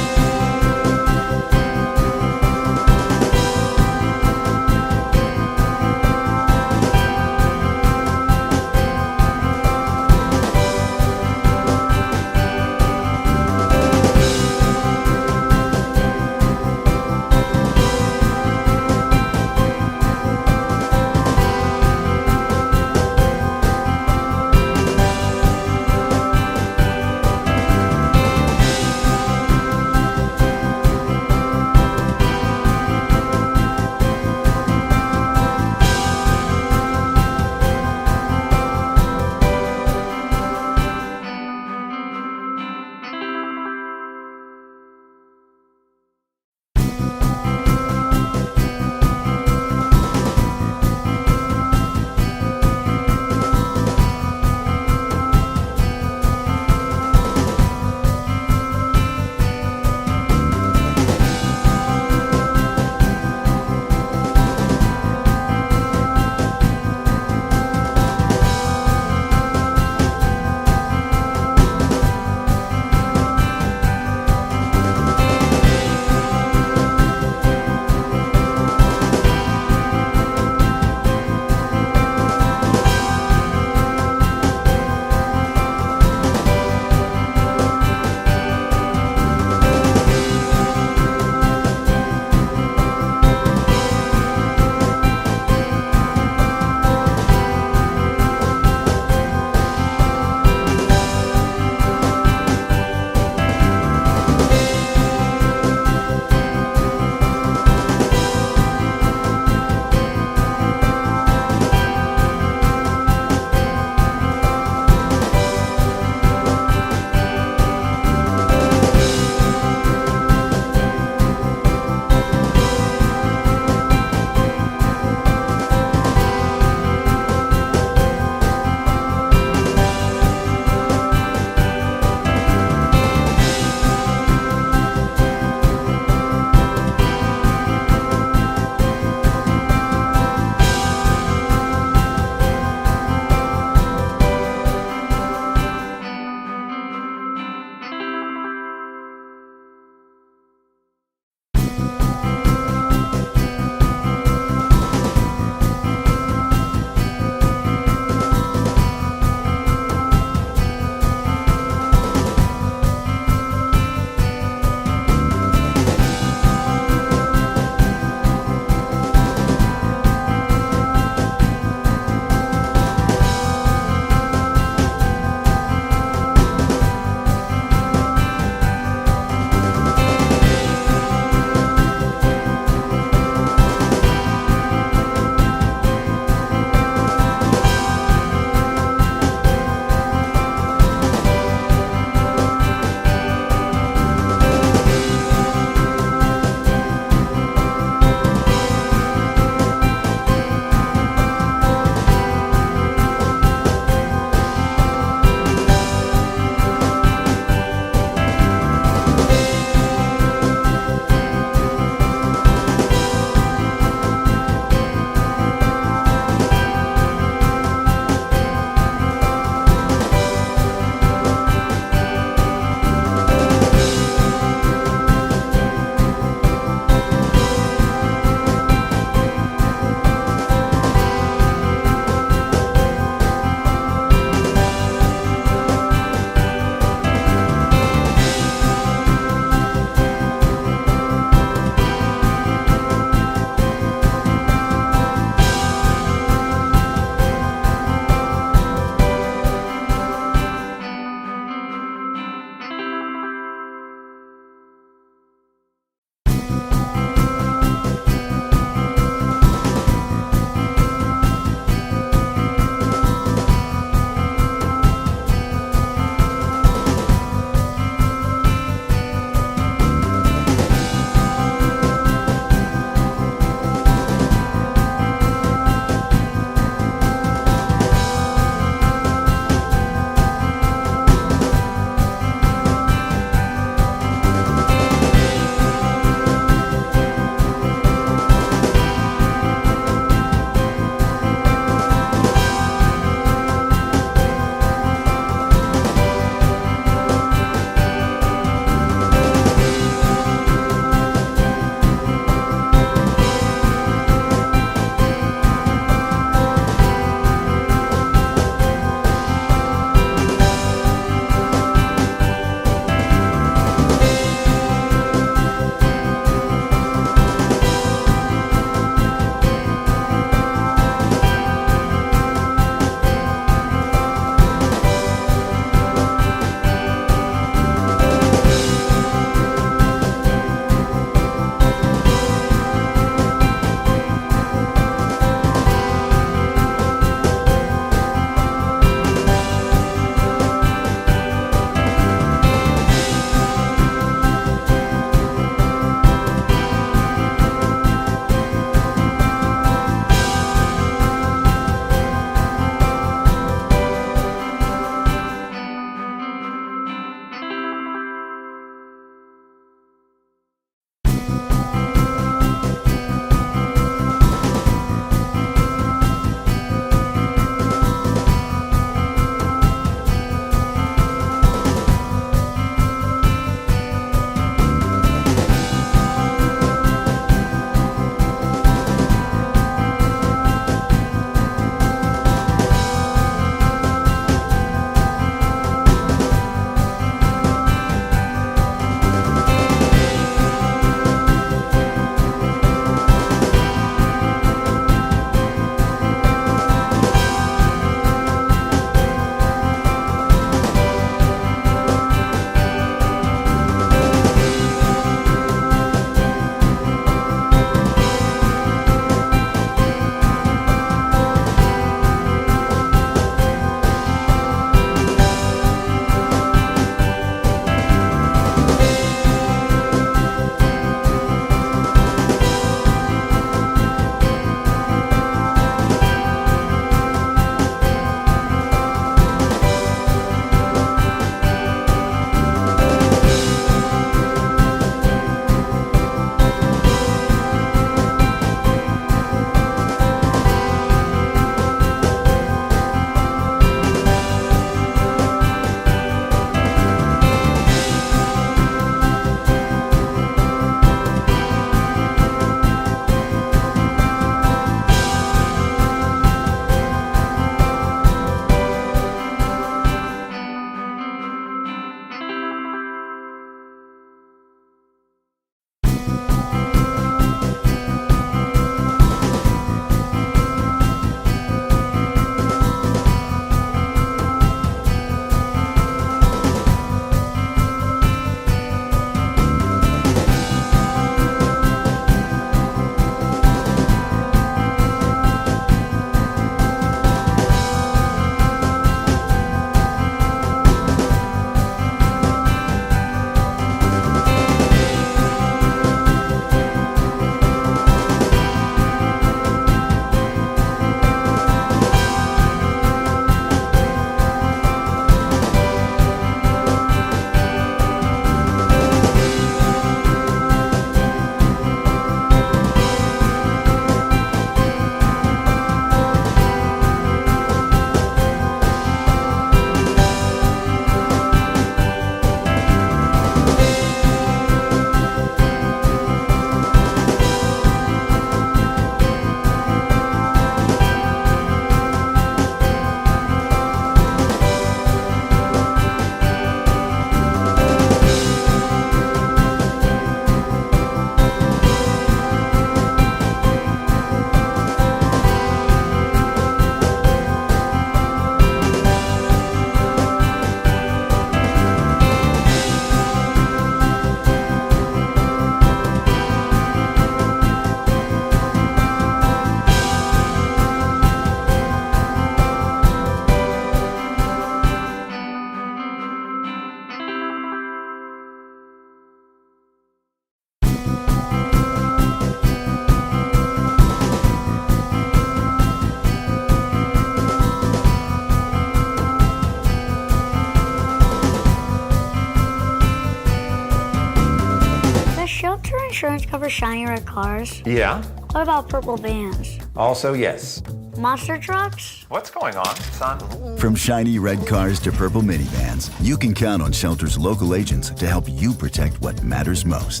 Shelter insurance cover shiny red cars? Yeah. What about purple vans? Also, yes. Monster trucks? What's going on, son? From shiny red cars to purple minivans, you can count on Shelter's local agents to help you protect what matters most.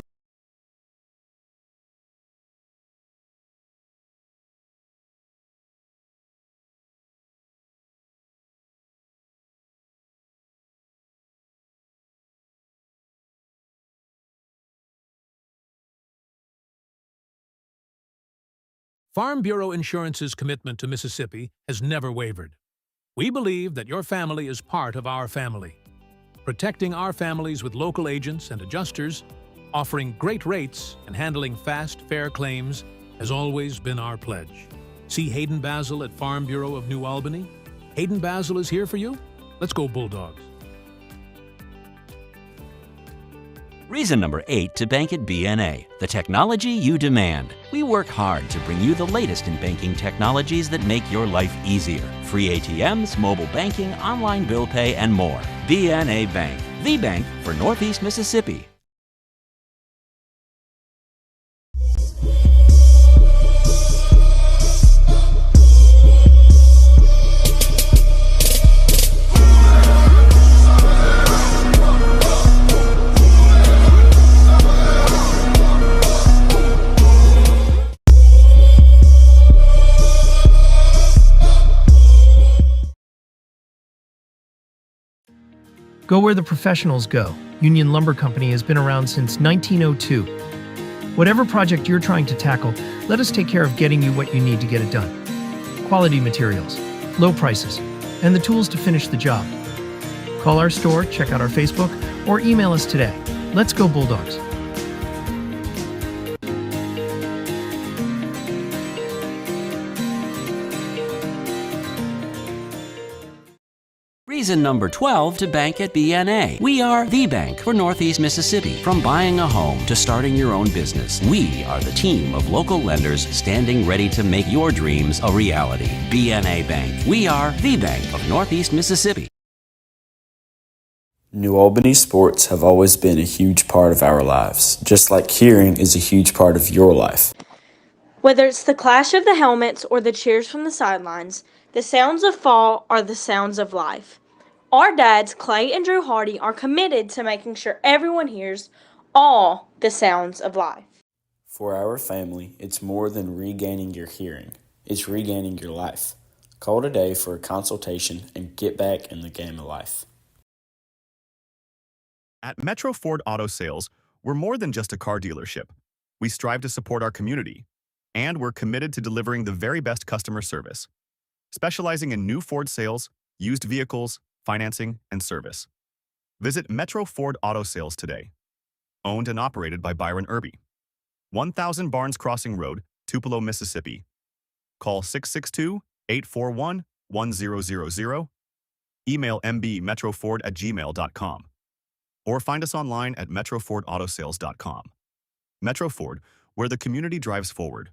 Farm Bureau Insurance's commitment to Mississippi has never wavered. We believe that your family is part of our family. Protecting our families with local agents and adjusters, offering great rates, and handling fast, fair claims has always been our pledge. See Hayden Basil at Farm Bureau of New Albany. Hayden Basil is here for you. Let's go Bulldogs. Reason number 8 to bank at BNA, the technology you demand. We work hard to bring you the latest in banking technologies that make your life easier. Free ATMs, mobile banking, online bill pay, and more. BNA Bank, the bank for Northeast Mississippi. Go where the professionals go. Union Lumber Company has been around since 1902. Whatever project you're trying to tackle, let us take care of getting you what you need to get it done. Quality materials, low prices, and the tools to finish the job. Call our store, check out our Facebook, or email us today. Let's go Bulldogs. Reason number 12 to bank at BNA. We are the bank for Northeast Mississippi. From buying a home to starting your own business, we are the team of local lenders standing ready to make your dreams a reality. BNA Bank. We are the bank of Northeast Mississippi. New Albany sports have always been a huge part of our lives, just like hearing is a huge part of your life. Whether it's the clash of the helmets or the cheers from the sidelines, the sounds of fall are the sounds of life. Our dads, Clay and Drew Hardy, are committed to making sure everyone hears all the sounds of life. For our family, it's more than regaining your hearing. It's regaining your life. Call today for a consultation and get back in the game of life. At Metro Ford Auto Sales, we're more than just a car dealership. We strive to support our community, and we're committed to delivering the very best customer service, specializing in new Ford sales, used vehicles, financing, and service. Visit Metro Ford Auto Sales today. Owned and operated by Byron Irby. 1000 Barnes Crossing Road, Tupelo, Mississippi. Call 662-841-1000. Email mbmetroford@gmail.com. Or find us online at metrofordautosales.com. Metro Ford, where the community drives forward.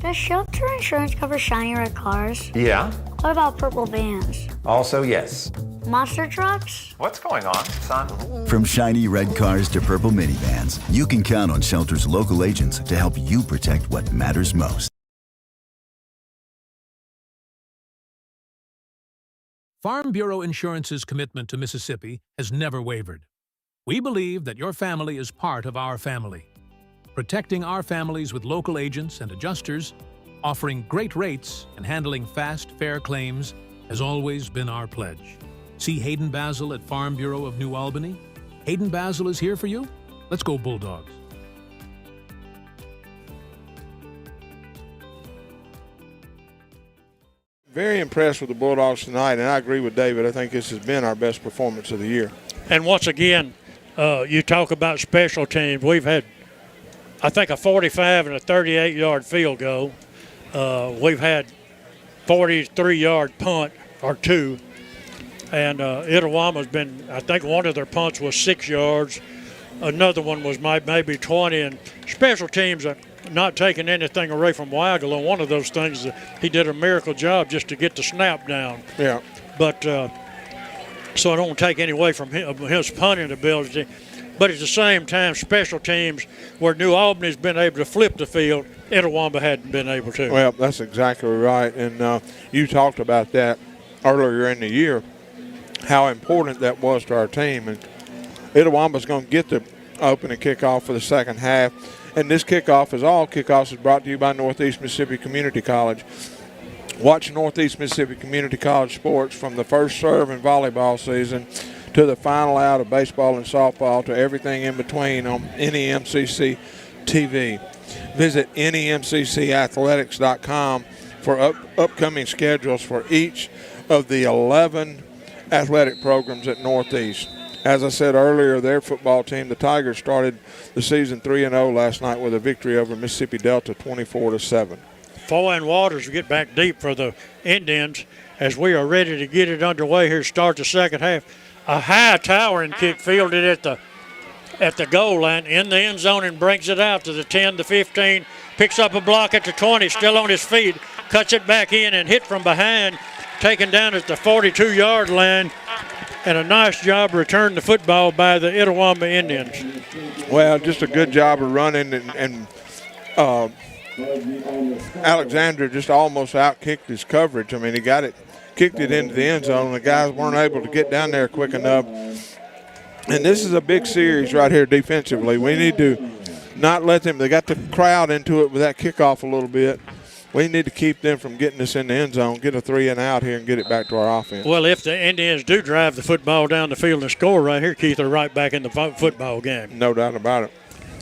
Does shelter insurance cover shiny red cars? Yeah. What about purple vans? Also, yes. Monster trucks? What's going on, son? From shiny red cars to purple minivans, you can count on Shelter's local agents to help you protect what matters most. Farm Bureau Insurance's commitment to Mississippi has never wavered. We believe that your family is part of our family. Protecting our families with local agents and adjusters, offering great rates, and handling fast, fair claims has always been our pledge. See Hayden Basil at Farm Bureau of New Albany. Hayden Basil is here for you. Let's go Bulldogs. Very impressed with the Bulldogs tonight, and I agree with David. I think this has been our best performance of the year. And once again, you talk about special teams. We've had, I think, a 45 and a 38-yard field goal. We've had 43-yard punt or two. And Itawamba's been, I think one of their punts was 6 yards. Another one was maybe 20. And special teams, not taking anything away from Weigel on one of those things. He did a miracle job just to get the snap down. Yeah. But so I don't take any away from his punting ability. But at the same time, special teams, where New Albany's been able to flip the field, Itawamba hadn't been able to. Well, that's exactly right. And you talked about that earlier in the year, how important that was to our team. And Itawamba's going to get the opening kickoff for the second half. And this kickoff, as all kickoffs, is brought to you by Northeast Mississippi Community College. Watch Northeast Mississippi Community College sports from the first serve in volleyball season to the final out of baseball and softball to everything in between on NEMCC TV. Visit NEMCCathletics.com for upcoming schedules for each of the 11 athletic programs at Northeast. As I said earlier, their football team, the Tigers, started the season 3-0 last night with a victory over Mississippi Delta 24-7. Foy and Waters will get back deep for the Indians as we are ready to get it underway here to start the second half. A high towering kick fielded at the goal line in the end zone and brings it out to the 10, the 15, picks up a block at the 20, still on his feet, cuts it back in and hit from behind, taken down at the 42-yard line, and a nice job returning the football by the Itawamba Indians. Well, just a good job of running, and Alexander just almost outkicked his coverage. I mean, he kicked it into the end zone. The guys weren't able to get down there quick enough. And this is a big series right here defensively. We need to not let them – they got the crowd into it with that kickoff a little bit. We need to keep them from getting us in the end zone, get a 3-and-out here, and get it back to our offense. Well, if the Indians do drive the football down the field and score right here, Keith, they're right back in the football game. No doubt about it.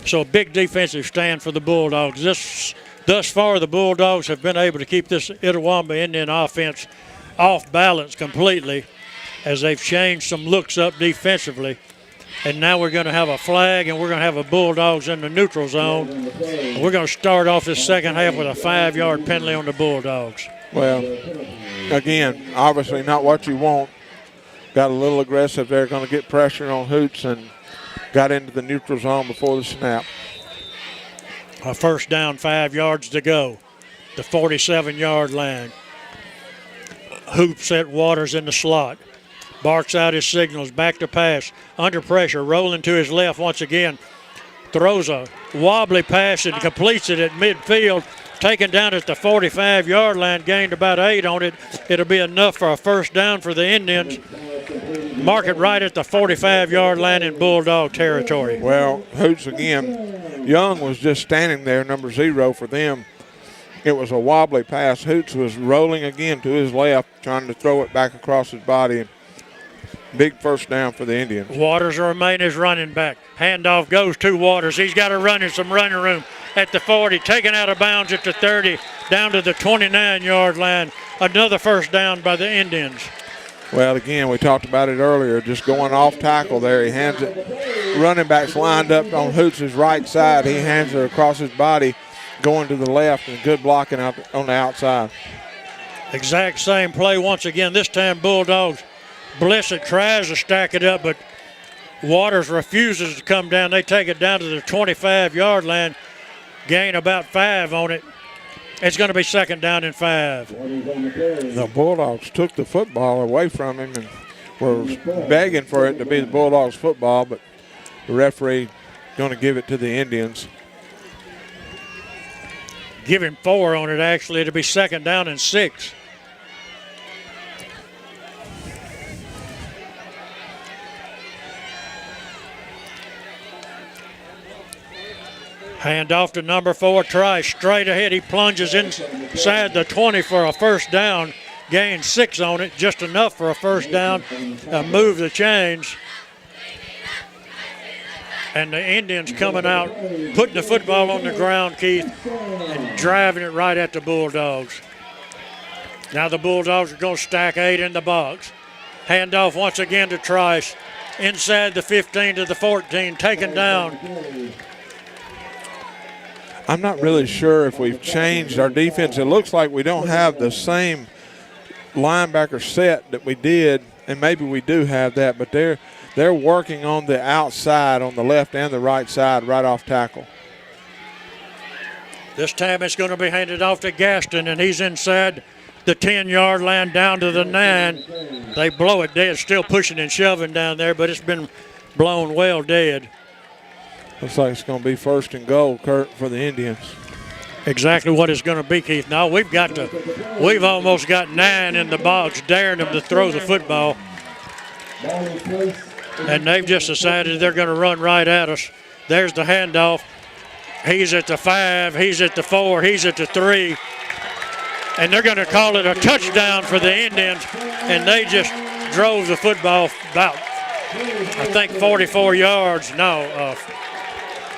So a big defensive stand for the Bulldogs. Thus far, the Bulldogs have been able to keep this Itawamba Indian offense off balance completely as they've changed some looks up defensively. And now we're going to have a flag, and we're going to have a Bulldogs in the neutral zone. And we're going to start off this second half with a 5-yard penalty on the Bulldogs. Well, again, obviously not what you want. Got a little aggressive there, going to get pressure on Hoots, and got into the neutral zone before the snap. A first down, 5 yards to go. The 47-yard line. Hoops at Waters in the slot. Barks out his signals, back to pass, under pressure, rolling to his left once again. Throws a wobbly pass and completes it at midfield. Taken down at the 45-yard line, gained about 8 on it. It'll be enough for a first down for the Indians. Mark it right at the 45-yard line in Bulldog territory. Well, Hoots again. Young was just standing there, number 0 for them. It was a wobbly pass. Hoots was rolling again to his left, trying to throw it back across his body. Big first down for the Indians. Waters will remain as running back. Handoff goes to Waters. He's got to run in some running room at the 40, taken out of bounds at the 30, down to the 29-yard line. Another first down by the Indians. Well, again, we talked about it earlier, just going off tackle there. He hands it. Running back's lined up on Hoots' right side. He hands it across his body, going to the left, and good blocking out on the outside. Exact same play once again. This time Bulldogs. Blissett tries to stack it up, but Waters refuses to come down. They take it down to the 25-yard line, gain about 5 on it. It's going to be second down and 5. The Bulldogs took the football away from him and were begging for it to be the Bulldogs football, but the referee going to give it to the Indians. Give him 4 on it, actually. It'll be second down and 6. Hand off to number 4, Trice. Straight ahead, he plunges inside the 20 for a first down. Gained 6 on it, just enough for a first down. Move the chains. And the Indians coming out, putting the football on the ground, Keith, and driving it right at the Bulldogs. Now the Bulldogs are going to stack 8 in the box. Hand off once again to Trice. Inside the 15 to the 14, taken down. I'm not really sure if we've changed our defense. It looks like we don't have the same linebacker set that we did, and maybe we do have that, but they're working on the outside, on the left and the right side, right off tackle. This time it's going to be handed off to Gaston, and he's inside the 10-yard line down to the 9. They blow it dead, still pushing and shoving down there, but it's been blown well dead. Looks like it's going to be 1st and goal, Kurt, for the Indians. Exactly what it's going to be, Keith. Now we've almost got 9 in the box, daring them to throw the football. And they've just decided they're going to run right at us. There's the handoff. He's at the 5, he's at the 4, he's at the 3. And they're going to call it a touchdown for the Indians. And they just drove the football about, I think, 44 yards.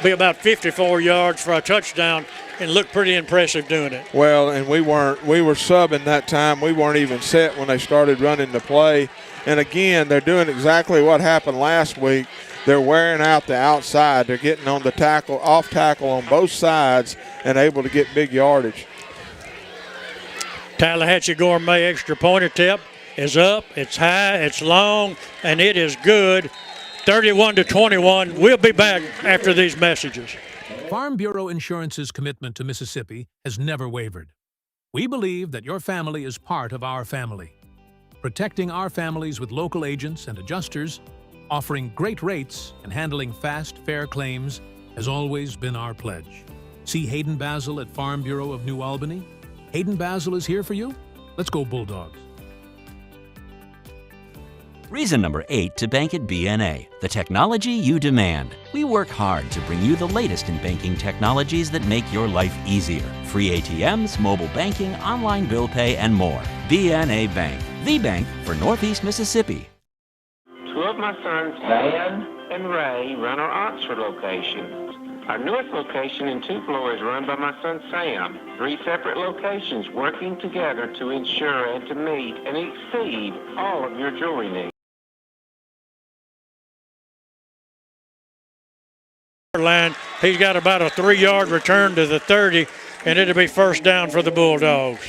Be about 54 yards for a touchdown, and looked pretty impressive doing it. Well, and we were subbing that time. We weren't even set when they started running the play. And again, they're doing exactly what happened last week. They're wearing out the outside. They're getting on the tackle, off tackle on both sides, and able to get big yardage. Tallahatchie Gourmet extra point attempt is up. It's high, it's long, and it is good. 31-21. We'll be back after these messages. Farm Bureau Insurance's commitment to Mississippi has never wavered. We believe that your family is part of our family. Protecting our families with local agents and adjusters, offering great rates, and handling fast, fair claims has always been our pledge. See Hayden Basil at Farm Bureau of New Albany. Hayden Basil is here for you. Let's go Bulldogs. Reason number 8 to bank at BNA, the technology you demand. We work hard to bring you the latest in banking technologies that make your life easier. Free ATMs, mobile banking, online bill pay, and more. BNA Bank, the bank for Northeast Mississippi. 2 of my sons, Dan and Ray, run our Oxford location. Our newest location in Tupelo is run by my son Sam. 3 separate locations working together to ensure and to meet and exceed all of your jewelry needs. Line, he's got about a 3-yard return to the 30, and it'll be 1st down for the Bulldogs.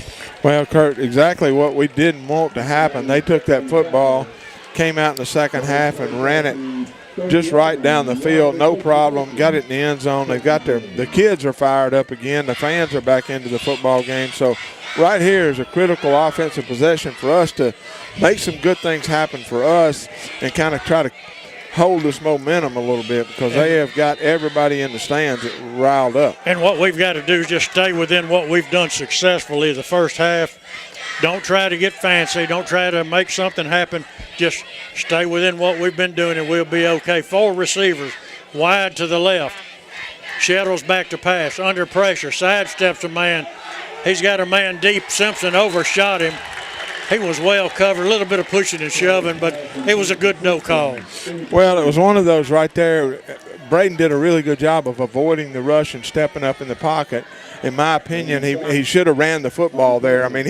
Well, Kurt, exactly what we didn't want to happen. They took that football, came out in the second half and ran it just right down the field, no problem, got it in the end zone. They've got the kids are fired up again. The fans are back into the football game. So right here is a critical offensive possession for us to make some good things happen for us and kind of try to hold this momentum a little bit, because they have got everybody in the stands riled up. And what we've got to do is just stay within what we've done successfully the first half. Don't try to get fancy. Don't try to make something happen. Just stay within what we've been doing, and we'll be okay. 4 receivers, wide to the left. Shettles back to pass, under pressure, sidesteps a man. He's got a man deep. Simpson overshot him. He was well covered, a little bit of pushing and shoving, but it was a good no call. Well, it was one of those right there. Braden did a really good job of avoiding the rush and stepping up in the pocket. In my opinion, he should have ran the football there. I mean,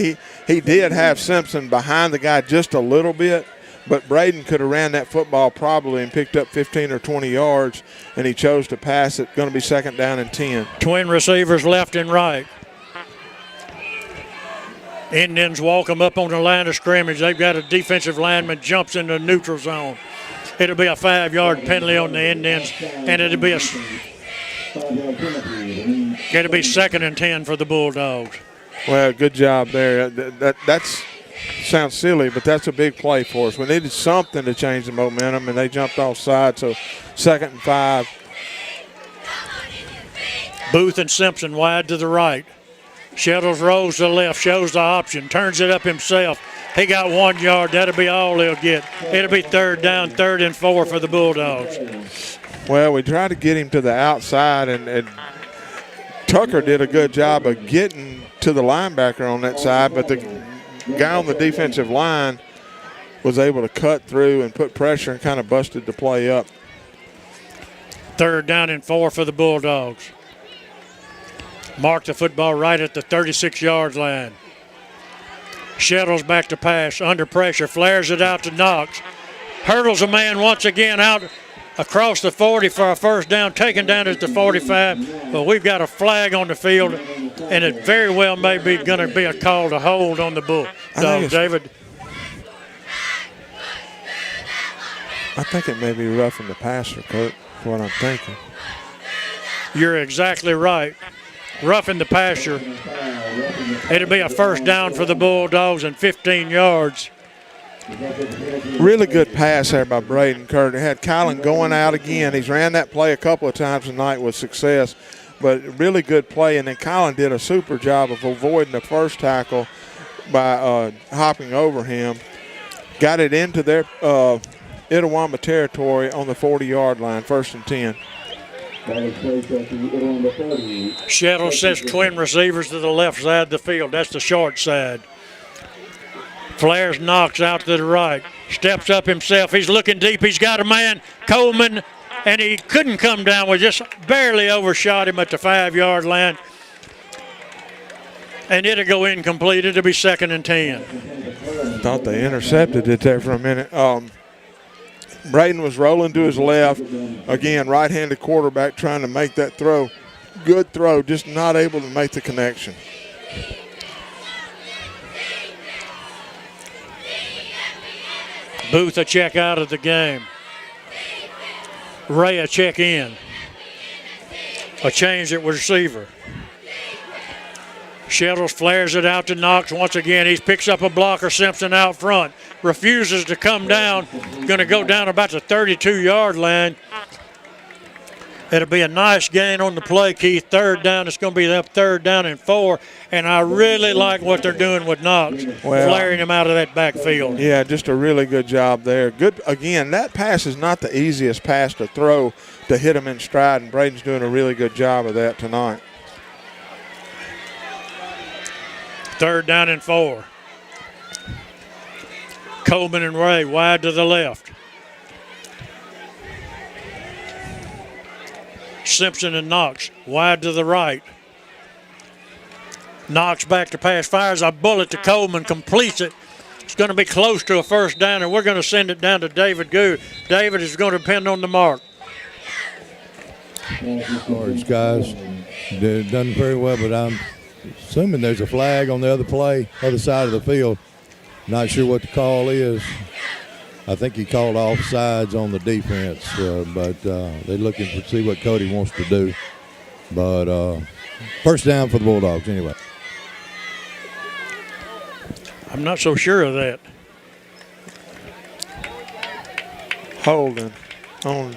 he did have Simpson behind the guy just a little bit, but Braden could have ran that football probably and picked up 15 or 20 yards, and he chose to pass it. Going to be 2nd down and 10. Twin receivers left and right. Indians walk them up on the line of scrimmage. They've got a defensive lineman jumps in the neutral zone. It'll be a 5-yard penalty on the Indians, and it'll be 2nd and 10 for the Bulldogs. Well, good job there. That's sounds silly, but that's a big play for us. We needed something to change the momentum, and they jumped offside, so 2nd and 5. Booth and Simpson wide to the right. Shettles rolls to the left, shows the option, turns it up himself. He got 1 yard. That'll be all he'll get. It'll be 3rd down, 3rd and 4 for the Bulldogs. Well, we tried to get him to the outside, and Tucker did a good job of getting to the linebacker on that side, but the guy on the defensive line was able to cut through and put pressure and kind of busted the play up. 3rd down and 4 for the Bulldogs. Mark the football right at the 36-yard line. Shettles back to pass, under pressure, flares it out to Knox. Hurdles a man once again out across the 40 for a 1st down, taken down at the 45. But we've got a flag on the field, and it very well may be going to be a call to hold on the Bulldogs, David. I think it may be roughing the passer, Kurt, is what I'm thinking. You're exactly right. roughing the passer. It'll be a first down for the Bulldogs and 15 yards. Really good pass there by Braden Kurt. It had Kylan going out again. He's ran that play a couple of times tonight with success, but really good play. And then Kylan did a super job of avoiding the first tackle by hopping over him. Got it into their Itawamba territory on the 40-yard line, 1st and 10. Shettle sets twin receivers to the left side of the field. That's the short side. Flares Knox out to the right. Steps up himself. He's looking deep. He's got a man, Coleman, and he couldn't come down with, just barely overshot him at the 5-yard line. And it'll go incomplete. It'll be 2nd and 10. Thought they intercepted it there for a minute. Braden was rolling to his left. Again, right-handed quarterback trying to make that throw. Good throw, just not able to make the connection. Booth a check out of the game. Ray a check in. A change at receiver. Shettles flares it out to Knox once again. He picks up a blocker. Simpson out front. Refuses to come down. Going to go down about the 32-yard line. It'll be a nice gain on the play, Keith. 3rd down. It's going to be up 3rd down and 4. And I really like what they're doing with Knox, flaring him out of that backfield. Yeah, just a really good job there. Good. Again, that pass is not the easiest pass to throw to hit him in stride, and Braden's doing a really good job of that tonight. 3rd down and 4. Coleman and Ray wide to the left. Simpson and Knox wide to the right. Knox back to pass, fires a bullet to Coleman, completes it. It's going to be close to a 1st down, and we're going to send it down to David Good. David is going to depend on the mark. Cards, guys. They've done very well, but I'm assuming there's a flag on the other side of the field. Not sure what the call is. I think he called offsides on the defense, but they're looking to see what Cody wants to do. But 1st down for the Bulldogs anyway. I'm not so sure of that. Holding on.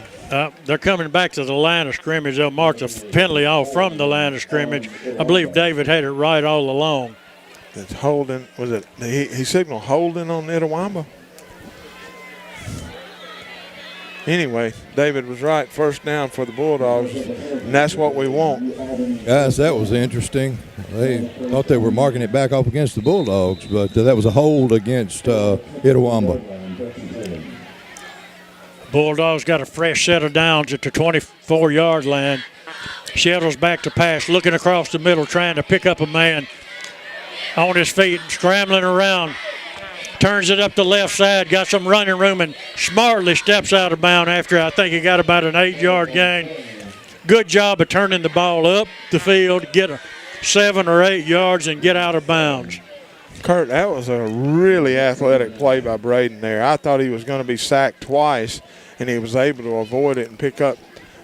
They're coming back to the line of scrimmage. They'll mark the penalty off from the line of scrimmage. I believe David had it right all along. It's holding. Was it? He signaled holding on Itawamba. Anyway, David was right. 1st down for the Bulldogs, and that's what we want. Guys, that was interesting. They thought they were marking it back off against the Bulldogs, but that was a hold against Itawamba. Bulldogs got a fresh set of downs at the 24-yard line. Shettles back to pass, looking across the middle, trying to pick up a man on his feet, scrambling around. Turns it up the left side, got some running room, and smartly steps out of bounds after I think he got about an 8-yard gain. Good job of turning the ball up the field, get a 7 or 8 yards, and get out of bounds. Kurt, that was a really athletic play by Braden there. I thought he was going to be sacked twice, and he was able to avoid it and pick up,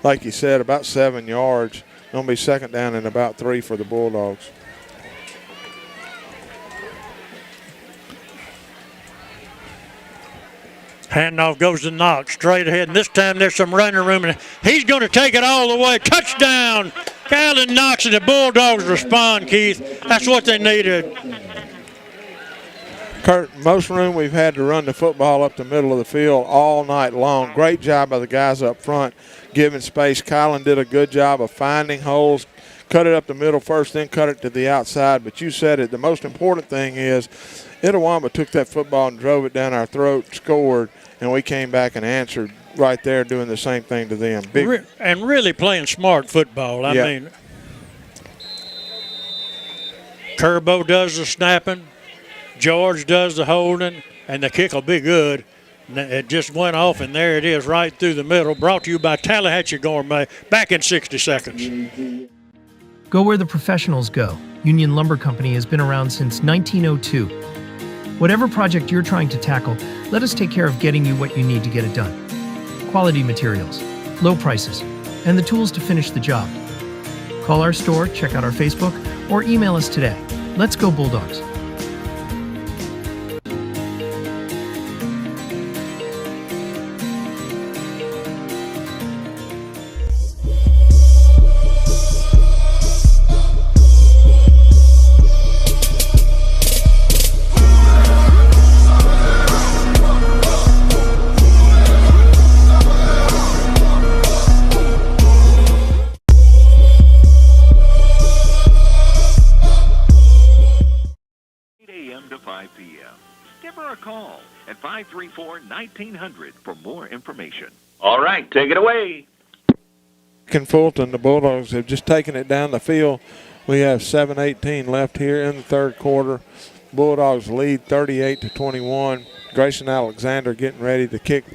like you said, about 7 yards. Going to be 2nd down and about 3 for the Bulldogs. Handoff goes to Knox, straight ahead, and this time there's some running room, and he's going to take it all the way. Touchdown! Kylan Knox, and the Bulldogs respond, Keith. That's what they needed. Kurt, most room we've had to run the football up the middle of the field all night long. Great job by the guys up front, giving space. Kylan did a good job of finding holes, cut it up the middle first, then cut it to the outside. But you said it, the most important thing is Itawamba took that football and drove it down our throat, scored, and we came back and answered right there doing the same thing to them. And really playing smart football. I mean, Curbo does the snapping, George does the holding, and the kick will be good. It just went off, and there it is right through the middle. Brought to you by Tallahatchie Gourmet. Back in 60 seconds. Go where the professionals go. Union Lumber Company has been around since 1902. Whatever project you're trying to tackle, let us take care of getting you what you need to get it done. Quality materials, low prices, and the tools to finish the job. Call our store, check out our Facebook, or email us today. Let's go Bulldogs. to 5 p.m. Give her a call at 534-1900 for more information. All right, take it away. In Fulton, the Bulldogs have just taken it down the field. We have 7:18 left here in the third quarter. Bulldogs lead 38-21. Grayson Alexander getting ready to kick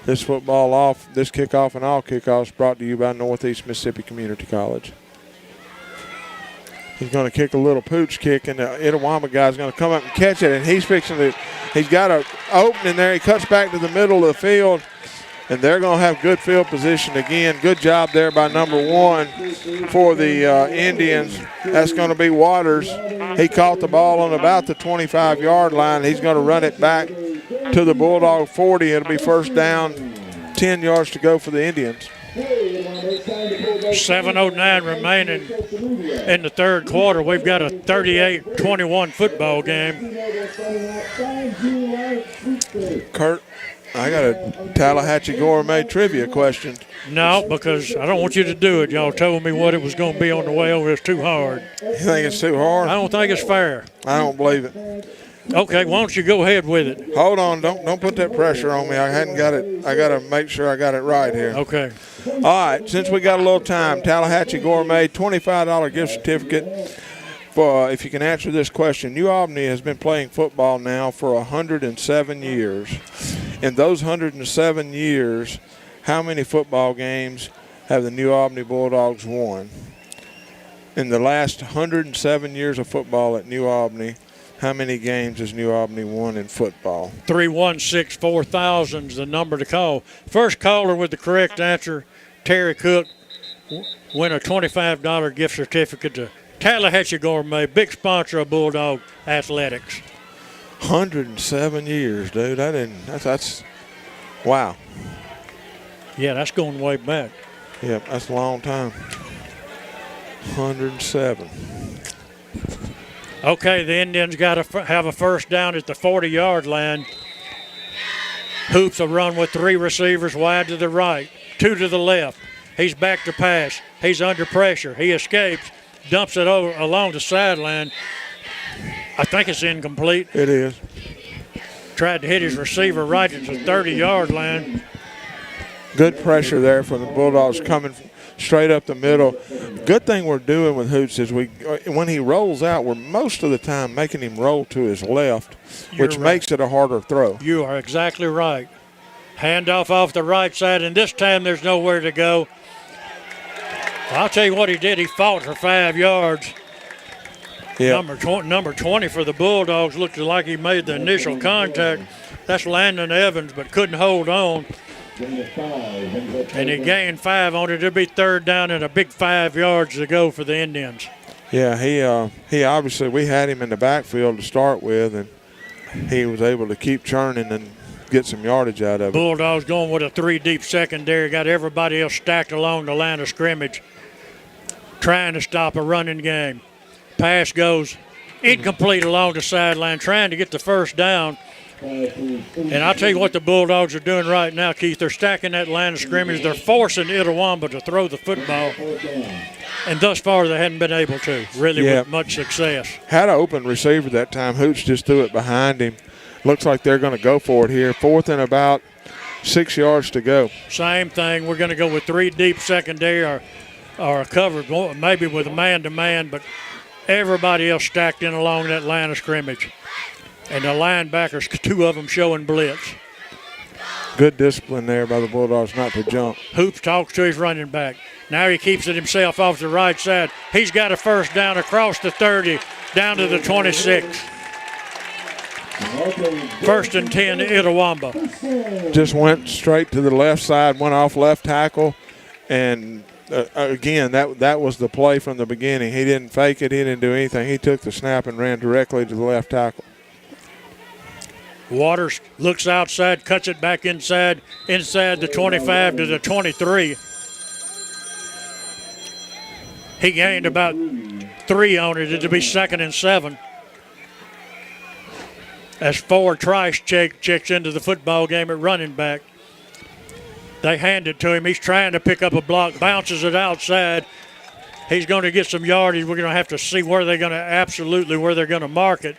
this football off. This kickoff and all kickoffs brought to you by Northeast Mississippi Community College. He's going to kick a little pooch kick, and the Itawamba guy's going to come up and catch it, and he's got an opening there. He cuts back to the middle of the field, and they're going to have good field position again. Good job there by number 1 for the Indians. That's going to be Waters. He caught the ball on about the 25-yard line. He's going to run it back to the Bulldog 40. It'll be first down, 10 yards to go for the Indians. 7:09 remaining in the third quarter. We've got a 38-21 football game. Kurt, I got a Tallahatchie Gourmet trivia question. No, because I don't want you to do it. Y'all told me what it was going to be on the way over. It's too hard. You think it's too hard? I don't think it's fair. I don't believe it. Okay, why don't you go ahead with it? Hold on, don't put that pressure on me. I hadn't got it. I got to make sure I got it right here. Okay. All right, since we got a little time, Tallahatchie Gourmet, $25 gift certificate for if you can answer this question. New Albany has been playing football now for 107 years. In those 107 years, how many football games have the New Albany Bulldogs won? In the last 107 years of football at New Albany, how many games has New Albany won in football? 316-4000 is the number to call. First caller with the correct answer, Terry Cook, win a $25 gift certificate to Tallahatchie Gourmet, big sponsor of Bulldog Athletics. 107 years, dude. That's wow. Yeah, that's going way back. Yep, that's a long time. 107. Okay, the Indians got to have a first down at the 40-yard line. Hoops will run with 3 receivers wide to the right, 2 to the left. He's back to pass. He's under pressure. He escapes, dumps it over along the sideline. I think it's incomplete. It is. Tried to hit his receiver right at the 30-yard line. Good pressure there from the Bulldogs coming straight up the middle. Good thing we're doing with Hoots is when he rolls out, we're most of the time making him roll to his left, which makes it a harder throw. You are exactly right. Handoff off the right side, and this time there's nowhere to go. I'll tell you what he did. He fought for 5 yards. Yep. Number 20 for the Bulldogs looked like he made the initial contact. That's Landon Evans, but couldn't hold on. And he gained 5 on it. It'll be third down and a big 5 yards to go for the Indians. Yeah, he obviously, we had him in the backfield to start with, and he was able to keep churning and get some yardage out of it. Bulldogs going with a 3-deep secondary. Got everybody else stacked along the line of scrimmage, trying to stop a running game. Pass goes incomplete along the sideline, trying to get the first down. And I'll tell you what the Bulldogs are doing right now, Keith. They're stacking that line of scrimmage. They're forcing Itawamba to throw the football. And thus far, they hadn't been able to, really, with much success. Had an open receiver that time. Hoots just threw it behind him. Looks like they're going to go for it here. 4th and about 6 yards to go. Same thing. We're going to go with 3 deep secondary or a cover, maybe with a man-to-man, but everybody else stacked in along that line of scrimmage. And the linebackers, 2 of them showing blitz. Good discipline there by the Bulldogs not to jump. Hoops talks to his running back. Now he keeps it himself off the right side. He's got a first down across the 30, down to the 26. 1st and 10 to Itawamba. Just went straight to the left side, went off left tackle, and again, that was the play from the beginning. He didn't fake it. He didn't do anything. He took the snap and ran directly to the left tackle. Waters looks outside, cuts it back inside the 25 to the 23. He gained about 3 on it. It'll be 2nd and 7. As Ford Trice checks into the football game at running back. They hand it to him. He's trying to pick up a block, bounces it outside. He's going to get some yardage. We're going to have to see where they're going to mark it.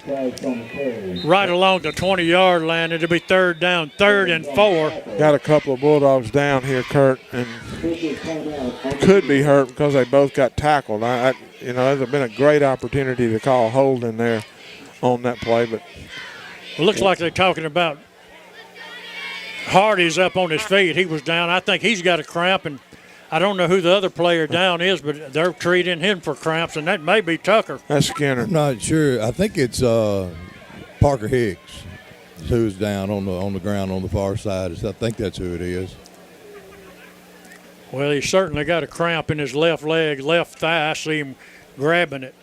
Right along the 20-yard line. It'll be 3rd down, 3rd and 4. Got a couple of Bulldogs down here, Kurt, and could be hurt because they both got tackled. There's been a great opportunity to call holding there on that play, but it looks like they're talking about Hardy's up on his feet. He was down. I think he's got a cramp, and I don't know who the other player down is, but they're treating him for cramps, and that may be Tucker. That's Skinner. I'm not sure. I think it's Parker Hicks who's down on the ground on the far side. I think that's who it is. Well, he certainly got a cramp in his left leg, left thigh. I see him grabbing it.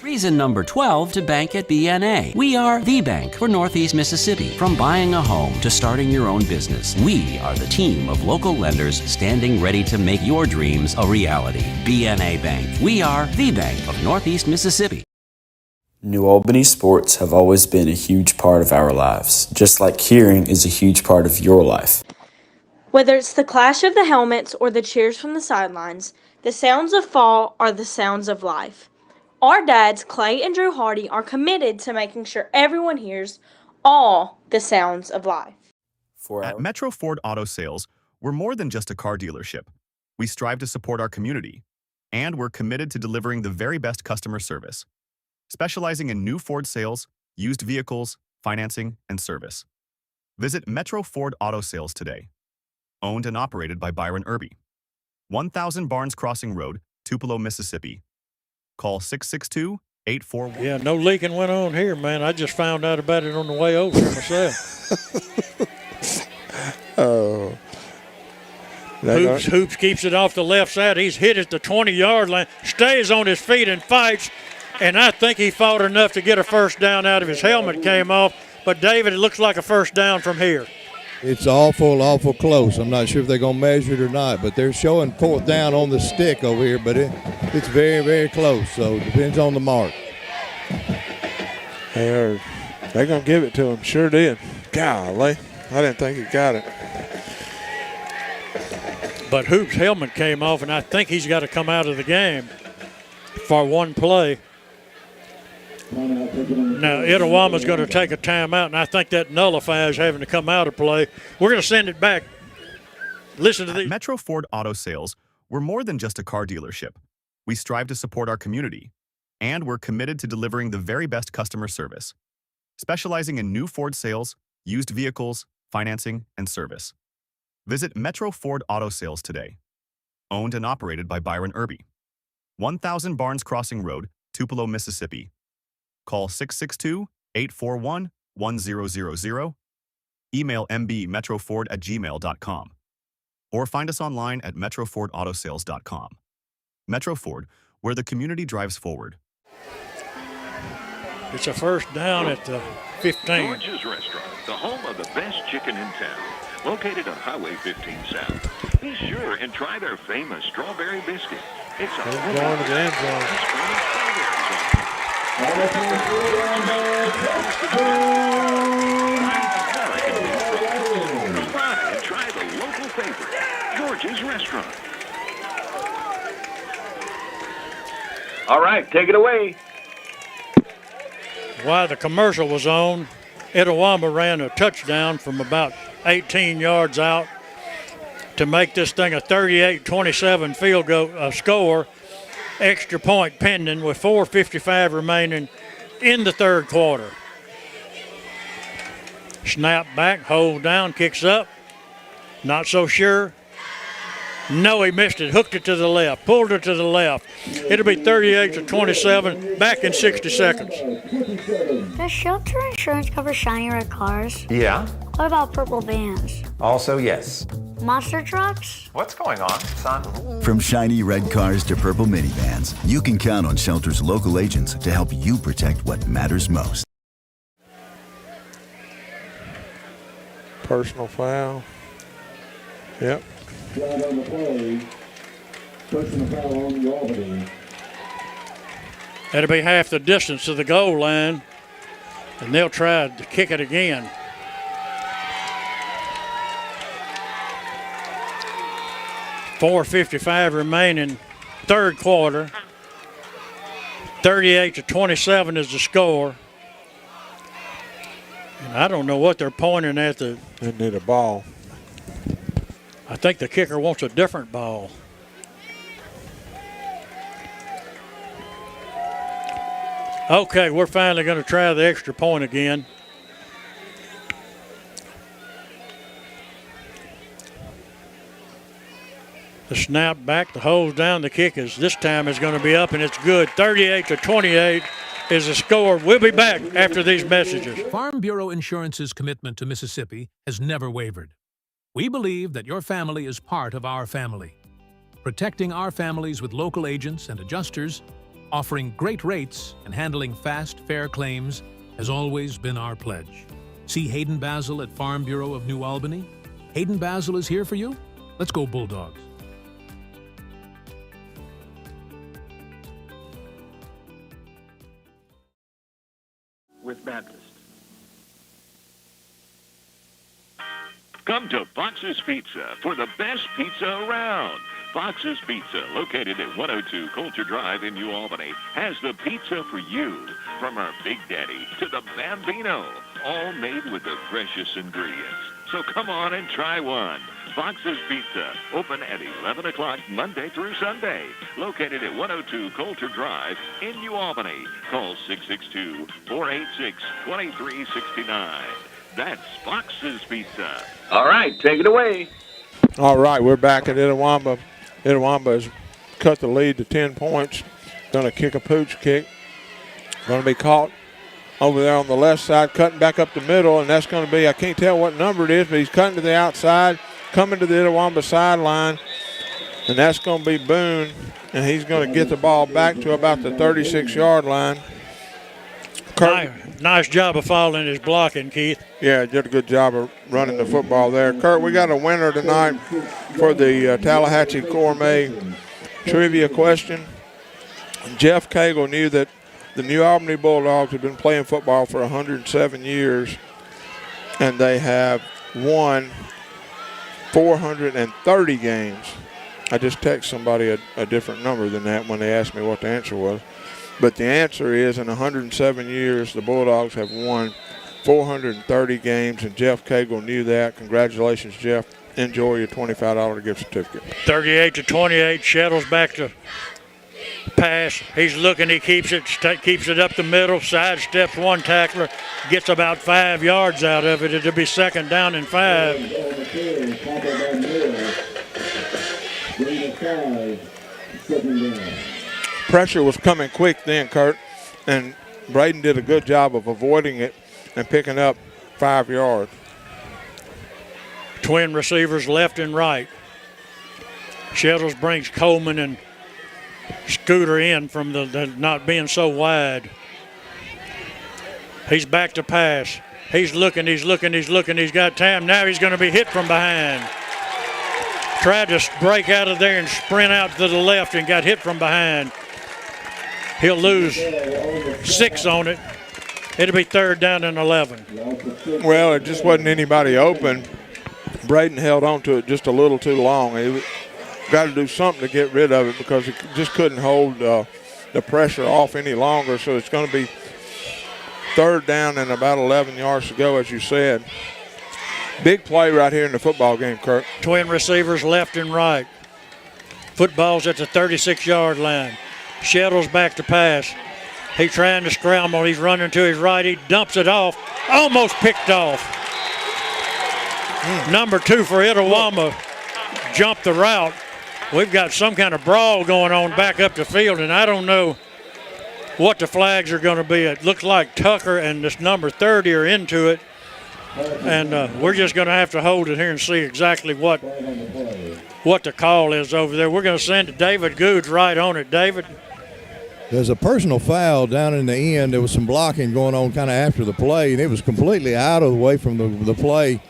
Reason number 12 to bank at BNA. We are the bank for Northeast Mississippi. From buying a home to starting your own business, we are the team of local lenders standing ready to make your dreams a reality. BNA Bank. We are the bank of Northeast Mississippi. New Albany sports have always been a huge part of our lives, just like hearing is a huge part of your life. Whether it's the clash of the helmets or the cheers from the sidelines, the sounds of fall are the sounds of life. Our dads, Clay and Drew Hardy, are committed to making sure everyone hears all the sounds of life. At Metro Ford Auto Sales, we're more than just a car dealership. We strive to support our community, and we're committed to delivering the very best customer service, specializing in new Ford sales, used vehicles, financing, and service. Visit Metro Ford Auto Sales today. Owned and operated by Byron Irby. 1000 Barnes Crossing Road, Tupelo, Mississippi. Call 662-841. Yeah, no leaking went on here, man. I just found out about it on the way over here myself. Oh. Hoops keeps it off the left side. He's hit at the 20-yard line, stays on his feet and fights, and I think he fought enough to get a first down out of his helmet came off. But, David, it looks like a first down from here. It's awful close. I'm not sure if they're going to measure it or not, but they're showing 4th down on the stick over here, but it's very close, so it depends on the mark. They're going to give it to him. Sure did. Golly, I didn't think he got it. But Hoop's helmet came off, and I think he's got to come out of the game for one play. Now, Itawama's going to take a timeout, and I think that nullifies having to come out of play. We're going to send it back. Listen to these. At Metro Ford Auto Sales, we're more than just a car dealership. We strive to support our community, and we're committed to delivering the very best customer service, specializing in new Ford sales, used vehicles, financing, and service. Visit Metro Ford Auto Sales today. Owned and operated by Byron Irby. 1000 Barnes Crossing Road, Tupelo, Mississippi. Call 662-841-1000. Email mbmetroford@gmail.com. Or find us online at metrofordautosales.com. Metro Ford, where the community drives forward. It's a first down at the 15. George's Restaurant, the home of the best chicken in town. Located on Highway 15 South. Be sure and try their famous strawberry biscuit. It's a going to the end zone. Come by and try the local favorite, George's Restaurant. All right, take it away. While the commercial was on, Itawamba ran a touchdown from about 18 yards out to make this thing a 38-27 field goal score. Extra point pending with 4:55 remaining in the third quarter. Snap back, hold down, kicks up. Not so sure. No, he missed it. Hooked it to the left, pulled it to the left. It'll be 38-27, back in 60 seconds. Does shelter insurance cover shiny red cars? Yeah. What about purple vans? Also, yes. Monster trucks? What's going on, son? From shiny red cars to purple minivans, you can count on Shelter's local agents to help you protect what matters most. Personal foul. Yep. Flag on the play. Personal foul on the Albany. That'll be half the distance to the goal line, and they'll try to kick it again. .455 remaining, third quarter. 38-27 is the score. And I don't know what they're pointing at. They need a ball. I think the kicker wants a different ball. Okay, we're finally going to try the extra point again. The snap back, the hose down, the kick is this time is going to be up, and it's good. 38-28 is the score. We'll be back after these messages. Farm Bureau Insurance's commitment to Mississippi has never wavered. We believe that your family is part of our family. Protecting our families with local agents and adjusters, offering great rates, and handling fast, fair claims has always been our pledge. See Hayden Basil at Farm Bureau of New Albany. Hayden Basil is here for you. Let's go Bulldogs. With Baptist. Come to Fox's Pizza for the best pizza around. Fox's Pizza, located at 102 Coulter Drive in New Albany, has the pizza for you. From our Big Daddy to the Bambino, all made with the freshest ingredients. So come on and try one. Fox's Pizza, open at 11 o'clock Monday through Sunday. Located at 102 Coulter Drive in New Albany. Call 662-486-2369. That's Fox's Pizza. All right, take it away. All right, we're back at Itawamba. Itawamba has cut the lead to 10 points. Going to kick a pooch kick. Going to be caught over there on the left side, cutting back up the middle, and that's going to be, I can't tell what number it is, but he's cutting to the outside, coming to the Itawamba sideline, and that's going to be Boone, and he's going to get the ball back to about the 36-yard line. Nice job of following his blocking, Keith. Yeah, did a good job of running the football there. Kurt, we got a winner tonight for the Tallahatchie Gourmet trivia question. Jeff Cagle knew that the New Albany Bulldogs have been playing football for 107 years, and they have won 430 games. I just texted somebody a different number than that when they asked me what the answer was. But the answer is, in 107 years, the Bulldogs have won 430 games, and Jeff Cagle knew that. Congratulations, Jeff. Enjoy your $25 gift certificate. 38-28, Shettles back to pass. He's looking, he keeps it up the middle, sidesteps one tackler, gets about 5 yards out of it. It'll be second down and 5. Pressure was coming quick then, Kurt, and Braden did a good job of avoiding it and picking up 5 yards. Twin receivers left and right. Shettles brings Coleman and Scooter in from the not being so wide. He's back to pass. He's looking. He's got time. Now he's going to be hit from behind. Tried to break out of there and sprint out to the left and got hit from behind. He'll lose 6 on it. It'll be third down and 11. Well, it just wasn't anybody open. Braden held on to it just a little too long. He got to do something to get rid of it because he just couldn't hold the pressure off any longer. So it's going to be third down and about 11 yards to go, as you said. Big play right here in the football game, Kirk. Twin receivers left and right. Football's at the 36-yard line. Shettles back to pass. He's trying to scramble. He's running to his right. He dumps it off. Almost picked off. Number 2 for Itawamba jumped the route. We've got some kind of brawl going on back up the field, and I don't know what the flags are going to be. It looks like Tucker and this number 30 are into it. and we're just going to have to hold it here and see exactly what the call is over there. We're going to send it. David Goods right on it. David. There's a personal foul down in the end. There was some blocking going on kind of after the play, and it was completely out of the way from the play.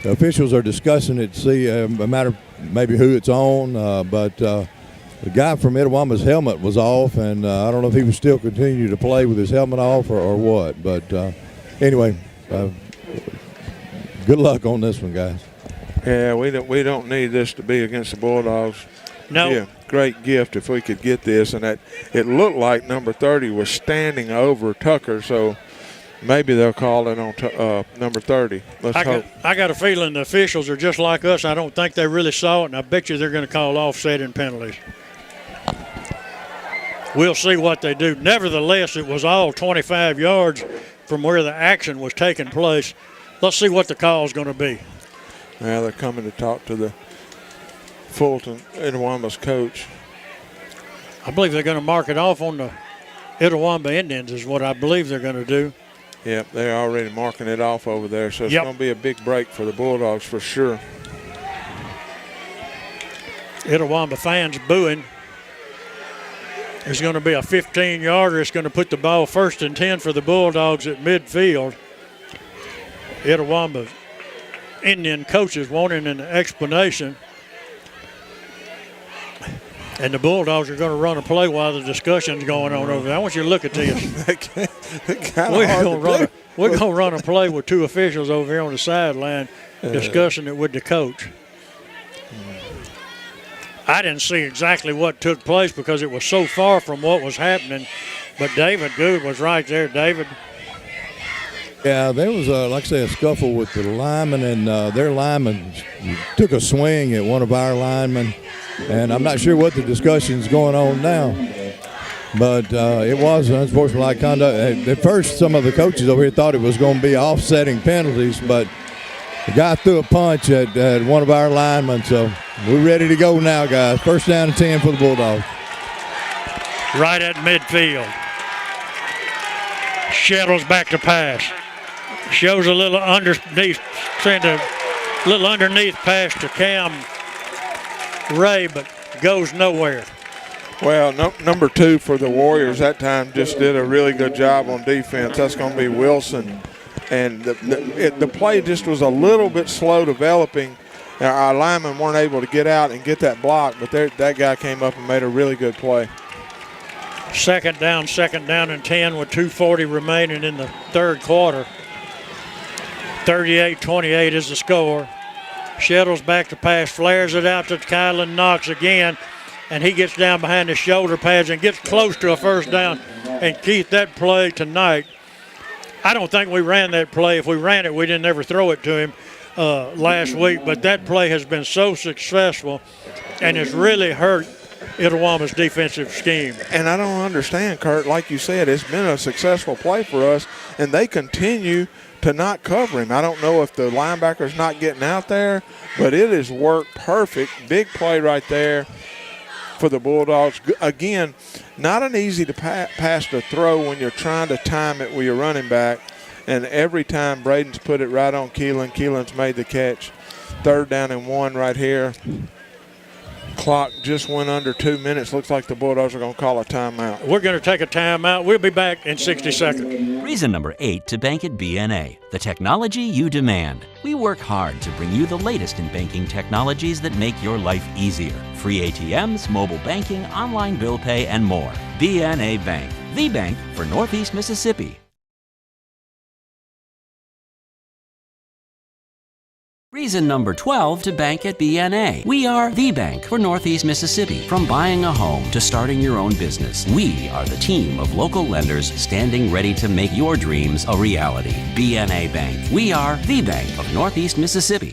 The officials are discussing it to see a matter maybe who it's on, but the guy from Itawamba's helmet was off, and I don't know if he was still continuing to play with his helmet off or what. But anyway, good luck on this one, guys. Yeah, we don't need this to be against the Bulldogs. No. Yeah, great gift if we could get this. And that it looked like number 30 was standing over Tucker, so maybe they'll call it on number 30. Let's hope. I got a feeling the officials are just like us. I don't think they really saw it, and I bet you they're going to call offsetting penalties. We'll see what they do. Nevertheless, it was all 25 yards from where the action was taking place. Let's see what the call is going to be. Now they're coming to talk to the Fulton Itawamba's coach. I believe they're going to mark it off on the Itawamba Indians is what I believe they're going to do. Yep, they're already marking it off over there, so it's going to be a big break for the Bulldogs for sure. Itawamba fans booing. It's going to be a 15-yarder. It's going to put the ball 1st and 10 for the Bulldogs at midfield. Itawamba Indian coaches wanting an explanation. And the Bulldogs are going to run a play while the discussion's going on over there. I want you to look at this. We're going to run a play with two officials over here on the sideline discussing it with the coach. I didn't see exactly what took place because it was so far from what was happening, but David Good was right there. David. Yeah, there was, like I say, a scuffle with the linemen, and their lineman took a swing at one of our linemen, and I'm not sure what the discussion's going on now. But it was unsportsmanlike conduct. At first, some of the coaches over here thought it was going to be offsetting penalties, but the guy threw a punch at one of our linemen, so we're ready to go now, guys. 1st down and 10 for the Bulldogs. Right at midfield. Shuttles back to pass. Shows a little underneath, send a little underneath pass to Cam Ray, but goes nowhere. Well, number 2 for the Warriors that time just did a really good job on defense. That's going to be Wilson. And the play just was a little bit slow developing. Our linemen weren't able to get out and get that block, but that guy came up and made a really good play. 2nd down and 10 with 2:40 remaining in the 3rd quarter. 38-28 is the score. Shettles back to pass, flares it out to Kylan Knox again, and he gets down behind the shoulder pads and gets close to a 1st down. And Keith, that play tonight, I don't think we ran that play. If we ran it, we didn't ever throw it to him last week, but that play has been so successful and it's really hurt Itawamba's defensive scheme. And I don't understand, Kurt, like you said, it's been a successful play for us, and they continue to not cover him. I don't know if the linebacker's not getting out there, but it has worked perfect. Big play right there for the Bulldogs. Again, not an easy to pass to throw when you're trying to time it with your running back, and every time Braden's put it right on Keelan. Keelan's made the catch. 3rd down and 1 right here. Clock just went under 2 minutes. Looks like the Bulldogs are going to call a timeout. We're going to take a timeout. We'll be back in 60 seconds. Reason number 8 to bank at BNA, the technology you demand. We work hard to bring you the latest in banking technologies that make your life easier. Free ATMs, mobile banking, online bill pay, and more. BNA Bank, the bank for Northeast Mississippi. Reason number 12 to bank at BNA. We are the bank for Northeast Mississippi. From buying a home to starting your own business, we are the team of local lenders standing ready to make your dreams a reality. BNA Bank. We are the bank of Northeast Mississippi.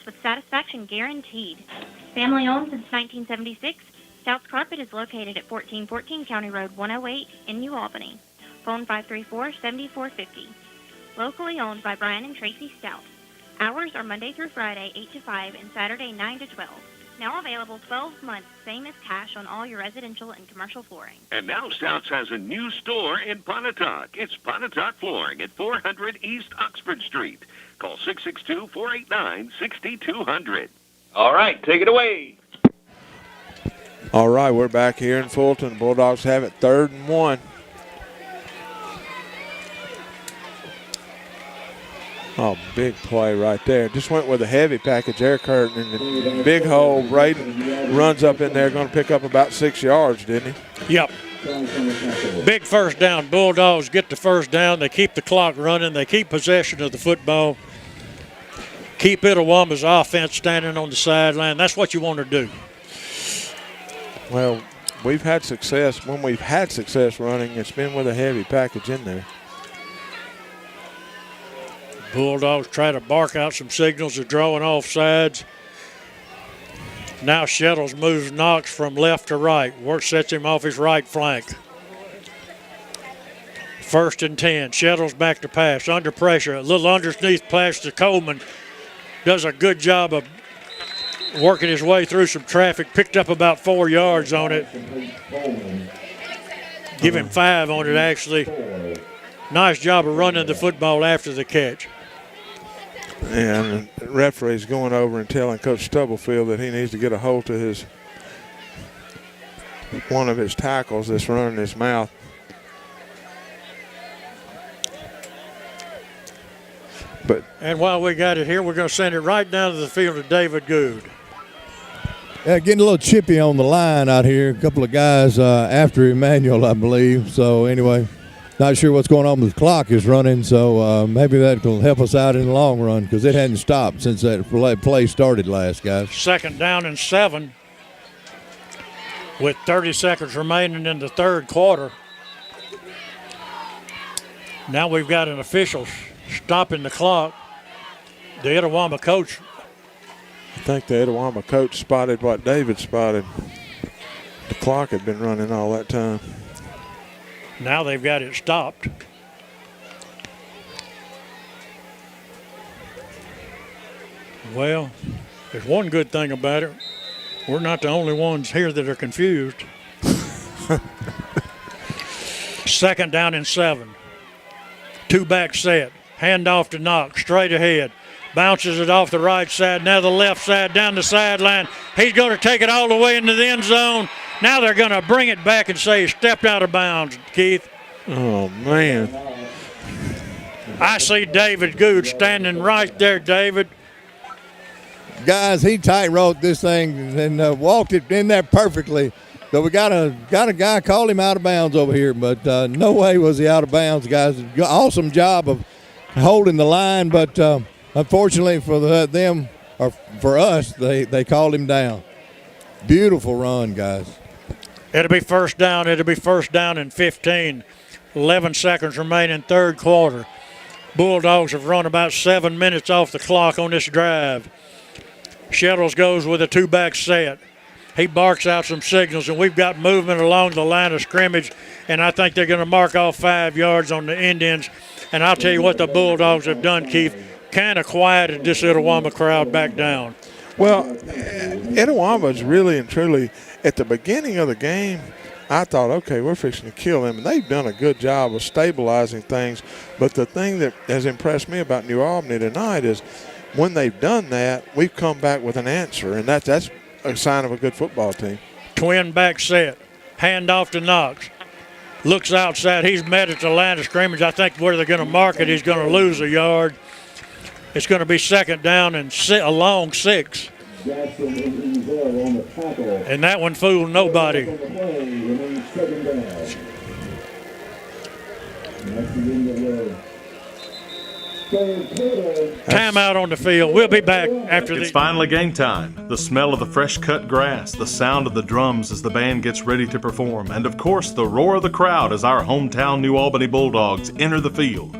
With satisfaction guaranteed. Family owned since 1976, Stouts Carpet is located at 1414 County Road 108 in New Albany. Phone 534-7450. Locally owned by Brian and Tracy Stout. Hours are Monday through Friday, 8 to 5, and Saturday, 9 to 12. Now available 12 months, same as cash on all your residential and commercial flooring. And now Stouts has a new store in Pontotoc. It's Pontotoc Flooring at 400 East Oxford Street. Call 662-489-6200. All right, take it away. All right, we're back here in Fulton. Bulldogs have it 3rd and 1. Oh, big play right there. Just went with a heavy package there, Kurt, and the big hole. Braden runs up in there, going to pick up about 6 yards, didn't he? Yep. Big first down. Bulldogs get the first down. They keep the clock running. They keep possession of the football. Keep Itawamba's offense standing on the sideline. That's what you want to do. Well, we've had success. When we've had success running, it's been with a heavy package in there. Bulldogs try to bark out some signals of drawing offsides. Now Shettles moves Knox from left to right. Work sets him off his right flank. 1st and 10. Shettles back to pass. Under pressure. A little underneath pass to Coleman. Does a good job of working his way through some traffic. Picked up about 4 yards on it. Give him 5 on it, actually. Nice job of running the football after the catch. And the referee's going over and telling Coach Stubblefield that he needs to get a hold to one of his tackles that's running his mouth. And while we got it here, we're going to send it right down to the field to David Good. Yeah, getting a little chippy on the line out here. A couple of guys after Emmanuel, I believe. So anyway, not sure what's going on with the clock is running, so maybe that will help us out in the long run because it hadn't stopped since that play started last, guys. 2nd down and 7 with 30 seconds remaining in the 3rd quarter. Now we've got an official stopping the clock. The Itawamba coach. I think the Edwama coach spotted what David spotted. The clock had been running all that time. Now they've got it stopped. Well, there's one good thing about it. We're not the only ones here that are confused. 2nd down and 7. 2-back set. Hand off to Knox, straight ahead. Bounces it off the right side, now the left side, down the sideline. He's going to take it all the way into the end zone. Now they're going to bring it back and say he stepped out of bounds, Keith. Oh, man. I see David Good standing right there, David. Guys, he tight-roped this thing and walked it in there perfectly. So we got a guy called him out of bounds over here, but no way was he out of bounds, guys. Awesome job of holding the line, but unfortunately for them, or for us, they called him down. Beautiful run, guys. It'll be first down. It'll be 1st down and 15. 11 seconds remaining, 3rd quarter. Bulldogs have run about 7 minutes off the clock on this drive. Shettles goes with a 2-back set. He barks out some signals, and we've got movement along the line of scrimmage, and I think they're going to mark off 5 yards on the Indians. And I'll tell you what the Bulldogs have done, Keith, kind of quieted this Itawamba crowd back down. Well, Itawamba is really and truly, at the beginning of the game, I thought, okay, we're fixing to kill them, and they've done a good job of stabilizing things. But the thing that has impressed me about New Albany tonight is when they've done that, we've come back with an answer, and that's a sign of a good football team. Twin back set, hand off to Knox. Looks outside. He's met at the line of scrimmage. I think where they're going to mark it, he's going to lose a yard. It's going to be 2nd down and a long 6. And that one fooled nobody. Timeout on the field. We'll be back after It's finally game time. The smell of the fresh cut grass, the sound of the drums as the band gets ready to perform, and of course the roar of the crowd as our hometown New Albany Bulldogs enter the field.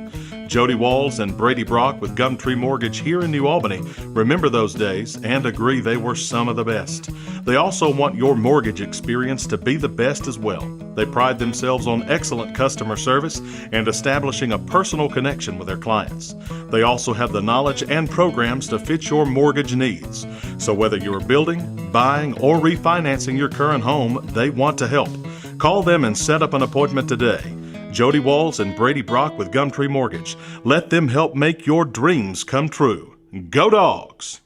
Jody Walls and Brady Brock with Gumtree Mortgage here in New Albany remember those days and agree they were some of the best. They also want your mortgage experience to be the best as well. They pride themselves on excellent customer service and establishing a personal connection with their clients. They also have the knowledge and programs to fit your mortgage needs. So whether you're building, buying, or refinancing your current home, they want to help. Call them and set up an appointment today. Jody Walls and Brady Brock with Gumtree Mortgage. Let them help make your dreams come true. Go Dogs!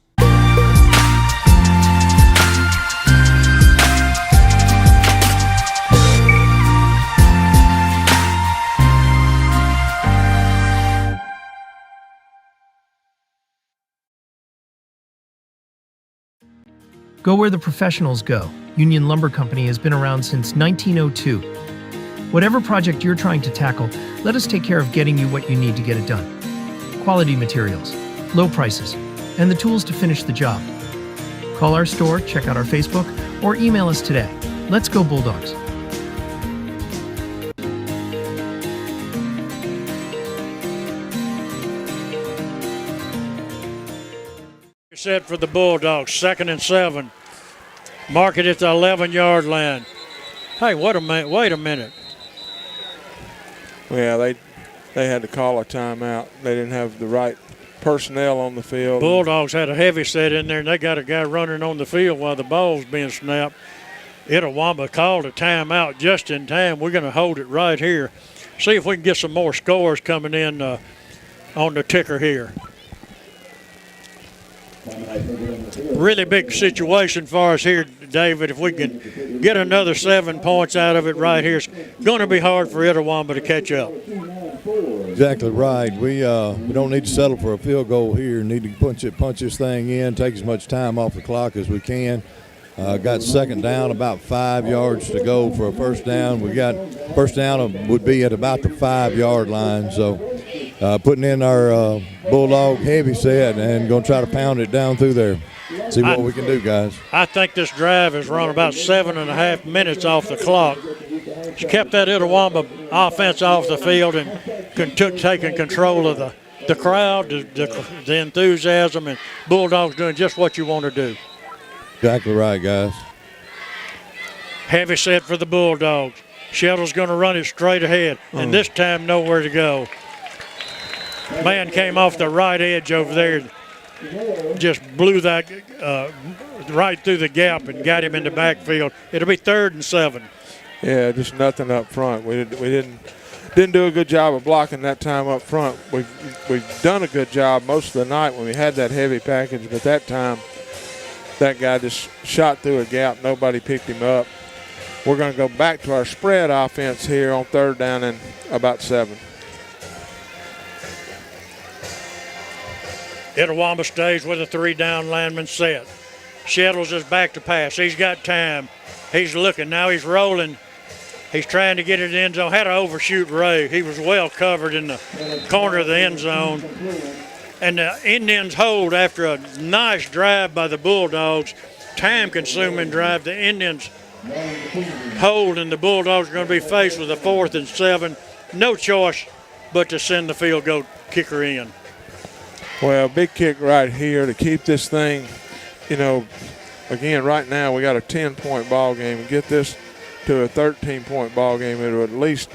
Go where the professionals go. Union Lumber Company has been around since 1902. Whatever project you're trying to tackle, let us take care of getting you what you need to get it done. Quality materials, low prices, and the tools to finish the job. Call our store, check out our Facebook, or email us today. Let's go Bulldogs! Set for the Bulldogs, 2nd and 7. Mark it at the 11-yard line. Hey, wait a minute. Yeah, they had to call a timeout. They didn't have the right personnel on the field. Bulldogs had a heavy set in there, and they got a guy running on the field while the ball's being snapped. Itawamba called a timeout just in time. We're going to hold it right here. See if we can get some more scores coming in on the ticker here. Really big situation for us here, David. If we can get another 7 points out of it right here, it's going to be hard for Itawamba to catch up. Exactly right. We don't need to settle for a field goal here. Need to punch this thing in, take as much time off the clock as we can. Got second down, about 5 yards to go for a first down. We got first down would be at about the 5-yard line. So putting in our Bulldog heavy set and going to try to pound it down through there. See what we can do, guys. I think this drive has run about 7.5 minutes off the clock. It's kept that Itawamba offense off the field and taking control of the crowd, the enthusiasm, and Bulldogs doing just what you want to do. Exactly right, guys. Heavy set for the Bulldogs. Sheldon's going to run it straight ahead, and this time nowhere to go. Man came off the right edge over there, just blew that right through the gap and got him in the backfield. It'll be 3rd and 7. Yeah, just nothing up front. We didn't do a good job of blocking that time up front. We've done a good job most of the night when we had that heavy package, but that time that guy just shot through a gap. Nobody picked him up. We're going to go back to our spread offense here on 3rd down and about 7. Itawamba stays with a 3-down lineman set. Shettles is back to pass. He's got time. He's looking. Now he's rolling. He's trying to get it in the end zone. Had to overshoot Ray. He was well covered in the corner of the end zone. And the Indians hold after a nice drive by the Bulldogs, time-consuming drive. The Indians hold, and the Bulldogs are going to be faced with a 4th and 7. No choice but to send the field goal kicker in. Well, big kick right here to keep this thing, again, right now we got a 10-point ball game. And get this to a 13-point ball game, it would at least,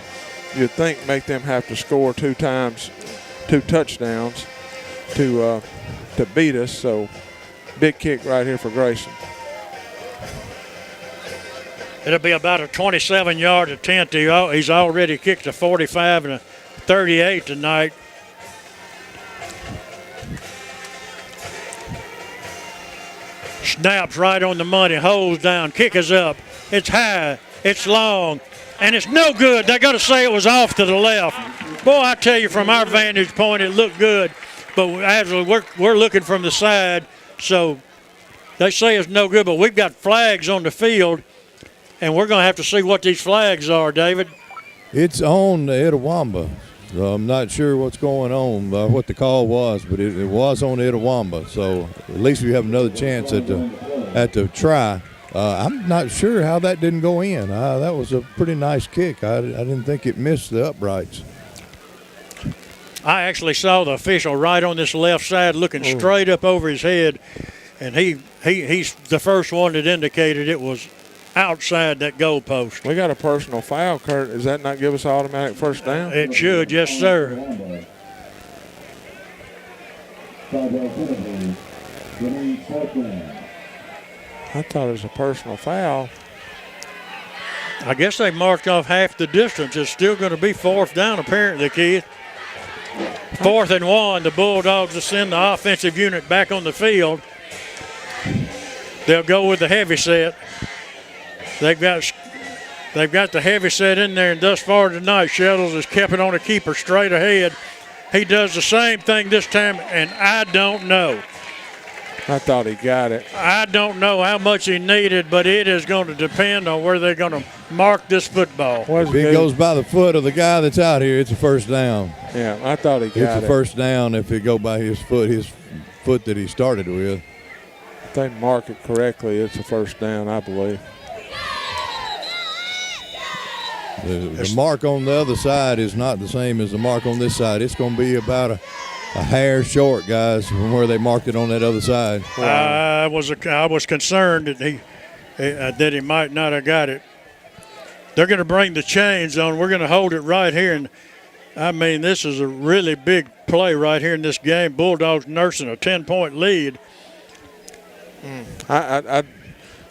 you'd think, make them have to score 2 touchdowns to beat us. So big kick right here for Grayson. It'll be about a 27-yard attempt. He's already kicked a 45 and a 38 tonight. Snaps right on the money, holds down, kick is up. It's high, it's long, and it's no good. They got to say it was off to the left. Boy, I tell you, from our vantage point, it looked good, but actually we're looking from the side, so they say it's no good, but we've got flags on the field, and we're going to have to see what these flags are, David. It's on the Itawamba. I'm not sure what's going on, what the call was, but it was on Itawamba. So at least we have another chance at the try. I'm not sure how that didn't go in. That was a pretty nice kick. I didn't think it missed the uprights. I actually saw the official right on this left side looking straight up over his head, and he's the first one that indicated it was outside that goal post. We got a personal foul, Kurt. Does that not give us an automatic first down? It should, yes, sir. I thought it was a personal foul. I guess they marked off half the distance. It's still going to be fourth down, apparently, Keith. 4th and 1. The Bulldogs will send the offensive unit back on the field. They'll go with the heavy set. They've got the heavy set in there, and thus far tonight, Sheldons has kept it on a keeper straight ahead. He does the same thing this time, and I don't know. I thought he got it. I don't know how much he needed, but it is going to depend on where they're going to mark this football. If it goes by the foot of the guy that's out here, it's a first down. Yeah, I thought he got it. It's a first down if it go by his foot that he started with. If they mark it correctly, it's a first down, I believe. The mark on the other side is not the same as the mark on this side. It's going to be about a hair short, guys, from where they marked it on that other side. I was concerned that he might not have got it. They're going to bring the chains on. We're going to hold it right here. And, I mean, this is a really big play right here in this game. Bulldogs nursing a 10-point lead. I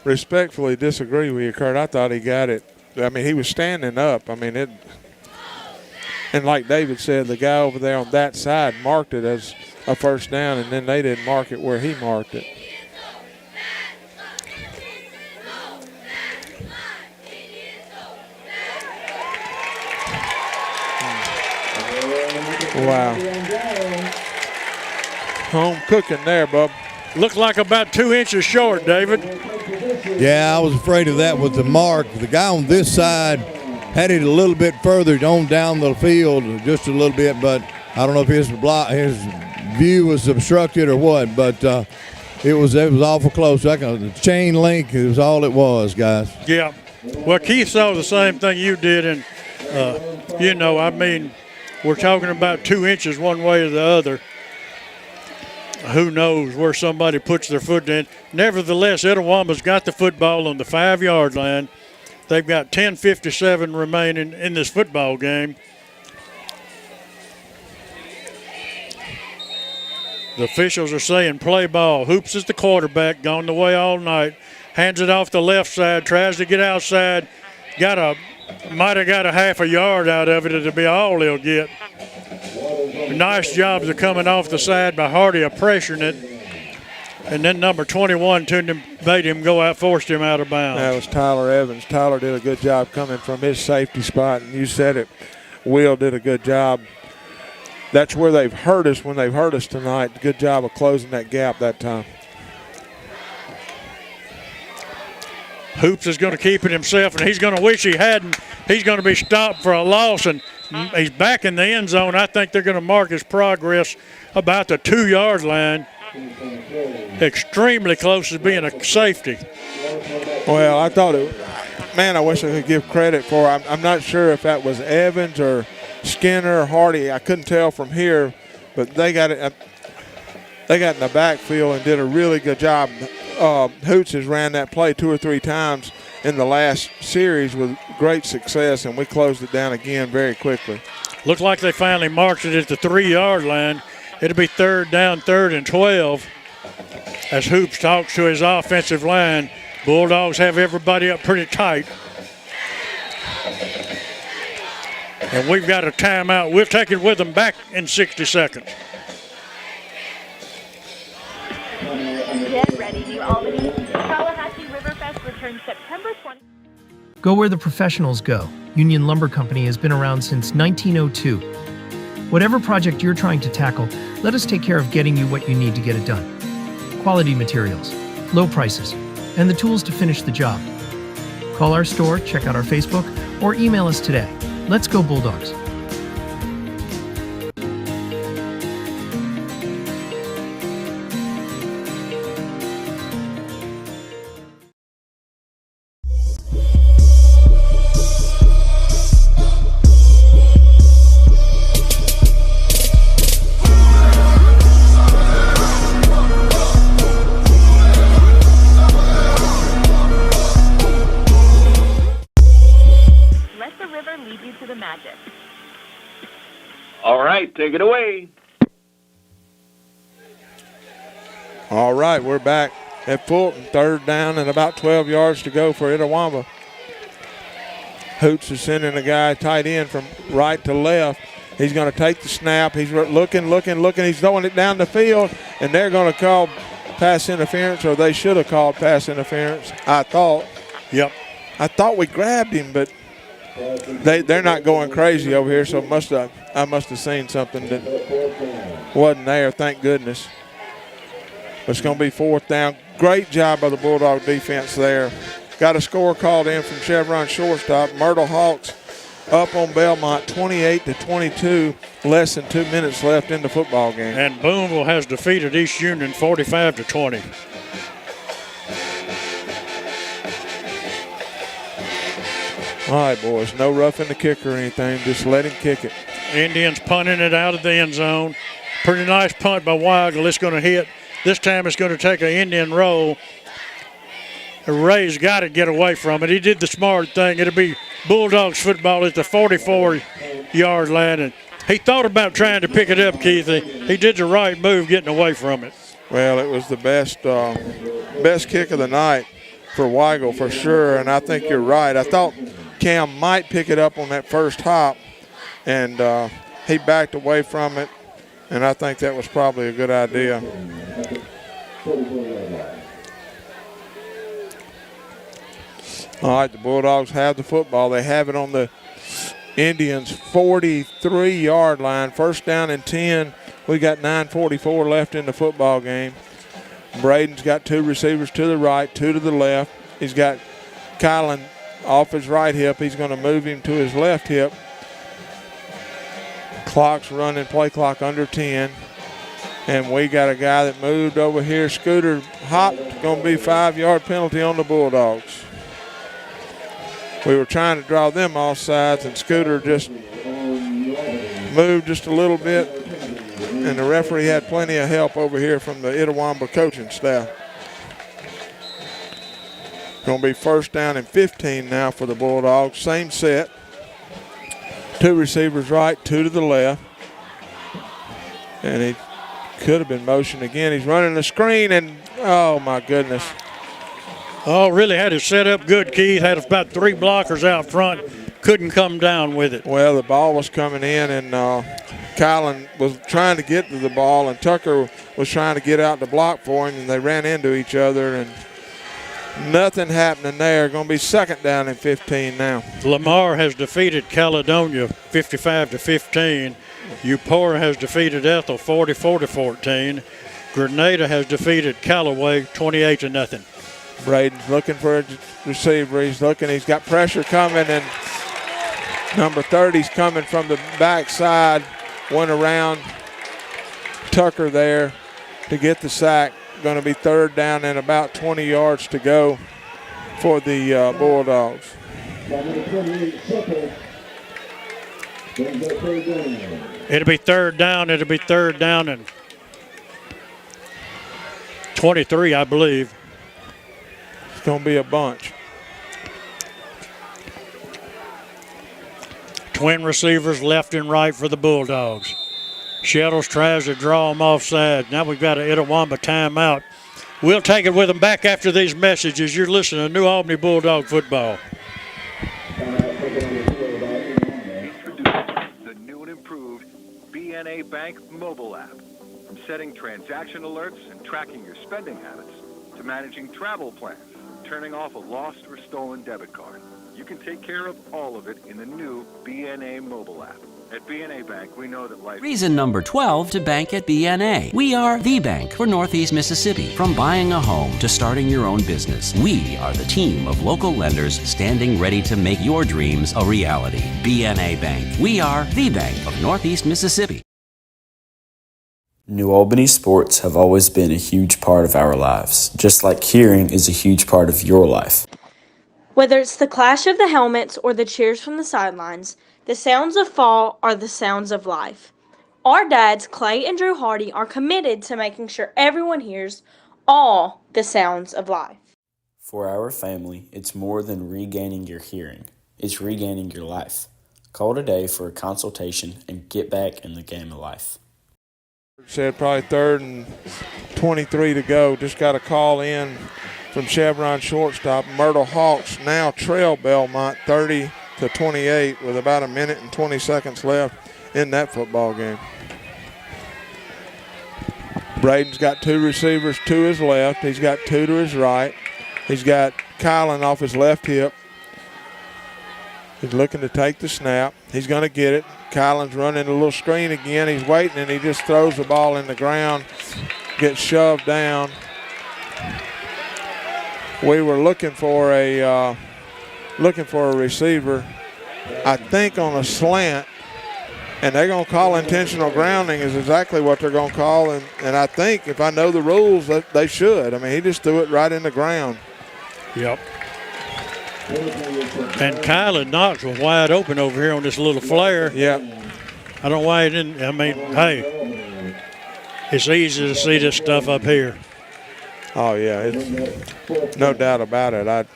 respectfully disagree with you, Kurt. I thought he got it. I mean, he was standing up. I mean, and like David said, the guy over there on that side marked it as a first down, and then they didn't mark it where he marked it. Wow. Home cooking there, bub. Looked like about 2 inches short, David. Yeah, I was afraid of that with the mark. The guy on this side had it a little bit further on down the field, just a little bit, but I don't know if his view was obstructed or what, but it was awful close. The chain link is all it was, guys. Yeah. Well, Keith saw the same thing you did, and, I mean, we're talking about 2 inches one way or the other. Who knows where somebody puts their foot in. Nevertheless, Itawamba's got the football on the 5-yard line. They've got 10:57 remaining in this football game. The officials are saying play ball. Hoops is the quarterback, gone the way all night. Hands it off the left side, tries to get outside. Might have got a half a yard out of it. It'll be all he'll get. Nice jobs of coming off the side by Hardy of pressuring it. And then number 21 made him go out, forced him out of bounds. That was Tyler Evans. Tyler did a good job coming from his safety spot, and you said it. Will did a good job. That's where they've hurt us when they've hurt us tonight. Good job of closing that gap that time. Hoops is going to keep it himself, and he's going to wish he hadn't. He's going to be stopped for a loss, and he's back in the end zone. I think they're going to mark his progress about the 2-yard line. Extremely close to being a safety. Well, I thought I wish I could give credit for it. I'm not sure if that was Evans or Skinner or Hardy. I couldn't tell from here, but they got it. They got in the backfield and did a really good job. Hoots has ran that play 2 or 3 times in the last series with great success, and we closed it down again very quickly. Looked like they finally marked it at the 3-yard line. It'll be 3rd down, 3rd and 12 as Hoops talks to his offensive line. Bulldogs have everybody up pretty tight. And we've got a timeout. We'll take it with them back in 60 seconds. Get ready, New Albany. Tallahassee Riverfest returns September 20th. Go where the professionals go. Union Lumber Company has been around since 1902. Whatever project you're trying to tackle, let us take care of getting you what you need to get it done. Quality materials, low prices, and the tools to finish the job. Call our store, check out our Facebook, or email us today. Let's go Bulldogs. right, take it away. All right, we're back at Fulton. 3rd down and about 12 yards to go for Itawamba. Hoots is sending a guy tight end from right to left. He's going to take the snap. He's looking. He's throwing it down the field, and they're going to call pass interference, or they should have called pass interference, I thought. Yep. I thought we grabbed him, but they're not going crazy over here, so I must have seen something that wasn't there, thank goodness. But it's going to be 4th down. Great job by the Bulldog defense there. Got a score called in from Chevron shortstop. Myrtle Hawks up on Belmont 28-22. Less than 2 minutes left in the football game. And Boonville has defeated East Union 45-20. All right, boys, no roughing the kicker or anything. Just let him kick it. Indians punting it out of the end zone. Pretty nice punt by Weigel. It's going to hit. This time it's going to take an Indian roll. Ray's got to get away from it. He did the smart thing. It'll be Bulldogs football at the 44-yard line. And he thought about trying to pick it up, Keith. He did the right move getting away from it. Well, it was the best kick of the night for Weigel for sure, and I think you're right. I thought Cam might pick it up on that first hop, and he backed away from it, and I think that was probably a good idea. All right, the Bulldogs have the football. They have it on the Indians' 43-yard line. 1st down and 10. We got 9:44 left in the football game. Braden's got 2 receivers to the right, 2 to the left. He's got Kylan off his right hip. He's going to move him to his left hip. Clock's running, play clock under 10. And we got a guy that moved over here. Scooter hopped. Going to be 5-yard penalty on the Bulldogs. We were trying to draw them off sides, and Scooter just moved just a little bit. And the referee had plenty of help over here from the Itawamba coaching staff. Going to be 1st down and 15 now for the Bulldogs. Same set. 2 receivers right, 2 to the left. And he could have been motioned again. He's running the screen, and oh my goodness. Oh, really had it set up good, Keith. Had about 3 blockers out front. Couldn't come down with it. Well, the ball was coming in, and Kylan was trying to get to the ball, and Tucker was trying to get out the block for him, and they ran into each other, and nothing happening there. Going to be 2nd down and 15 now. Lamar has defeated Caledonia 55-15. Eupora has defeated Ethel 44-14. Grenada has defeated Callaway 28-0. Braden's looking for a receiver. He's looking. He's got pressure coming, and number 30's coming from the backside. Went around Tucker there to get the sack. Going to be 3rd down and about 20 yards to go for the Bulldogs. It'll be 3rd down. It'll be 3rd down and 23, I believe. It's going to be a bunch. Twin receivers left and right for the Bulldogs. Shettles tries to draw them offside. Now we've got an Itawamba timeout. We'll take it with them back after these messages. You're listening to New Albany Bulldog football. The new and improved BNA Bank mobile app. From setting transaction alerts and tracking your spending habits to managing travel plans, turning off a lost or stolen debit card. You can take care of all of it in the new BNA mobile app. At BNA Bank, we know that life... Reason number 12 to bank at BNA. We are the bank for Northeast Mississippi. From buying a home to starting your own business, we are the team of local lenders standing ready to make your dreams a reality. BNA Bank. We are the bank of Northeast Mississippi. New Albany sports have always been a huge part of our lives, just like hearing is a huge part of your life. Whether it's the clash of the helmets or the cheers from the sidelines, the sounds of fall are the sounds of life. Our dads, Clay and Drew Hardy, are committed to making sure everyone hears all the sounds of life. For our family, it's more than regaining your hearing. It's regaining your life. Call today for a consultation and get back in the game of life. Said probably 3rd and 23 to go. Just got a call in from Chevron shortstop. Myrtle Hawks now trail Belmont 30-28 with about 1 minute and 20 seconds left in that football game. Braden's got 2 receivers to his left. He's got 2 to his right. He's got Kylan off his left hip. He's looking to take the snap. He's going to get it. Kylan's running a little screen again. He's waiting, and he just throws the ball in the ground, gets shoved down. We were looking for a receiver, I think, on a slant, and they're going to call intentional grounding is exactly what they're going to call, and I think if I know the rules, that they should. I mean, he just threw it right in the ground. Yep. And Kylan Knox was wide open over here on this little flare. Yep. I don't know why he didn't. I mean, hey, it's easy to see this stuff up here. Oh, yeah. It's no doubt about it.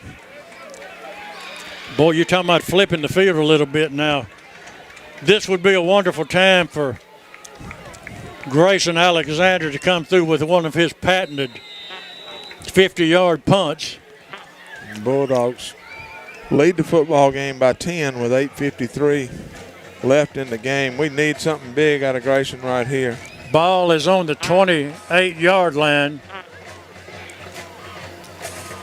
Boy, you're talking about flipping the field a little bit now. This would be a wonderful time for Grayson Alexander to come through with one of his patented 50-yard punts. Bulldogs lead the football game by 10 with 8:53 left in the game. We need something big out of Grayson right here. Ball is on the 28-yard line.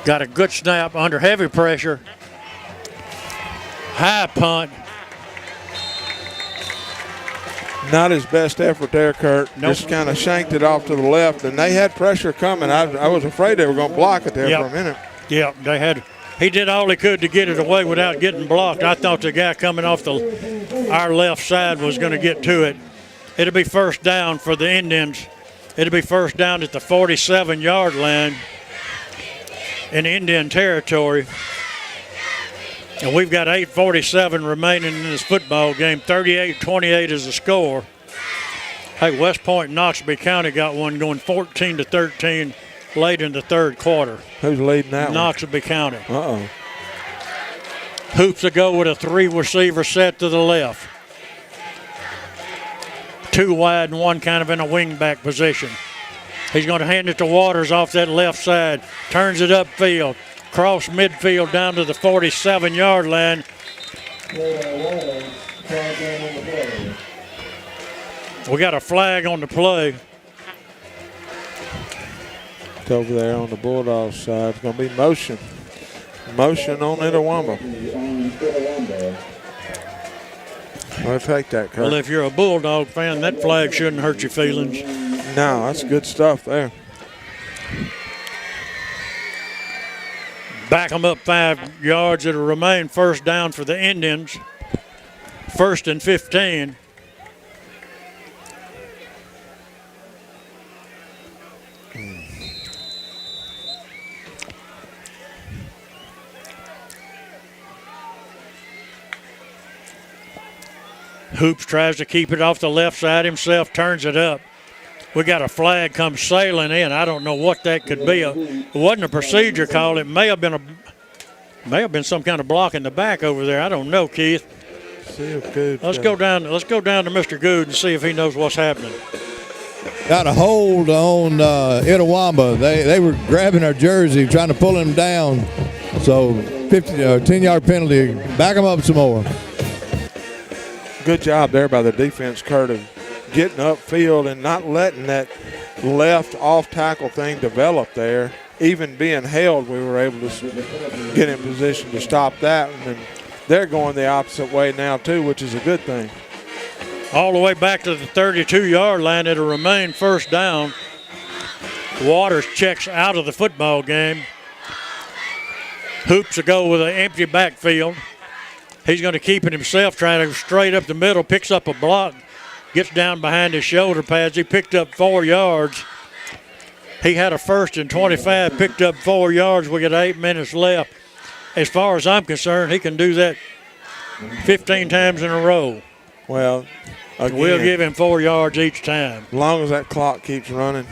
Got a good snap under heavy pressure. High punt. Not his best effort there, Kurt. Nope. Just kind of shanked it off to the left, and they had pressure coming. I was afraid they were going to block it there for a minute. Yeah, they had. He did all he could to get it away without getting blocked. I thought the guy coming off our left side was going to get to it. It'll be first down for the Indians. It'll be first down at the 47-yard line in Indian territory. And we've got 8:47 remaining in this football game. 38-28 is the score. Hey, West Point and Knoxville County got one going 14-13 late in the third quarter. Who's leading that one? Knoxville County. Uh-oh. Hoops to go with a 3-receiver set to the left. 2 wide and 1 kind of in a wing-back position. He's going to hand it to Waters off that left side. Turns it upfield. Cross midfield down to the 47-yard line. We got a flag on the play. It's over there on the Bulldogs side. It's going to be motion. Motion on Itawamba. I'll take that, Kurt. Well, if you're a Bulldog fan, that flag shouldn't hurt your feelings. No, that's good stuff there. Back them up 5 yards. It'll remain first down for the Indians. 1st and 15. Hoops tries to keep it off the left side himself, turns it up. We got a flag come sailing in. I don't know what that could be. It wasn't a procedure call. It may have been some kind of block in the back over there. I don't know, Keith. Let's go down to Mr. Good and see if he knows what's happening. Got a hold on Itawamba. They were grabbing our jersey, trying to pull him down. So 10-yard penalty. Back him up some more. Good job there by the defense, Kurt, of getting upfield and not letting that left off-tackle thing develop there. Even being held, we were able to get in position to stop that. And they're going the opposite way now, too, which is a good thing. All the way back to the 32-yard line. It'll remain first down. Waters checks out of the football game. Hoops to go with an empty backfield. He's going to keep it himself, trying to go straight up the middle, picks up a block, gets down behind his shoulder pads. He picked up 4 yards. He had a 1st and 25, picked up 4 yards. We got 8 minutes left. As far as I'm concerned, he can do that 15 times in a row. Well, again, we'll give him 4 yards each time. As long as that clock keeps running,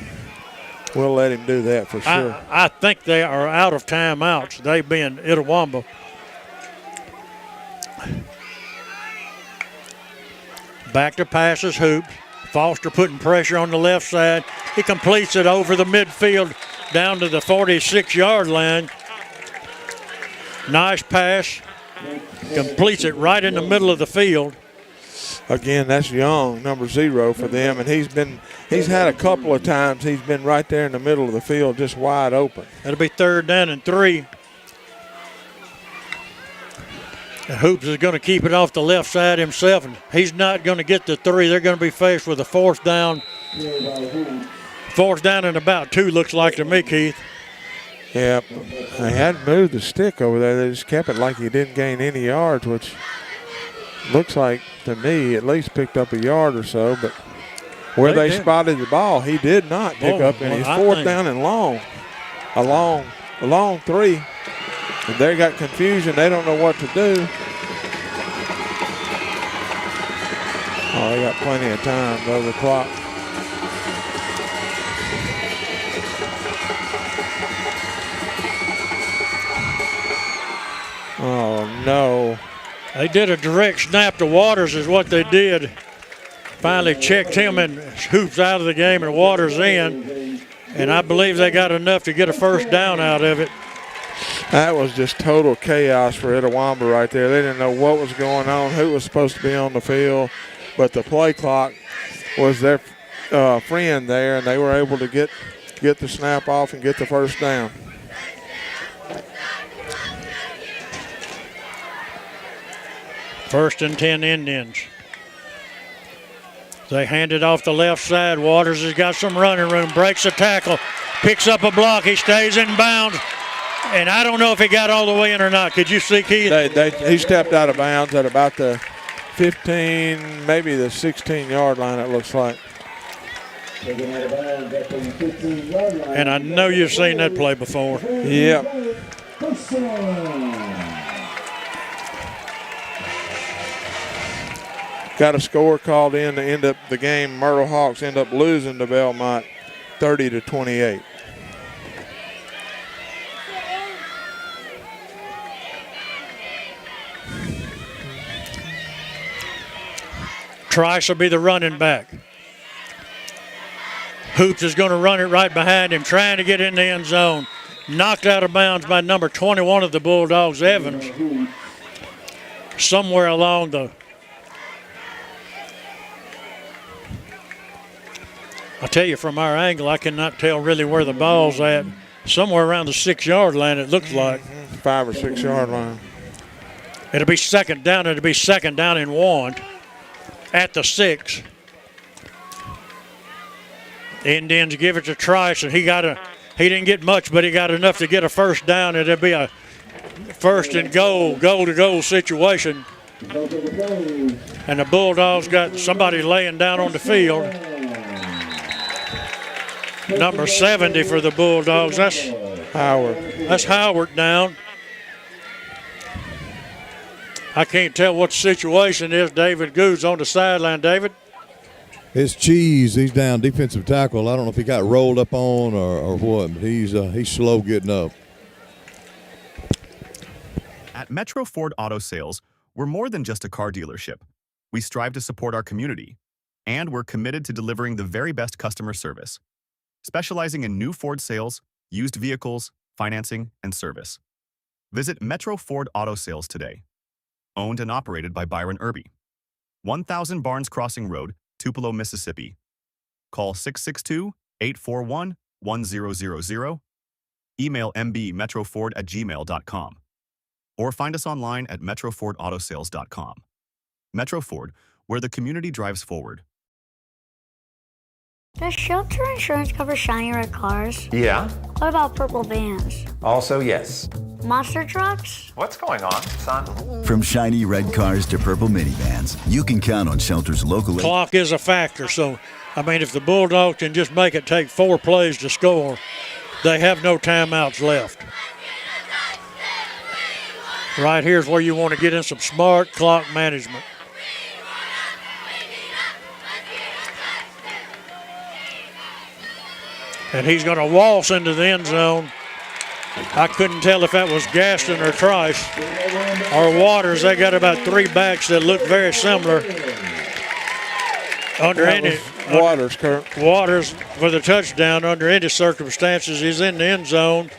we'll let him do that for sure. I think they are out of timeouts, they being Itawamba. Back to passes, Hoops. Foster putting pressure on the left side. He completes it over the midfield down to the 46-yard line. Nice pass. Completes it right in the middle of the field. Again, that's Young, number 0 for them, and he's had a couple of times he's been right there in the middle of the field, just wide open. That'll be 3rd down and 3. And Hoops is going to keep it off the left side himself, and he's not going to get the 3. They're going to be faced with a 4th down. 4th down and about 2, looks like to me, Keith. Yep. They hadn't moved the stick over there. They just kept it like he didn't gain any yards, which looks like, to me, at least picked up a yard or so. But where they spotted the ball, he did not pick up any. He's 4th down and long. A long 3. And they got confusion. They don't know what to do. Oh, they got plenty of time, though, the clock. Oh, no. They did a direct snap to Waters is what they did. Finally checked him and Hoops out of the game and Waters in. And I believe they got enough to get a 1st down out of it. That was just total chaos for Itawamba right there. They didn't know what was going on, who was supposed to be on the field. But the play clock was their friend there, and they were able to get the snap off and get the 1st down. First and 10 Indians. They hand it off the left side. Waters has got some running room, breaks a tackle, picks up a block. He stays in bounds. And I don't know if he got all the way in or not. Could you see, Keith? He stepped out of bounds at about the 15, maybe the 16-yard line, it looks like. And I know you've seen that play before. Yep. Got a score called in to end up the game. Myrtle Hawks end up losing to Belmont 30-28. Trice will be the running back. Hoops is going to run it right behind him, trying to get in the end zone. Knocked out of bounds by number 21 of the Bulldogs, Evans. Somewhere along the... I tell you, from our angle, I cannot tell really where the ball's at. Somewhere around the 6-yard line, it looks like. 5 or 6 yard line. It'll be 2nd down. It'll be 2nd down and 1 at the 6. Indians give it to Trice, and he didn't get much, but he got enough to get a 1st down. It'll be a 1st and goal-to-goal situation. And the Bulldogs got somebody laying down on the field. Number 70 for the Bulldogs. That's Howard. That's Howard down. I can't tell what the situation is. David Good's on the sideline. David? It's Cheese. He's down, defensive tackle. I don't know if he got rolled up on or what, but he's slow getting up. At Metro Ford Auto Sales, we're more than just a car dealership. We strive to support our community, and we're committed to delivering the very best customer service, specializing in new Ford sales, used vehicles, financing, and service. Visit Metro Ford Auto Sales today. Owned and operated by Byron Irby. 1000 Barnes Crossing Road, Tupelo, Mississippi. Call 662-841-1000. Email mbmetroford@gmail.com. Or find us online at metrofordautosales.com. Metro Ford, where the community drives forward. Does Shelter Insurance cover shiny red cars? Yeah. What about purple vans? Also, yes. Monster trucks? What's going on, son? From shiny red cars to purple minivans, you can count on Shelter's local... Clock is a factor, so, I mean, if the Bulldogs can just make it take 4 plays to score, they have no timeouts left. Right here's where you want to get in some smart clock management. And he's going to waltz into the end zone. I couldn't tell if that was Gaston or Trice or Waters. They got about 3 backs that look very similar. Under Waters, Kurt. Waters for the touchdown. Under any circumstances, he's in the end zone,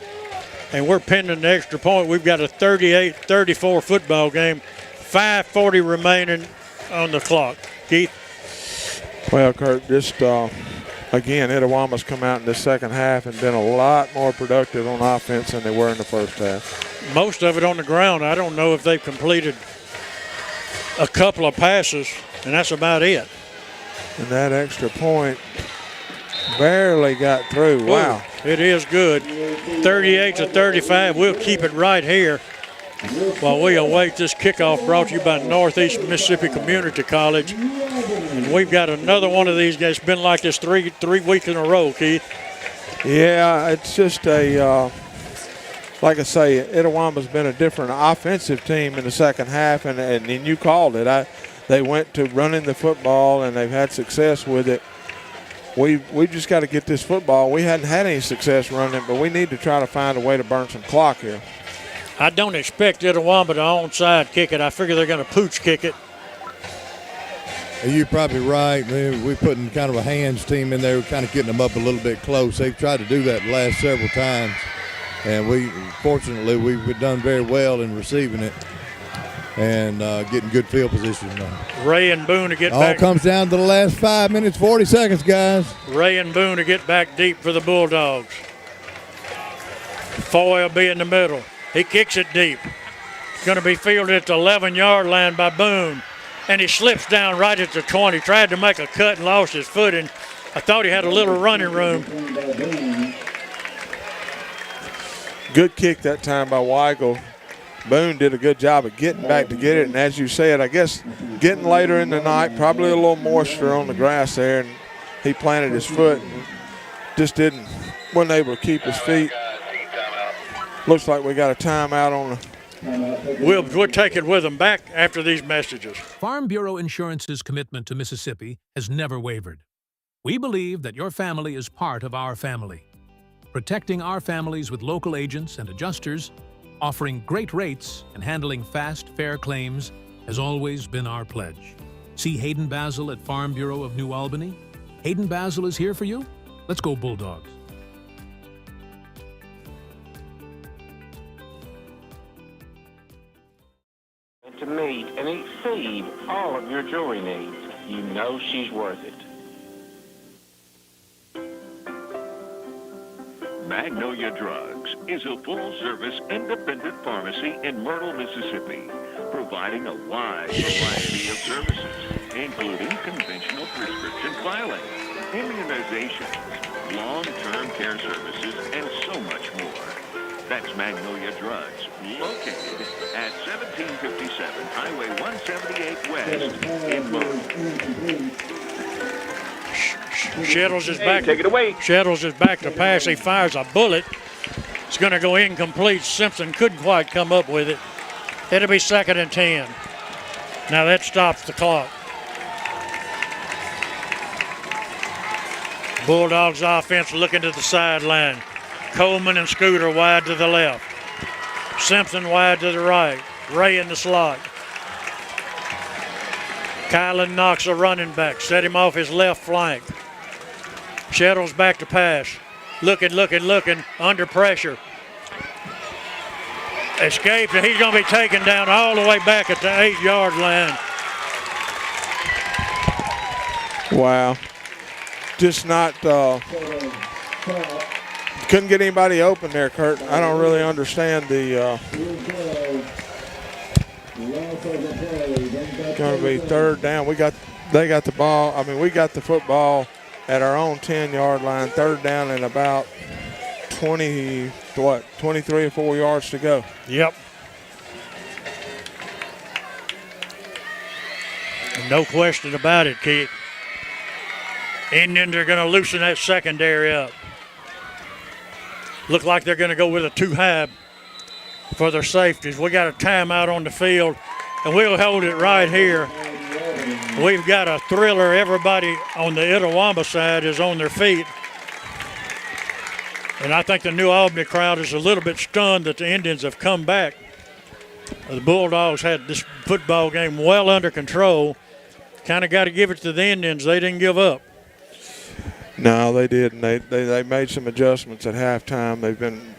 and we're pending the extra point. We've got a 38-34 football game. 5:40 remaining on the clock. Keith? Well, Kurt, just again, Itawamba's come out in the second half and been a lot more productive on offense than they were in the first half. Most of it on the ground. I don't know if they've completed a couple of passes, and that's about it. And that extra point barely got through. Wow. It is good. 38-35. We'll keep it right here while we await this kickoff, brought to you by Northeast Mississippi Community College. And we've got another one of these guys. It's been like this three weeks in a row, Keith. Yeah, it's just like I say, Itawamba's been a different offensive team in the second half, and you called it. They went to running the football, and they've had success with it. We just got to get this football. We hadn't had any success running, but we need to try to find a way to burn some clock here. I don't expect Itawamba to onside kick it. I figure they're going to pooch kick it. You're probably right. We're putting kind of a hands team in there. We're kind of getting them up a little bit close. They've tried to do that the last several times, and fortunately we've done very well in receiving it and getting good field position now. Ray and Boone to get back. All comes down to the last 5 minutes, 40 seconds, guys. Ray and Boone to get back deep for the Bulldogs. Foy will be in the middle. He kicks it deep. It's going to be fielded at the 11-yard line by Boone. And he slips down right at the 20. Tried to make a cut and lost his footing. I thought he had a little running room. Good kick that time by Weigel. Boone did a good job of getting back to get it. And as you said, I guess getting later in the night, probably a little moisture on the grass there. And he planted his foot and just wasn't able to keep his feet. Looks like we got a timeout on the. We'll take it with them back after these messages. Farm Bureau Insurance's commitment to Mississippi has never wavered. We believe that your family is part of our family. Protecting our families with local agents and adjusters, offering great rates, and handling fast, fair claims has always been our pledge. See Hayden Basil at Farm Bureau of New Albany? Hayden Basil is here for you. Let's go Bulldogs. To meet and exceed all of your jewelry needs, you know she's worth it. Magnolia Drugs is a full-service independent pharmacy in Myrtle, Mississippi, providing a wide variety of services, including conventional prescription filing, immunizations, long-term care services, and so much more. That's Magnolia Drugs, located at 1757 Highway 178 West in Myrtle. Shettles is back. Take it away. Shettles is back to pass. He fires a bullet. It's going to go incomplete. Simpson couldn't quite come up with it. It'll be 2nd and 10. Now that stops the clock. Bulldogs offense looking to the sideline. Coleman and Scooter wide to the left. Simpson wide to the right. Ray in the slot. Kylan Knox, a running back. Set him off his left flank. Shettles back to pass. Looking. Under pressure. Escaped, and he's going to be taken down all the way back at the 8-yard line. Wow. Just not, couldn't get anybody open there, Kurt. I don't really understand the, going to be 3rd down. They got the ball. I mean, we got the football at our own 10-yard line, 3rd down and about 23 or 4 yards to go. Yep. No question about it, Keith. Indians are going to loosen that secondary up. Look like they're going to go with a 2-high for their safeties. We got a timeout on the field, and we'll hold it right here. We've got a thriller. Everybody on the Itawamba side is on their feet. And I think the New Albany crowd is a little bit stunned that the Indians have come back. The Bulldogs had this football game well under control. kind of got to give it to the Indians. They didn't give up. No, they didn't. They made some adjustments at halftime.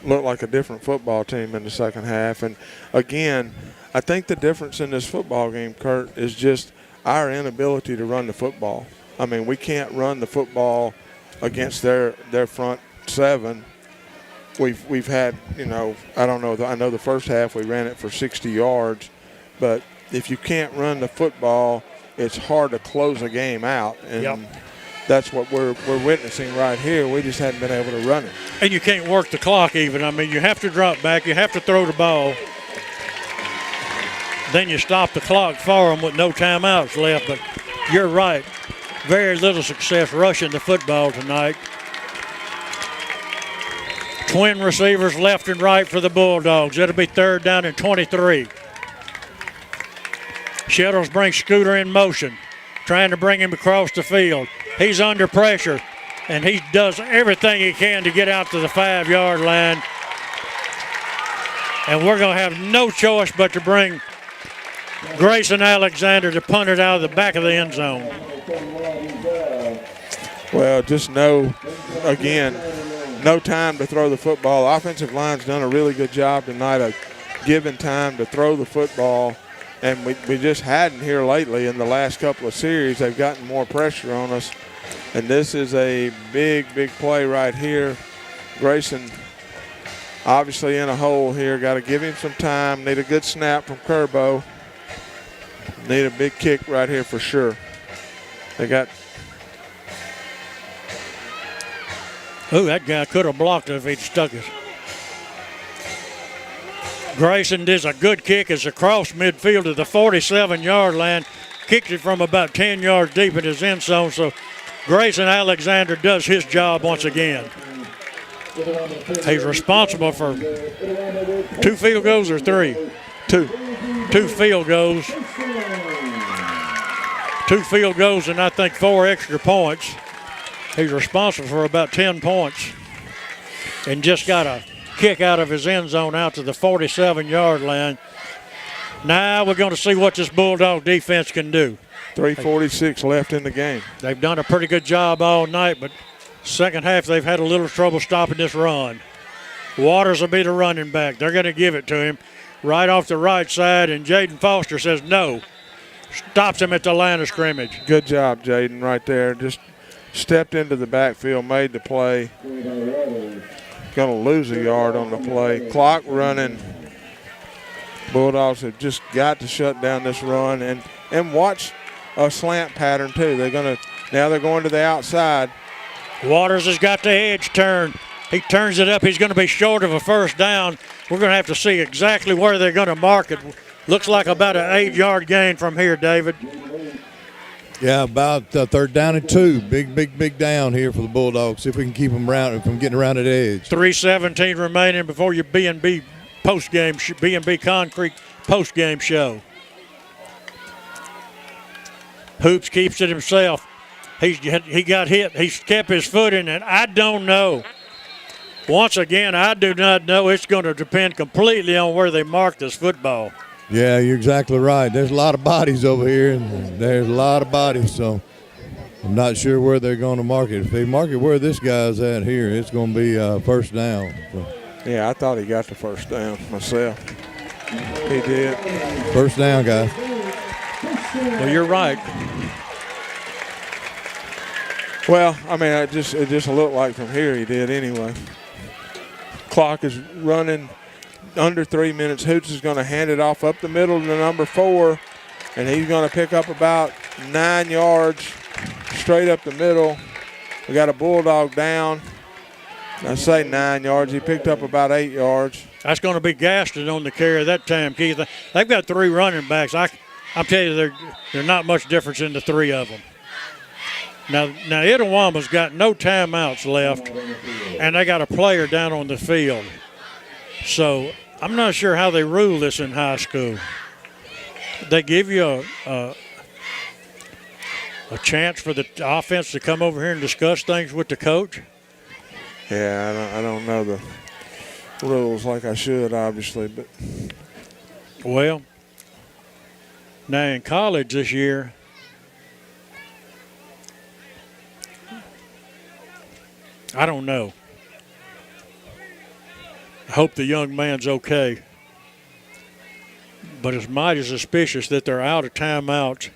Looked like a different football team in the second half. And, again, I think the difference in this football game, Kurt, is just our inability to run the football. I mean, we can't run the football against their front seven. We've had, I don't know. I know the first half we ran it for 60 yards. But if you can't run the football, it's hard to close a game out. And that's what we're witnessing right here. We just hadn't been able to run it. And you can't work the clock even. I mean, you have to drop back. You have to throw the ball. Then you stop the clock for them with no timeouts left. But you're right. Very little success rushing the football tonight. Twin receivers left and right for the Bulldogs. It'll be 3rd down and 23. Shettles brings Scooter in motion, trying to bring him across the field. He's under pressure, and he does everything he can to get out to the 5-yard line. And we're going to have no choice but to bring Grayson Alexander to punt it out of the back of the end zone. Well, just know, again, no time to throw the football. The offensive line's done a really good job tonight of giving time to throw the football. And we just hadn't here lately in the last couple of series. They've gotten more pressure on us. And this is a big, big play right here. Grayson obviously in a hole here. Got to give him some time. Need a good snap from Kerbo. Need a big kick right here for sure. They got. Ooh, that guy could have blocked it if he'd stuck it. Grayson does a good kick. It's across midfield to the 47-yard line. Kicked it from about 10 yards deep in his end zone. So Grayson Alexander does his job once again. He's responsible for 2 field goals or 3? 2. 2 field goals. 2 field goals and I think 4 extra points. He's responsible for about 10 points and just got a kick out of his end zone out to the 47-yard line. Now we're going to see what this Bulldog defense can do. 3:46 left in the game. They've done a pretty good job all night, but second half they've had a little trouble stopping this run. Waters will be the running back. They're going to give it to him right off the right side, and Jaden Foster says no. Stops him at the line of scrimmage. Good job, Jaden, right there. Just stepped into the backfield, made the play. Going to lose a yard on the play. Clock running. Bulldogs have just got to shut down this run and watch a slant pattern too. Now they're going to the outside. Waters has got the edge turn. He turns it up. He's going to be short of a first down. We're going to have to see exactly where they're going to mark it. Looks like about an 8-yard gain from here, David. Yeah, about 3rd down and 2. Big down here for the Bulldogs. See if we can keep them from getting around that edge. 3:17 remaining before your B&B post-game, B&B Concrete post-game show. Hoops keeps it himself. He got hit. He's kept his foot in it. I don't know. Once again, I do not know. It's going to depend completely on where they mark this football. Yeah, you're exactly right. There's a lot of bodies over here, and there's a lot of bodies, so I'm not sure where they're going to mark it. If they mark it where this guy's at here, it's going to be first down. So. Yeah, I thought he got the first down myself. He did. First down, guys. Well, you're right. Well, I mean, it just looked like from here he did anyway. Clock is running under 3 minutes. Hoots is going to hand it off up the middle to number 4, and he's going to pick up about 9 yards straight up the middle. We got a Bulldog down. I say 9 yards. He picked up about 8 yards. That's going to be Gaston on the carry that time, Keith. They've got 3 running backs. I'm telling you, there's not much difference in the 3 of them. Now Itawamba's got no timeouts left, and they got a player down on the field. So I'm not sure how they rule this in high school. They give you a chance for the offense to come over here and discuss things with the coach? Yeah, I don't know the rules like I should, obviously. But well, now in college this year, I don't know. I hope the young man's okay. But it's mighty suspicious that they're out of timeouts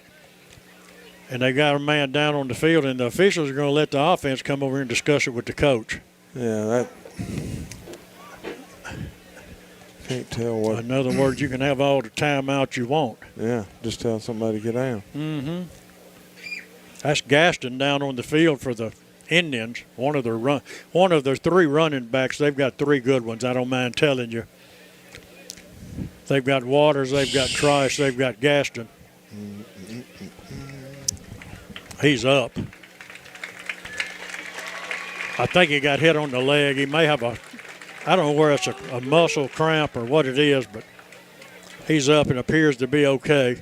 and they got a man down on the field, and the officials are going to let the offense come over and discuss it with the coach. Yeah, that can't tell what. In other words, you can have all the timeouts you want. Yeah, just tell somebody to get down. Mm-hmm. That's Gaston down on the field for the Indians. One of their three running backs. They've got three good ones. I don't mind telling you. They've got Waters, they've got Trice, they've got Gaston. He's up. I think he got hit on the leg. He may have I don't know where it's a muscle cramp or what it is, but he's up and appears to be okay.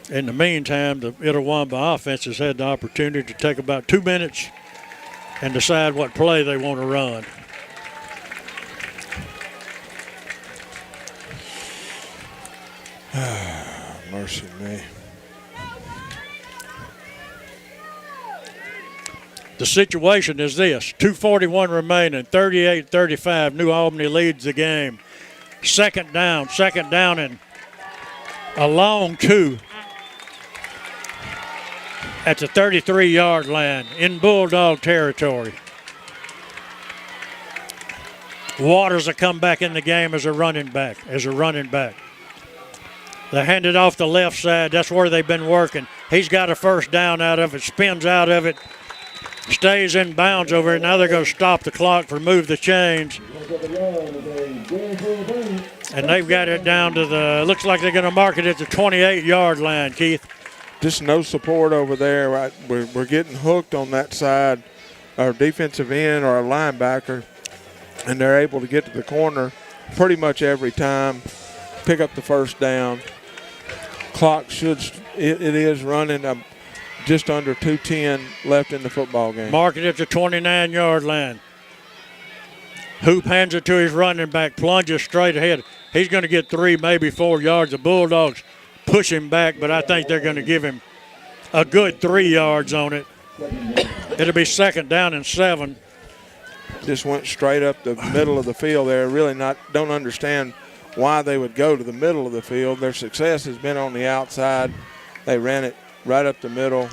In the meantime, the Itawamba offense has had the opportunity to take about 2 minutes and decide what play they want to run. Mercy me. The situation is this: 2:41 remaining, 38-35. New Albany leads the game. Second down and a long two at the 33-yard line in Bulldog territory. Waters will come back in the game as a running back. They hand it off the left side. That's where they've been working. He's got a first down out of it, spins out of it, stays in bounds over it. Now they're going to stop the clock, remove the chains. And they've got it down to looks like they're going to mark it at the 28-yard line, Keith. Just no support over there. Right? We're getting hooked on that side, our defensive end or our linebacker, and they're able to get to the corner pretty much every time, pick up the first down. Clock it is running just under 2:10 left in the football game. Mark it at the 29-yard line. Hoop hands it to his running back, plunges straight ahead. He's going to get 3, maybe 4 yards. The Bulldogs push him back, but I think they're going to give him a good 3 yards on it. It'll be second down and 7. Just went straight up the middle of the field there. Really don't understand why they would go to the middle of the field. Their success has been on the outside. They ran it right up the middle,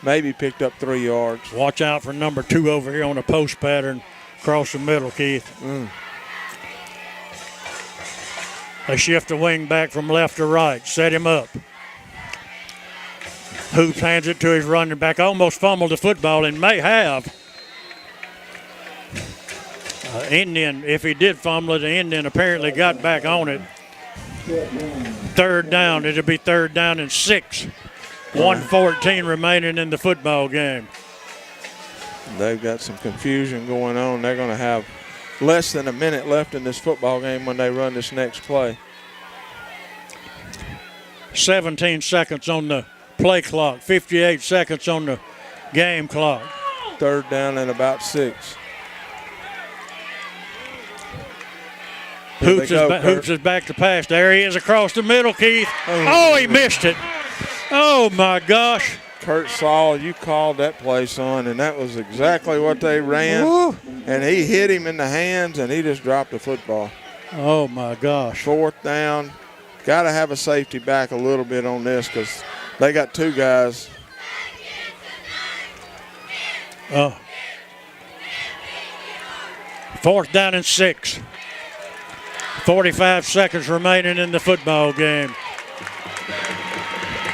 maybe picked up 3 yards. Watch out for number 2 over here on a post pattern across the middle, Keith. They shift the wing back from left to right, set him up. Hoops hands it to his running back, almost fumbled the football and may have. Indian, if he did fumble it, the Indian apparently got back on it. Third down, it'll be third down and 6. 1:14 remaining in the football game. They've got some confusion going on. They're going to have less than a minute left in this football game when they run this next play. 17 seconds on the play clock, 58 seconds on the game clock. Third down and about 6. Hoops is back to pass. There he is across the middle, Keith. Oh, he missed it. Oh, my gosh. Kurt Saul, you called that play, son, and that was exactly what they ran. Woo. And he hit him in the hands, and he just dropped the football. Oh, my gosh. Fourth down. Got to have a safety back a little bit on this because they got 2 guys. Fourth down and 6. 45 seconds remaining in the football game.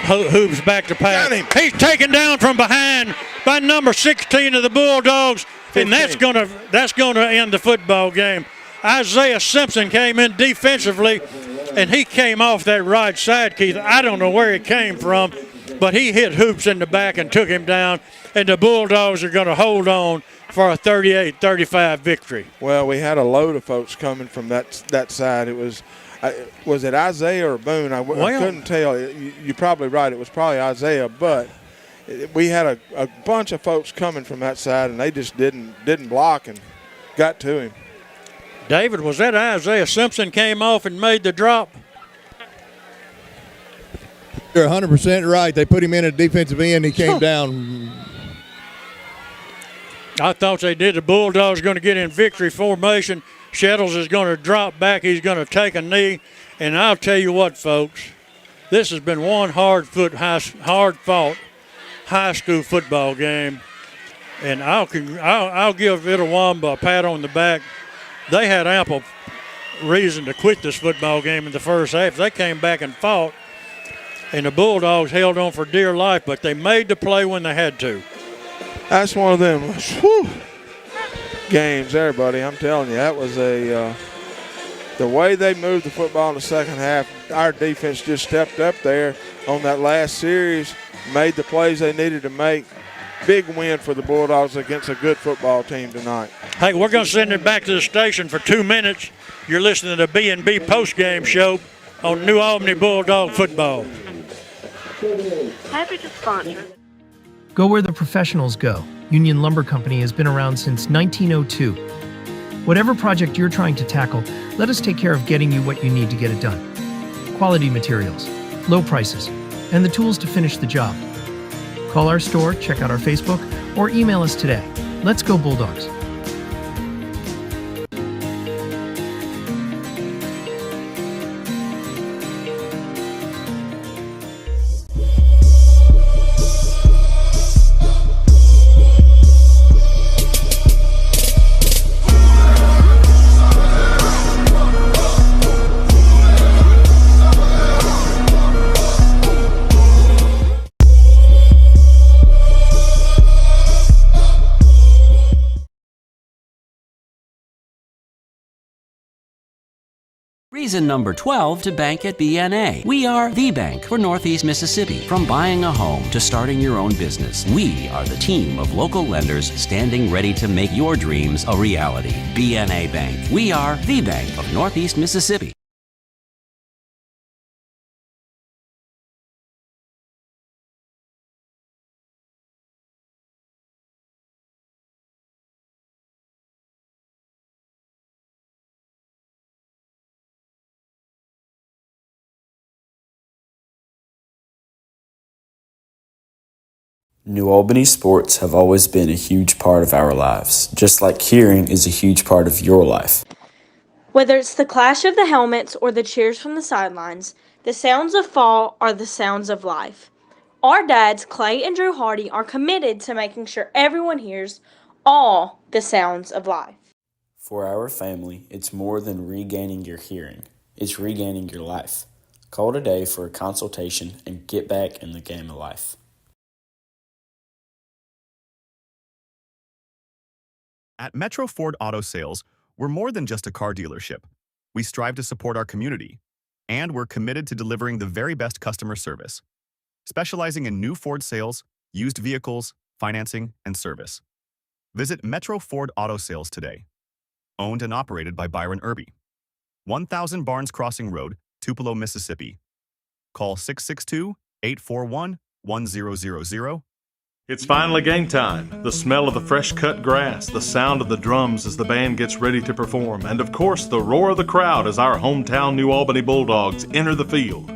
Hoops back to pass. He's taken down from behind by number 16 of the Bulldogs, 15. And that's gonna end the football game. Isaiah Simpson came in defensively, and he came off that right side, Keith. I don't know where he came from, but he hit Hoops in the back and took him down, and the Bulldogs are going to hold on for a 38-35 victory. Well, we had a load of folks coming from that side. It was it Isaiah or Boone? I couldn't tell. You're probably right. It was probably Isaiah, but we had a bunch of folks coming from that side, and they just didn't block and got to him. David, was that Isaiah Simpson came off and made the drop? You're 100% right. They put him in at defensive end. He came down. I thought they did. The Bulldogs going to get in victory formation. Shettles is going to drop back. He's going to take a knee. And I'll tell you what, folks, this has been one hard-fought high school football game. And I'll give Itawamba a pat on the back. They had ample reason to quit this football game in the first half. They came back and fought, and the Bulldogs held on for dear life, but they made the play when they had to. That's one of them games there, buddy. I'm telling you, that was the way they moved the football in the second half. Our defense just stepped up there on that last series, made the plays they needed to make. Big win for the Bulldogs against a good football team tonight. Hey, we're going to send it back to the station for 2 minutes. You're listening to the B&B postgame show on New Albany Bulldog football. Happy to sponsor. Go where the professionals go. Union Lumber Company has been around since 1902. Whatever project you're trying to tackle, let us take care of getting you what you need to get it done. Quality materials, low prices, and the tools to finish the job. Call our store, check out our Facebook, or email us today. Let's go Bulldogs. Reason number 12 to bank at BNA. We are the bank for Northeast Mississippi. From buying a home to starting your own business, we are the team of local lenders standing ready to make your dreams a reality. BNA Bank. We are the bank of Northeast Mississippi. New Albany sports have always been a huge part of our lives, just like hearing is a huge part of your life. Whether it's the clash of the helmets or the cheers from the sidelines, the sounds of fall are the sounds of life. Our dads, Clay and Drew Hardy, are committed to making sure everyone hears all the sounds of life. For our family, it's more than regaining your hearing. It's regaining your life. Call today for a consultation and get back in the game of life. At Metro Ford Auto Sales, we're more than just a car dealership. We strive to support our community, and we're committed to delivering the very best customer service, specializing in new Ford sales, used vehicles, financing, and service. Visit Metro Ford Auto Sales today. Owned and operated by Byron Irby. 1000 Barnes Crossing Road, Tupelo, Mississippi. Call 662-841-1000. It's finally game time. The smell of the fresh cut grass, the sound of the drums as the band gets ready to perform, and of course the roar of the crowd as our hometown New Albany Bulldogs enter the field.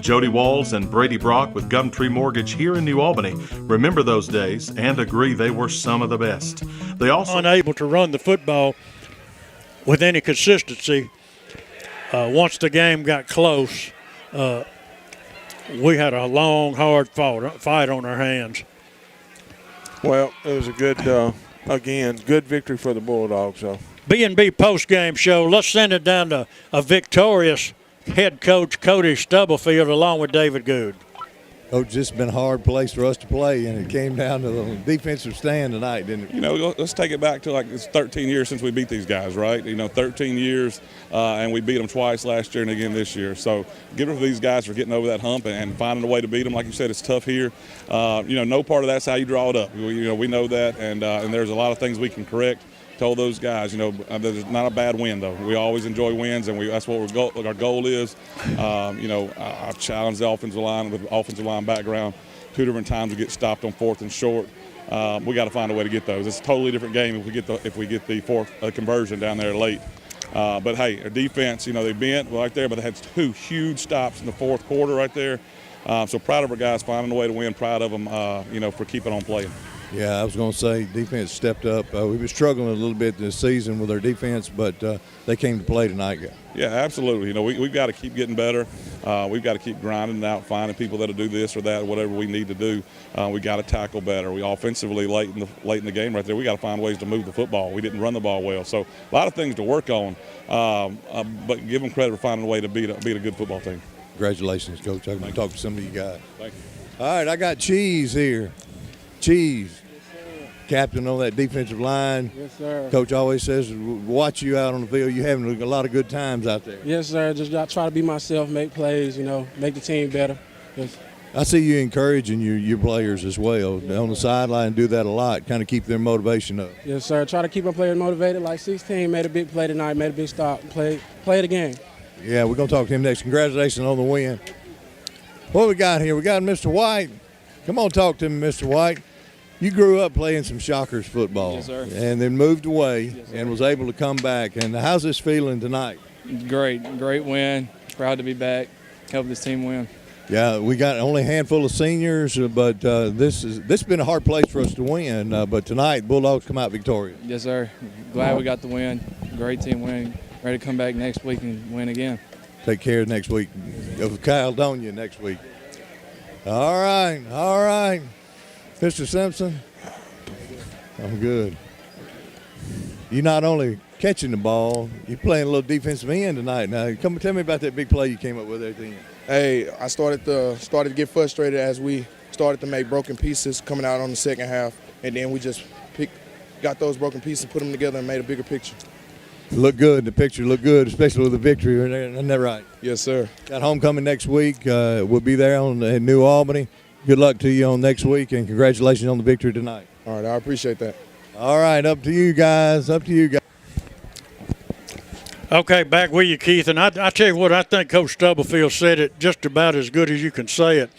Jody Walls and Brady Brock with Gumtree Mortgage here in New Albany remember those days and agree they were some of the best. They also unable to run the football with any consistency. Once the game got close, we had a long, hard fight on our hands. Well, it was a good, good victory for the Bulldogs. So. B&B postgame show. Let's send it down to a victorious head coach, Cody Stubblefield, along with David Good. Coach, this has been a hard place for us to play, and it came down to the defensive stand tonight, didn't it? You know, let's take it back to like it's 13 years since we beat these guys, right? 13 years, and we beat them twice last year and again this year. So give it to these guys for getting over that hump and finding a way to beat them. Like you said, it's tough here. No part of that's how you draw it up. We know that, and there's a lot of things we can correct. Told those guys, there's not a bad win though. We always enjoy wins, and that's what our goal is. I've challenged the offensive line with offensive line background 2 different times. We get stopped on 4th and short. We got to find a way to get those. It's a totally different game if we get the fourth conversion down there late. But hey, our defense, they bent right there, but they had 2 huge stops in the 4th quarter right there. So proud of our guys finding a way to win. Proud of them, for keeping on playing. Yeah, I was going to say defense stepped up. We were struggling a little bit this season with our defense, but they came to play tonight. Yeah, absolutely. You know, we've got to keep getting better. We've got to keep grinding out, finding people that'll do this or that, whatever we need to do. We got to tackle better. We offensively late in the game right there, we got to find ways to move the football. We didn't run the ball well, so a lot of things to work on. But give them credit for finding a way to beat a good football team. Congratulations, Coach. I'm going to talk to some of you guys. Thank you. All right, I got Cheese here. Cheese, captain on that defensive line. Yes, sir. Coach always says, watch you out on the field. You're having a lot of good times out there. Yes, sir. Just try to be myself, make plays, make the team better. Yes. I see you encouraging your players as well. On the sideline, do that a lot, kind of keep their motivation up. Yes, sir. Try to keep my players motivated. Like 16 made a big play tonight, made a big stop, play the game. Yeah, we're going to talk to him next. Congratulations on the win. What we got here? We got Mr. White. Come on, talk to me, Mr. White. You grew up playing some Shockers football. Yes, sir. And then moved away and was able to come back. And how's this feeling tonight? Great win. Proud to be back. Help this team win. Yeah, we got only a handful of seniors, but this has been a hard place for us to win. But tonight, Bulldogs come out victorious. Yes, sir. Glad we got the win. Great team win. Ready to come back next week and win again. Take care next week of Caledonia next week. All right. Mr. Simpson, I'm good. You're not only catching the ball, you're playing a little defensive end tonight. Now, come tell me about that big play you came up with there at the end. Hey, I started to get frustrated as we started to make broken pieces coming out on the second half, and then we just got those broken pieces, put them together, and made a bigger picture. Look good. The picture looked good, especially with the victory. Isn't that right? Yes, sir. Got homecoming next week. We'll be there in New Albany. Good luck to you on next week, and congratulations on the victory tonight. All right, I appreciate that. All right, up to you guys. Okay, back with you, Keith. And I tell you what, I think Coach Stubblefield said it just about as good as you can say it.